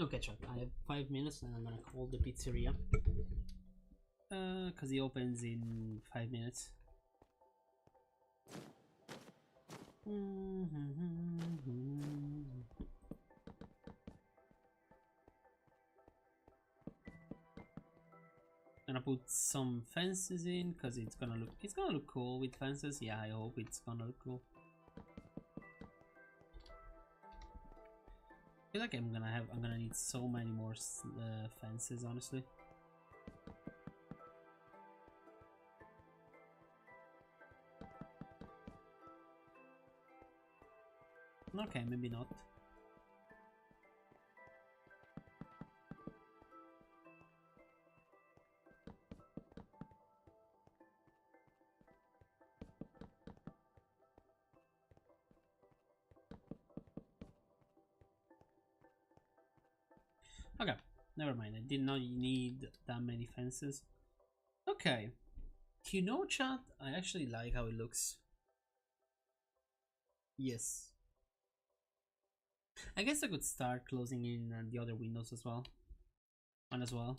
Okay, chat. I have 5 minutes, and I'm gonna call the pizzeria. Cause he opens in 5 minutes. Gonna put some fences in because it's gonna look cool with fences. Yeah, I hope it's gonna look cool. I feel like I'm gonna need so many more fences, honestly. Okay, maybe not. Okay, never mind. I did not need that many fences. Okay. You know, chat, I actually like how it looks. Yes. I guess I could start closing in the other windows as well. One as well.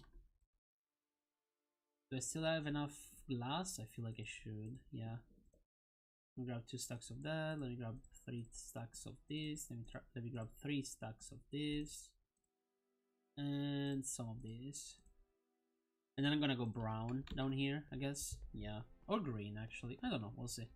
Do I still have enough glass? I feel like I should. Yeah. Let me grab 2 stacks of that. Let me grab 3 stacks of this. Let me grab 3 stacks of this. And some of this. And then I'm gonna go brown down here, I guess. Yeah. Or green, actually. I don't know. We'll see.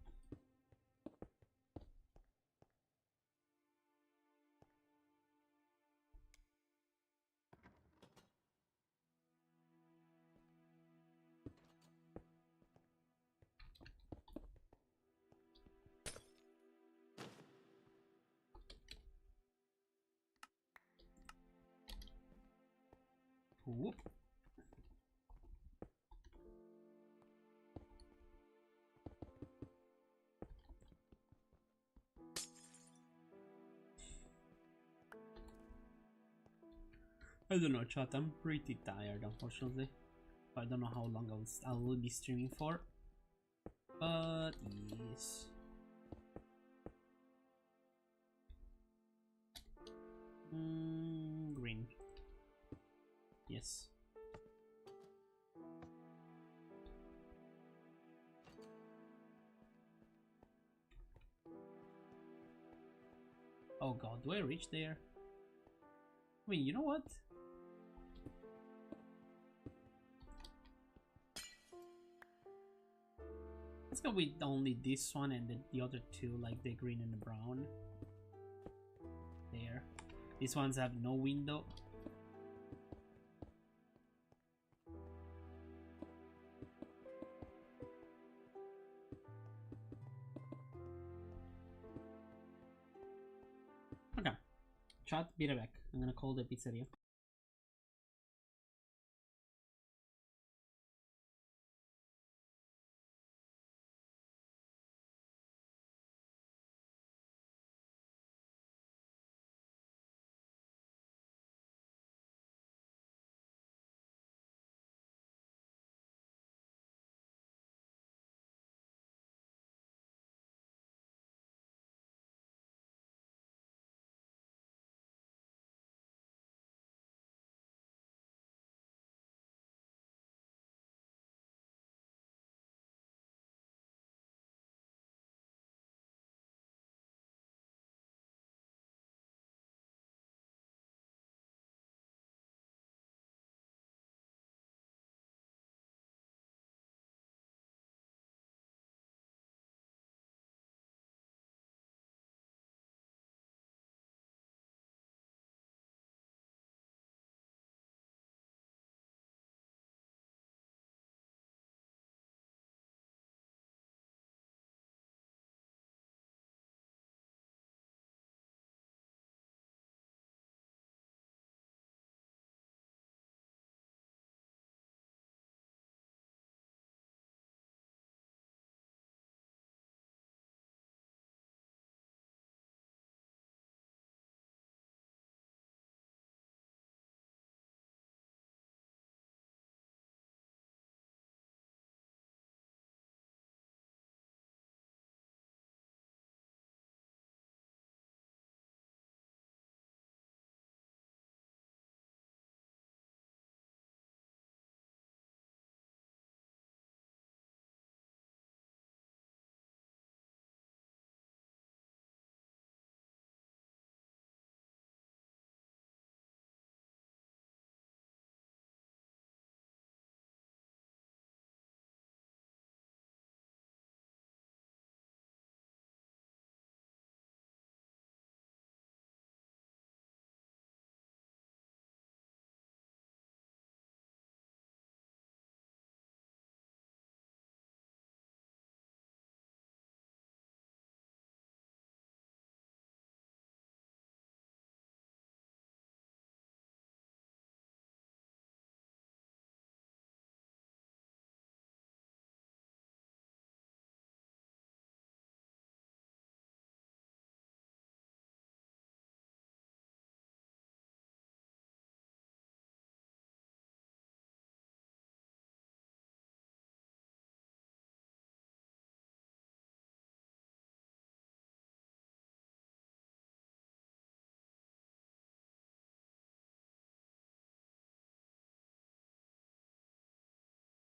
Whoop. I don't know, chat. I'm pretty tired, unfortunately. I don't know how long I will be streaming for. But yes. Green. Yes. Oh god, do I reach there? I mean, you know what? Let's go with only this one and then the other two, like the green and the brown. There. These ones have no window. Okay. Chat, be right back. I'm gonna call the pizzeria.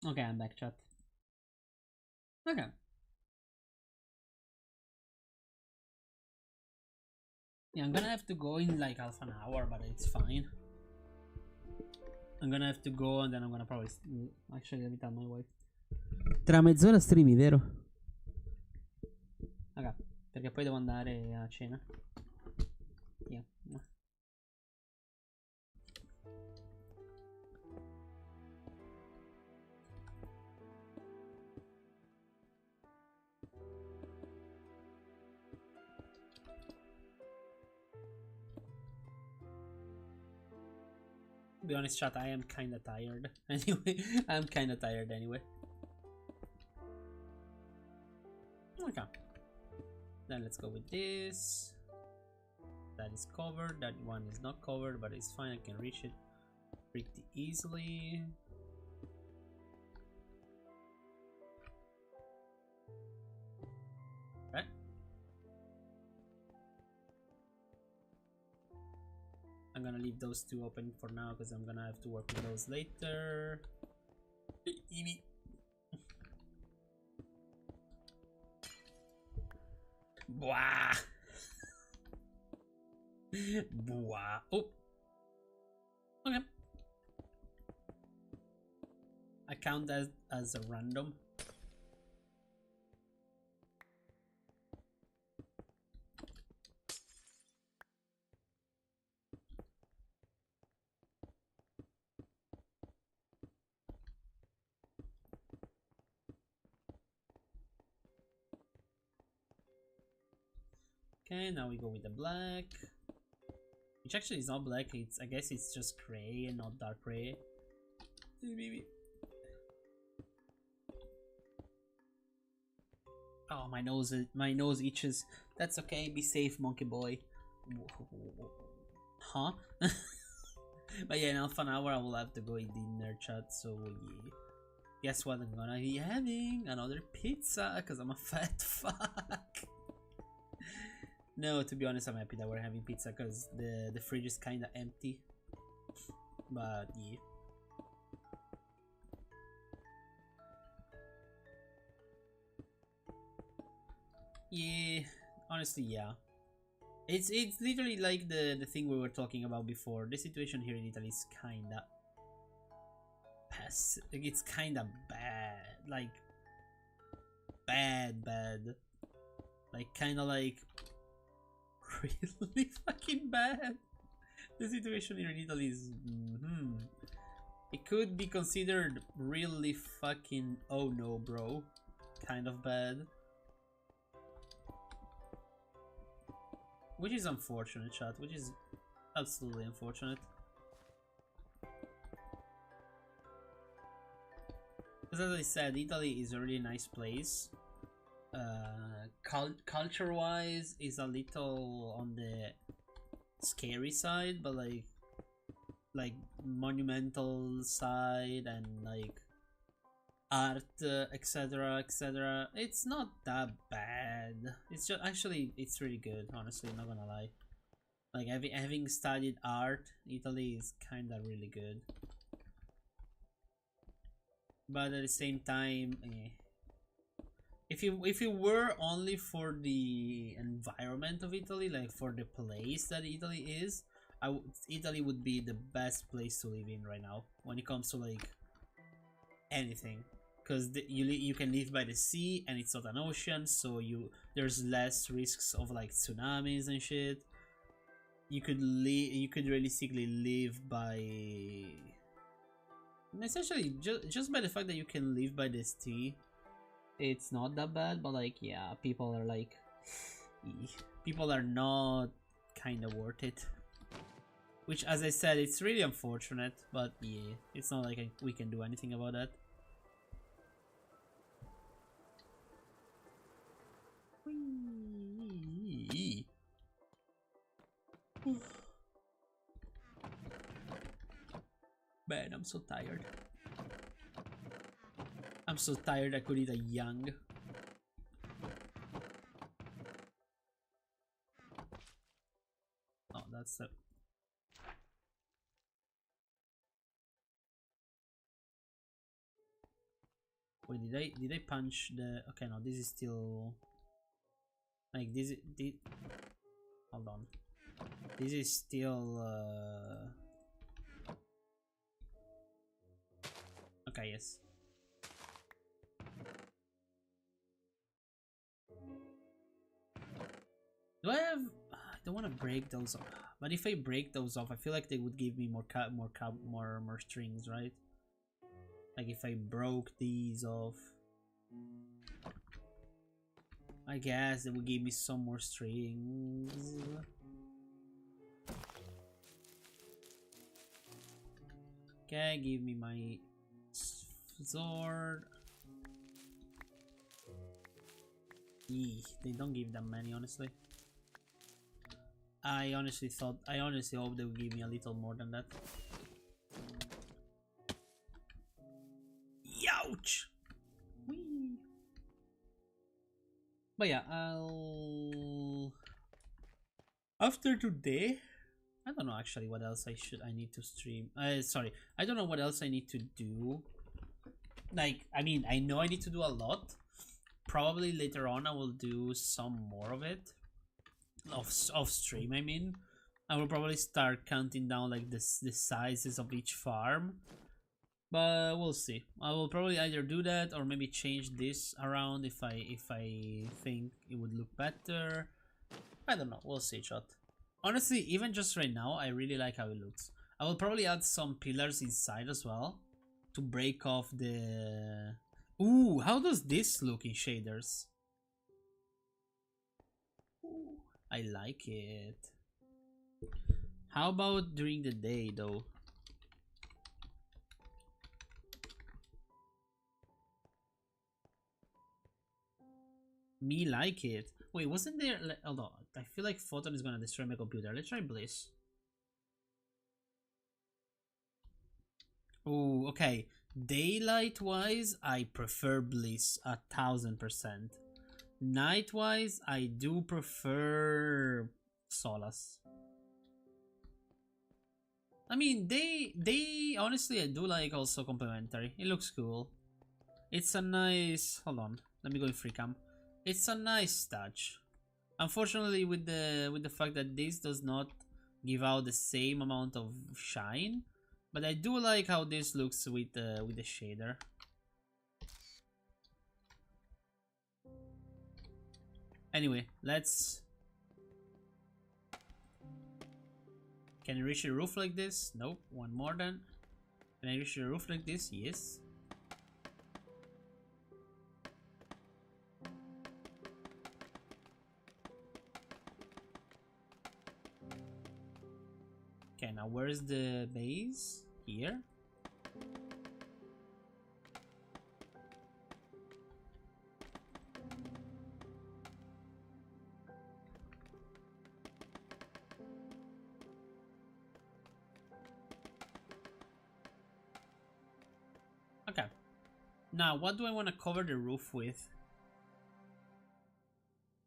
Okay, I'm back, chat. Okay. Yeah, I'm gonna have to go in like half an hour, but it's fine. I'm gonna have to go and then I'm gonna probably... Actually, let me tell my wife. Tra mezz'ora streami, vero? Ok, perché poi devo andare a cena. Yeah. To be honest, chat, I am kinda tired. Anyway, I'm kinda tired anyway. Okay. Then let's go with this. That is covered. That one is not covered, but it's fine. I can reach it pretty easily. Right. I'm gonna leave those two open for now because I'm gonna have to work with those later. Eevee. Bwah. Bwah. Oh. Okay. I count that as a random. Okay, now we go with the black. Which actually is not black, it's, I guess it's just gray and not dark gray. Maybe. Oh, my nose itches. That's okay, be safe, monkey boy. Huh? But yeah, in half an hour I will have to go eat dinner, chat, so yeah. Guess what, I'm gonna be having another pizza, because I'm a fat fuck. No, to be honest, I'm happy that we're having pizza, because the fridge is kinda empty. But yeah. Yeah, honestly, yeah. It's literally like the thing we were talking about before. The situation here in Italy is kinda like, it's kinda bad. Like bad. Like kinda like really fucking bad. The situation here in Italy is it could be considered really fucking oh no bro kind of bad. Which is unfortunate, chat. Which is absolutely unfortunate. Because as I said, Italy is a really nice place. Culture-wise, is a little on the scary side, but like monumental side and like art, etc. It's not that bad. It's just actually it's really good. Honestly, not gonna lie. Like having studied art, Italy is kinda really good. But at the same time, if you were only for the environment of Italy, like for the place that Italy is, Italy would be the best place to live in right now when it comes to like anything, because you can live by the sea and it's not an ocean, so there's less risks of like tsunamis and shit. You could realistically live by essentially just by the fact that you can live by the sea. It's not that bad, but like yeah, people are like people are not kind of worth it. Which, as I said, it's really unfortunate, but yeah, it's not like we can do anything about that. Man, I'm so tired. I'm so tired I could eat a young. Oh, that's a... Wait, did I punch the? Okay, no, this is still like this. Hold on, this is still. Okay, yes. Do I have? I don't want to break those off. But if I break those off, I feel like they would give me more strings, right? Like if I broke these off, I guess they would give me some more strings. Okay, give me my sword. Eee, they don't give that many, honestly. I honestly hope they would give me a little more than that. Youch! Whee! But yeah, after today, I don't know actually what else I need to stream. Sorry, I don't know what else I need to do. Like, I mean, I know I need to do a lot. Probably later on I will do some more of it. Off stream, I mean. I will probably start counting down like the sizes of each farm. But we'll see. I will probably either do that or maybe change this around if I think it would look better. I don't know. We'll see, chat. Honestly, even just right now, I really like how it looks. I will probably add some pillars inside as well to break off the... Ooh, how does this look in shaders? Ooh, I like it. How about during the day though? Me like it. Wait, wasn't there... Hold on. I feel like Photon is gonna destroy my computer. Let's try Bliss. Oh, okay. Daylight-wise, I prefer Bliss 1000%. Night-wise, I do prefer Solace. I mean, they honestly, I do like also complementary. It looks cool. It's a nice... Hold on. Let me go in free cam. It's a nice touch. Unfortunately, with the fact that this does not give out the same amount of shine, but I do like how this looks with the shader. Anyway, let's... Can I reach the roof like this? Nope. One more then. Can I reach the roof like this? Yes. Okay, now where's the base? Here? Okay. Now, what do I want to cover the roof with?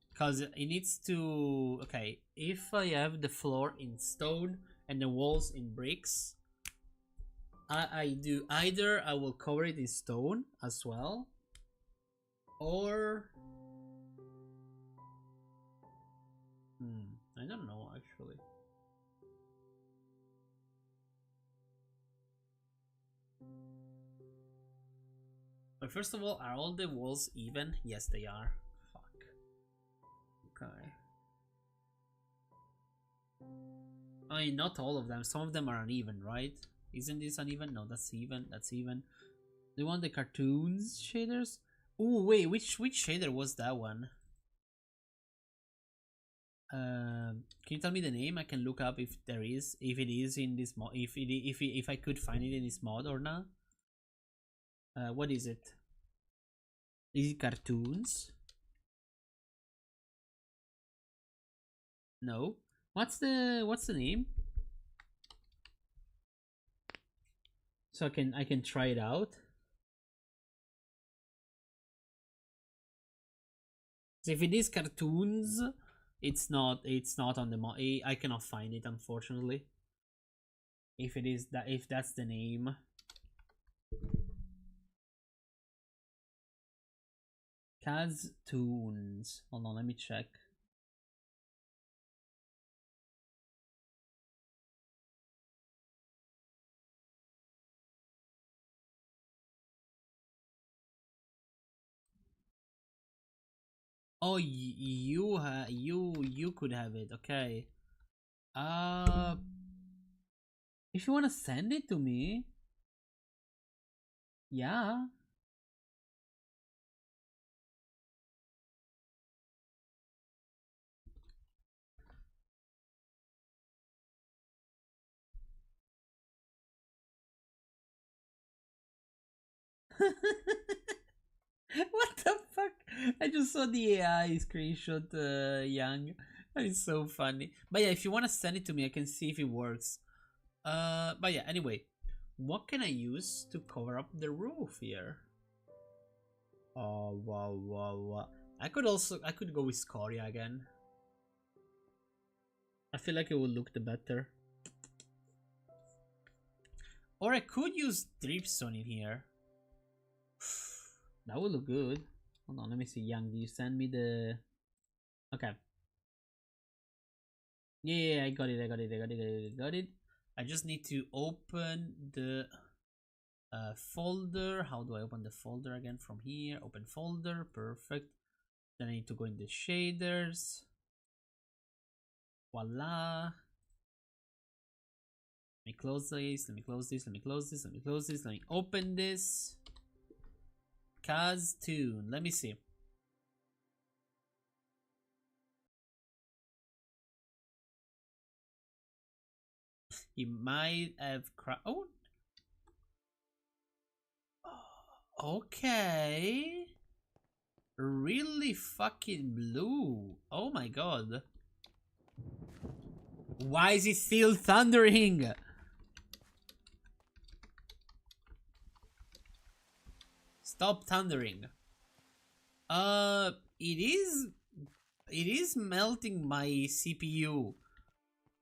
Because it needs to... Okay, if I have the floor in stone and the walls in bricks, I do either I will cover it in stone as well, or... I don't know actually. But first of all, are all the walls even? Yes, they are. Fuck. Okay. I mean, not all of them. Some of them are uneven, right? Isn't this uneven? No, that's even. That's even. Do you want the cartoons shaders? Oh wait, which shader was that one? Can you tell me the name? I can look up if there is, if it is in this mod, if I could find it in this mod or not. What is it? Is it cartoons? No. What's the name? So I can try it out. So if it is cartoons, it's not on the mod. I cannot find it, unfortunately. If it is that, if that's the name. Kaz Tunes. Hold on, let me check. Oh, you could have it. Okay. Uh, if you wanna send it to me, yeah. What the fuck? I just saw the AI screenshot, Young. That is so funny. But yeah, if you wanna send it to me, I can see if it works. But yeah, anyway, what can I use to cover up the roof here? Oh wow wow wow! I could go with Scoria again. I feel like it would look the better. Or I could use dripstone in here. That would look good. Hold on, let me see. Young, do you send me the? Okay. Yeah, I got it. I got it. I got it. I got it. I just need to open the folder. How do I open the folder again? From here. Open folder. Perfect. Then I need to go in the shaders. Voila. Let me close this. Let me close this. Let me close this. Let me close this. Let me open this. Kaz Tune. Let me see. He might have oh. Okay. Really fucking blue. Oh my god. Why is it still thundering? Stop thundering. It is melting my CPU,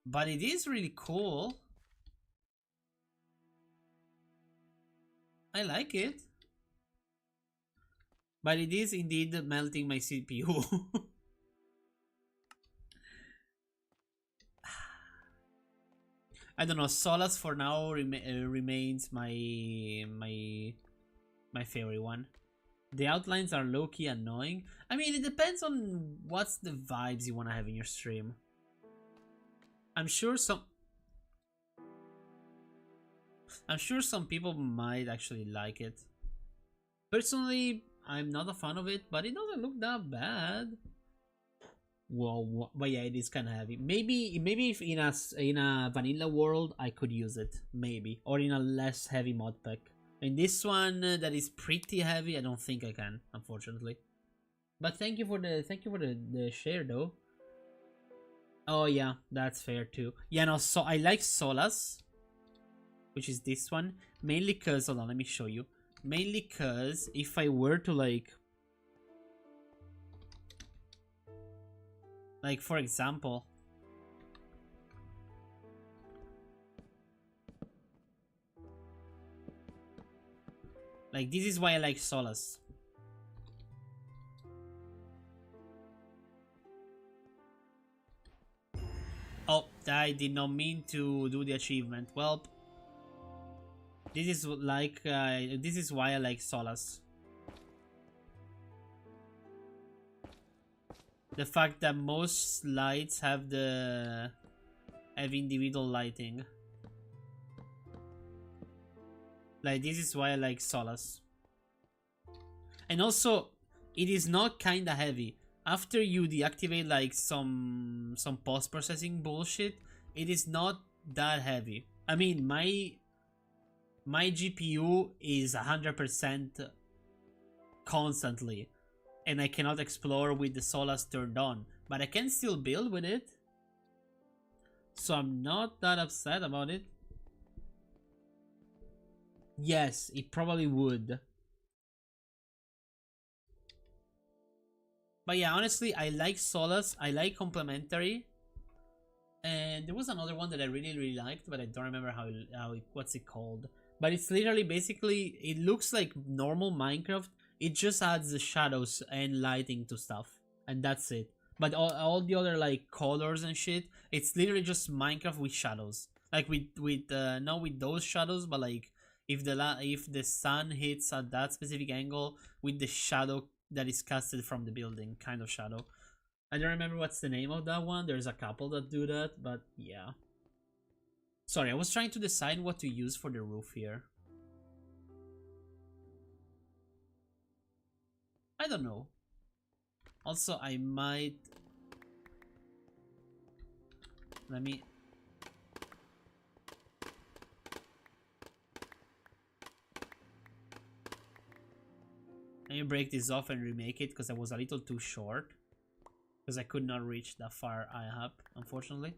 but it is really cool. I like it. But it is indeed melting my CPU. I don't know. Solas for now remains my favorite one. The outlines are low-key annoying. I mean, it depends on what's the vibes you want to have in your stream. I'm sure some people might actually like it. Personally, I'm not a fan of it, but it doesn't look that bad. Well, but yeah, it is kind of heavy. Maybe if in a vanilla world I could use it, maybe, or in a less heavy mod pack. In this one that is pretty heavy, I don't think I can, unfortunately. But thank you for the share though. Oh yeah, that's fair too. Yeah, no, so I like Solas, which is this one, mainly cause, hold on, let me show you. Mainly cause if I were to like for example, like this is why I like Solas. Oh, I did not mean to do the achievement. Well, this is this is why I like Solas. The fact that most lights have individual lighting. Like this is why I like Solas. And also, it is not kinda heavy. After you deactivate like some post-processing bullshit, it is not that heavy. I mean, my GPU is 100% constantly, and I cannot explore with the Solas turned on, but I can still build with it, so I'm not that upset about it. Yes, it probably would. But yeah, honestly, I like Solas, I like Complementary, and there was another one that I really liked, but I don't remember what's it called. But it's literally basically, it looks like normal Minecraft, It just adds the shadows and lighting to stuff, and that's it. But all the other like colors and shit, it's literally just Minecraft with shadows. Like with not with those shadows, but like if the sun hits at that specific angle with the shadow that is casted from the building, kind of shadow. I don't remember what's the name of that one. There's a couple that do that, but yeah. Sorry, I was trying to decide what to use for the roof here. I don't know. Also, I might... Let me... Let me break this off and remake it because I was a little too short. Because I could not reach that far up, unfortunately.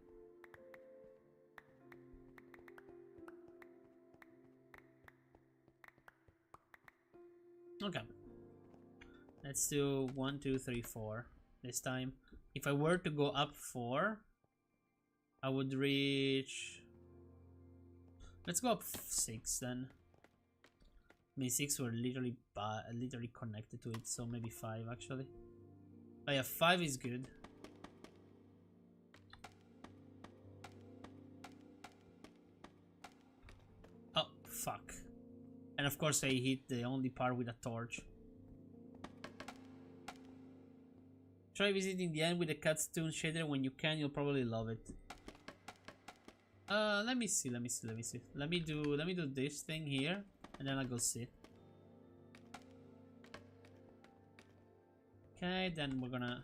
Okay. Let's do 1, 2, 3, 4 this time. If I were to go up 4, I would reach... Let's go up 6 then. I mean, 6 were literally connected to it, so maybe 5 actually. Oh yeah, 5 is good. Oh, fuck. And of course I hit the only part with a torch. Try visiting the end with the Catstone shader when you can, you'll probably love it. Let me see. Let me do this thing here, and then I'll go see. Okay, then we're gonna...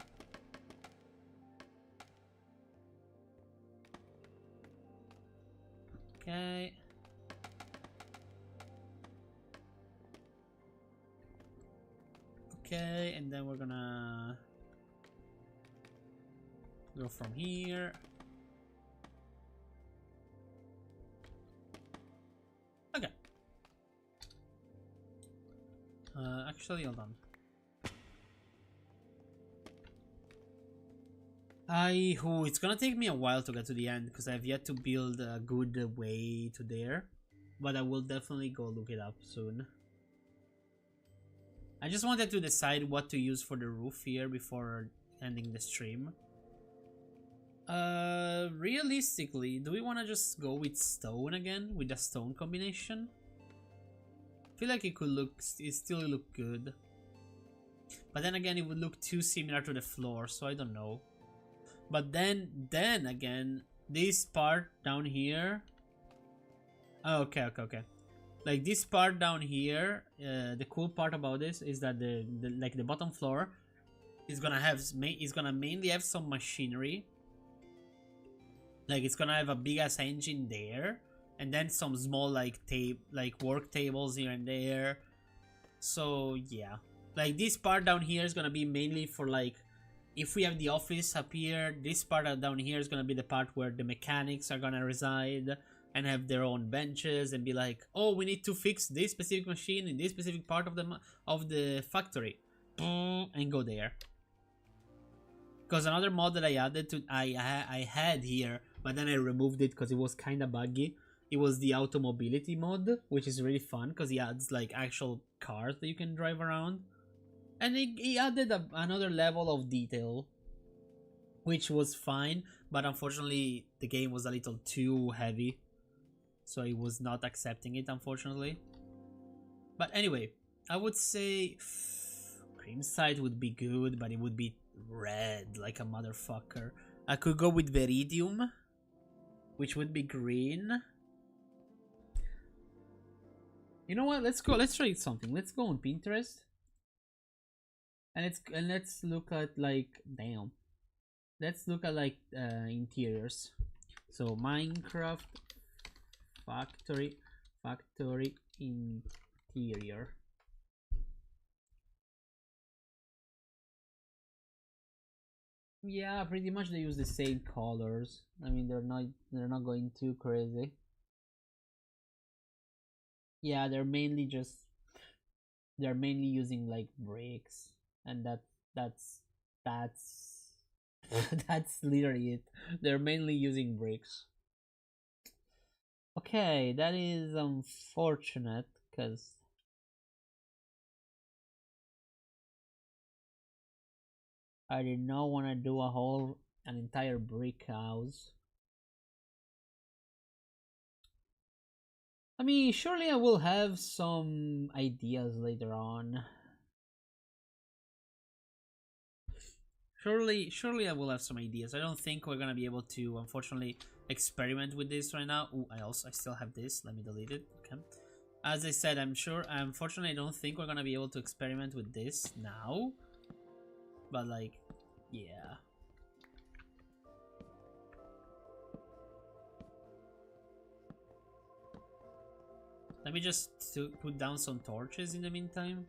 Okay. Okay, and then we're gonna go from here. Okay. Actually, hold on. It's gonna take me a while to get to the end because I've yet to build a good way to there, but I will definitely go look it up soon. I just wanted to decide what to use for the roof here before ending the stream. Realistically, do we want to just go with stone again, with the stone combination? I feel like it still look good. But then again, it would look too similar to the floor, so I don't know. But then again, this part down here... Oh, okay. Like this part down here, the cool part about this is that the bottom floor is gonna mainly have some machinery. Like it's gonna have a big ass engine there, and then some small like work tables here and there. So yeah, like this part down here is gonna be mainly for like, if we have the office up here, this part down here is gonna be the part where the mechanics are gonna reside and have their own benches and be like, oh, we need to fix this specific machine in this specific part of the factory, and go there. Because another mod that I added to I had here, but then I removed it because it was kind of buggy. It was the automobility mod, which is really fun because he adds like actual cars that you can drive around, and he added another level of detail, which was fine. But unfortunately, the game was a little too heavy, so it was not accepting it, unfortunately. But anyway, I would say Creamside would be good, but it would be red like a motherfucker. I could go with Veridium, which would be green. You know what? Let's try something. Let's go on Pinterest. And let's look at like let's look at like interiors. So Minecraft factory interior. Yeah, pretty much they use the same colors. I mean, they're not going too crazy. Yeah, they're mainly using like bricks, and that's that's literally it. They're mainly using bricks. Okay, that is unfortunate because I did not want to do an entire brick house. I mean, surely I will have some ideas later on. Surely I will have some ideas. I don't think we're gonna be able to, unfortunately, experiment with this right now. Oh, I still have this. Let me delete it. Okay. As I said, unfortunately, I don't think we're gonna be able to experiment with this now. But like, yeah. Let me just put down some torches in the meantime,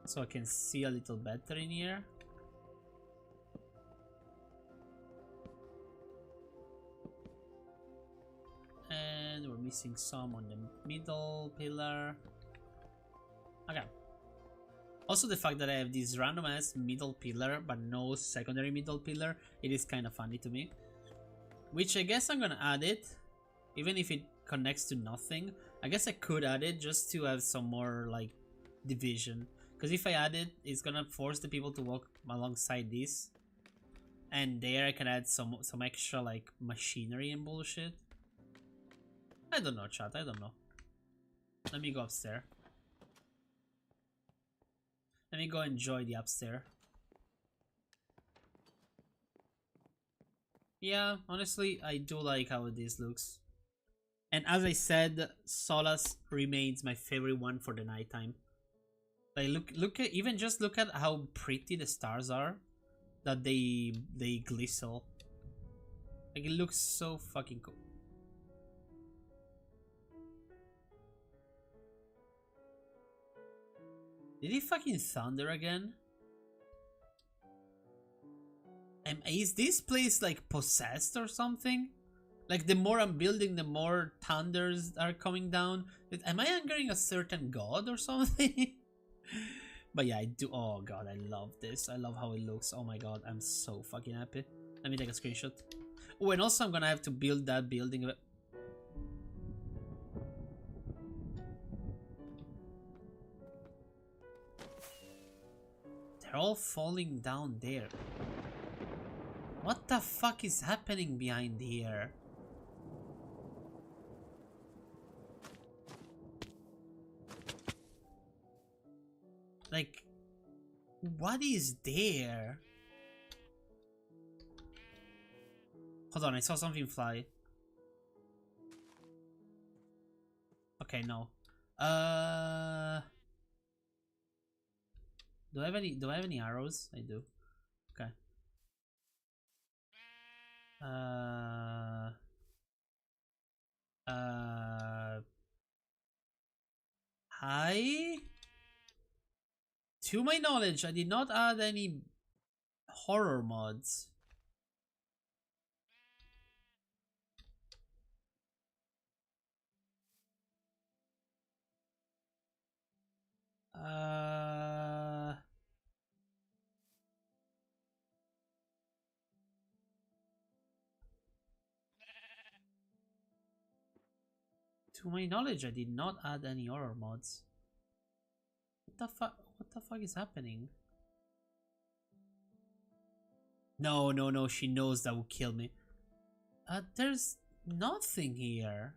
so I can see a little better in here. And we're missing some on the middle pillar. Okay. Also, the fact that I have this random ass middle pillar but no secondary middle pillar, it is kind of funny to me. Which I guess I'm gonna add it, even if it connects to nothing. I guess I could add it just to have some more like division. Because if I add it, it's gonna force the people to walk alongside this. And there I can add some extra like machinery and bullshit. I don't know, chat, I don't know. Let me go upstairs. Let me go enjoy the upstairs. Yeah, honestly, I do like how this looks. And as I said, Solace remains my favorite one for the nighttime. Like look at how pretty the stars are, that they glisten. Like, it looks so fucking cool. Did he fucking thunder again? Is this place like possessed or something? Like, the more I'm building, the more thunders are coming down. Am I angering a certain god or something? But yeah, I do. Oh god, I love this. I love how it looks. Oh my god, I'm so fucking happy. Let me take a screenshot. Oh, and also I'm gonna have to build that building. They're all falling down there. What the fuck is happening behind here? Like, what is there? Hold on, I saw something fly. Okay, no. Do I have any arrows? I do. Okay. Hi? To my knowledge, I did not add any horror mods. To my knowledge, I did not add any horror mods. What the fuck? What the fuck is happening? No, no, no. She knows that will kill me. There's nothing here.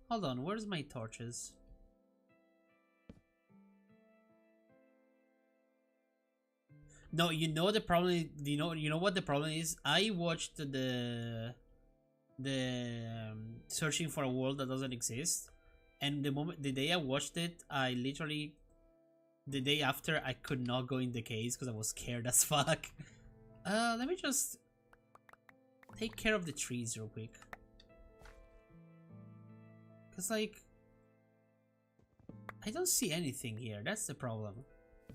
Hold on. Where's my torches? No, you know the problem. You know what the problem is. I watched the searching for a world that doesn't exist, and the day I watched it, I literally, the day after, I could not go in the caves because I was scared as fuck. Let me just take care of the trees real quick, cause like I don't see anything here. That's the problem.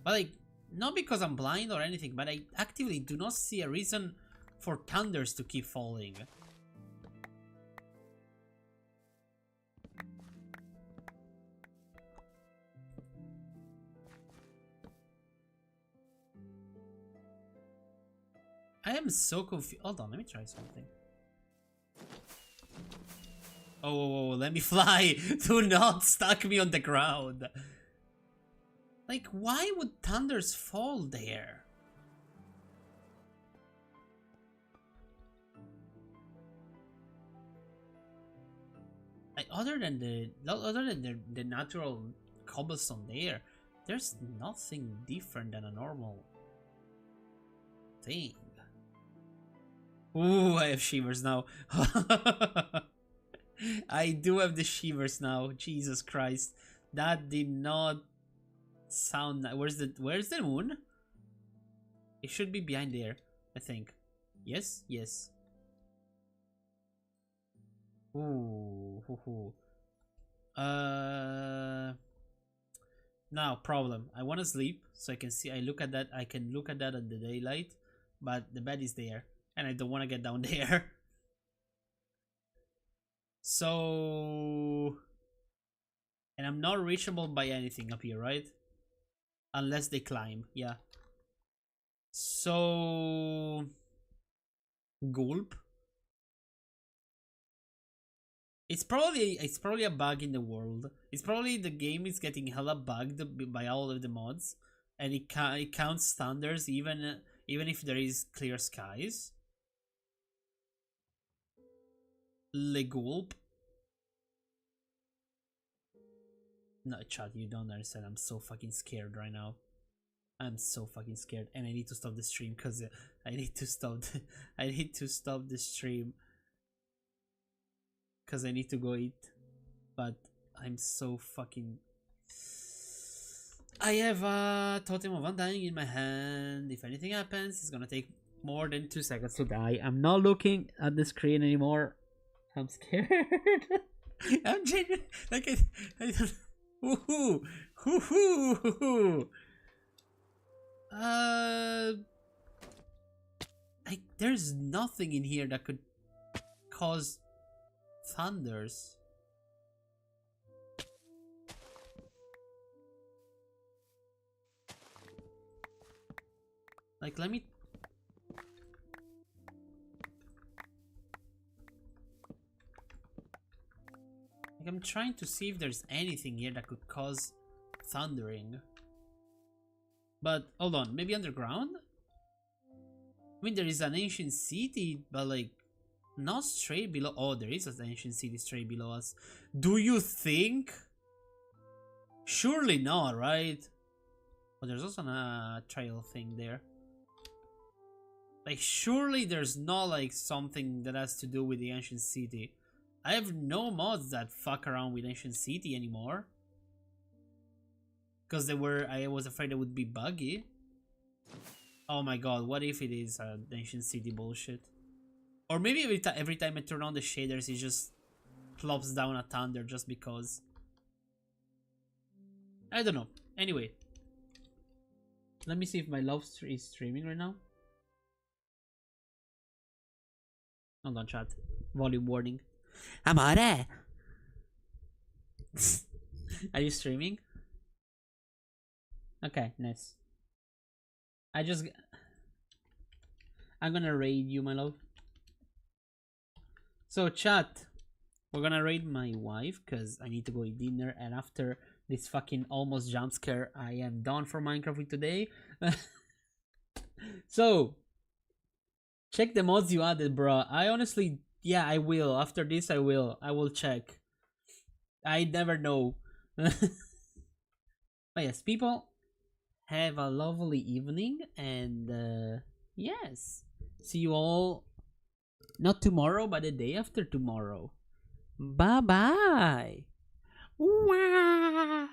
But like, not because I'm blind or anything, but I actively do not see a reason for thunders to keep falling. I am so confused. Hold on, let me try something. Oh, let me fly. Do not stuck me on the ground. Like, why would thunders fall there? Like, other than the natural cobblestone there, there's nothing different than a normal thing. Ooh, I have shivers now. I do have the shivers now. Jesus Christ, that did not sound. Where's the moon? It should be behind there, I think. Yes, yes. Ooh, hoo, hoo. Now problem. I want to sleep so I can see. I can look at that in the daylight, but the bed is there, and I don't want to get down there. So, and I'm not reachable by anything up here, right? Unless they climb, yeah. So, gulp. It's probably a bug in the world. It's probably the game is getting hella bugged by all of the mods, and it counts thunders even if there is clear skies. Legulp. No, chat, you don't understand. I'm so fucking scared right now. I'm so fucking scared, and I need to stop the stream because I need to stop. I need to stop the stream because I need to go eat. But I'm so fucking. I have a totem of undying in my hand. If anything happens, it's gonna take more than 2 seconds to die. I'm not looking at the screen anymore. I'm scared. I'm genuine. Like I don't. Woohoo! Woohoo! Like there's nothing in here that could cause thunders. Like let me. Like I'm trying to see if there's anything here that could cause thundering. But hold on, maybe underground? I mean, there is an ancient city, but like not straight below. Oh, there is an ancient city straight below us. Do you think? Surely not, right? But there's also a trail thing there. Like, surely there's not like something that has to do with the ancient city. I have no mods that fuck around with ancient city anymore. Because I was afraid it would be buggy. Oh my god, what if it is ancient city bullshit? Or maybe every time I turn on the shaders, it just plops down a thunder just because. I don't know. Anyway. Let me see if my love is streaming right now. Hold on, chat. Volume warning. Amore! Are you streaming? Okay, nice. I'm gonna raid you, my love. So, chat. We're gonna raid my wife because I need to go eat dinner, and after this fucking almost jump scare, I am done for Minecraft with today. So, check the mods you added, bro. I honestly, yeah, I will. After this, I will check. I never know. But yes, people, have a lovely evening, and yes, see you all not tomorrow, but the day after tomorrow. Bye bye. Wow.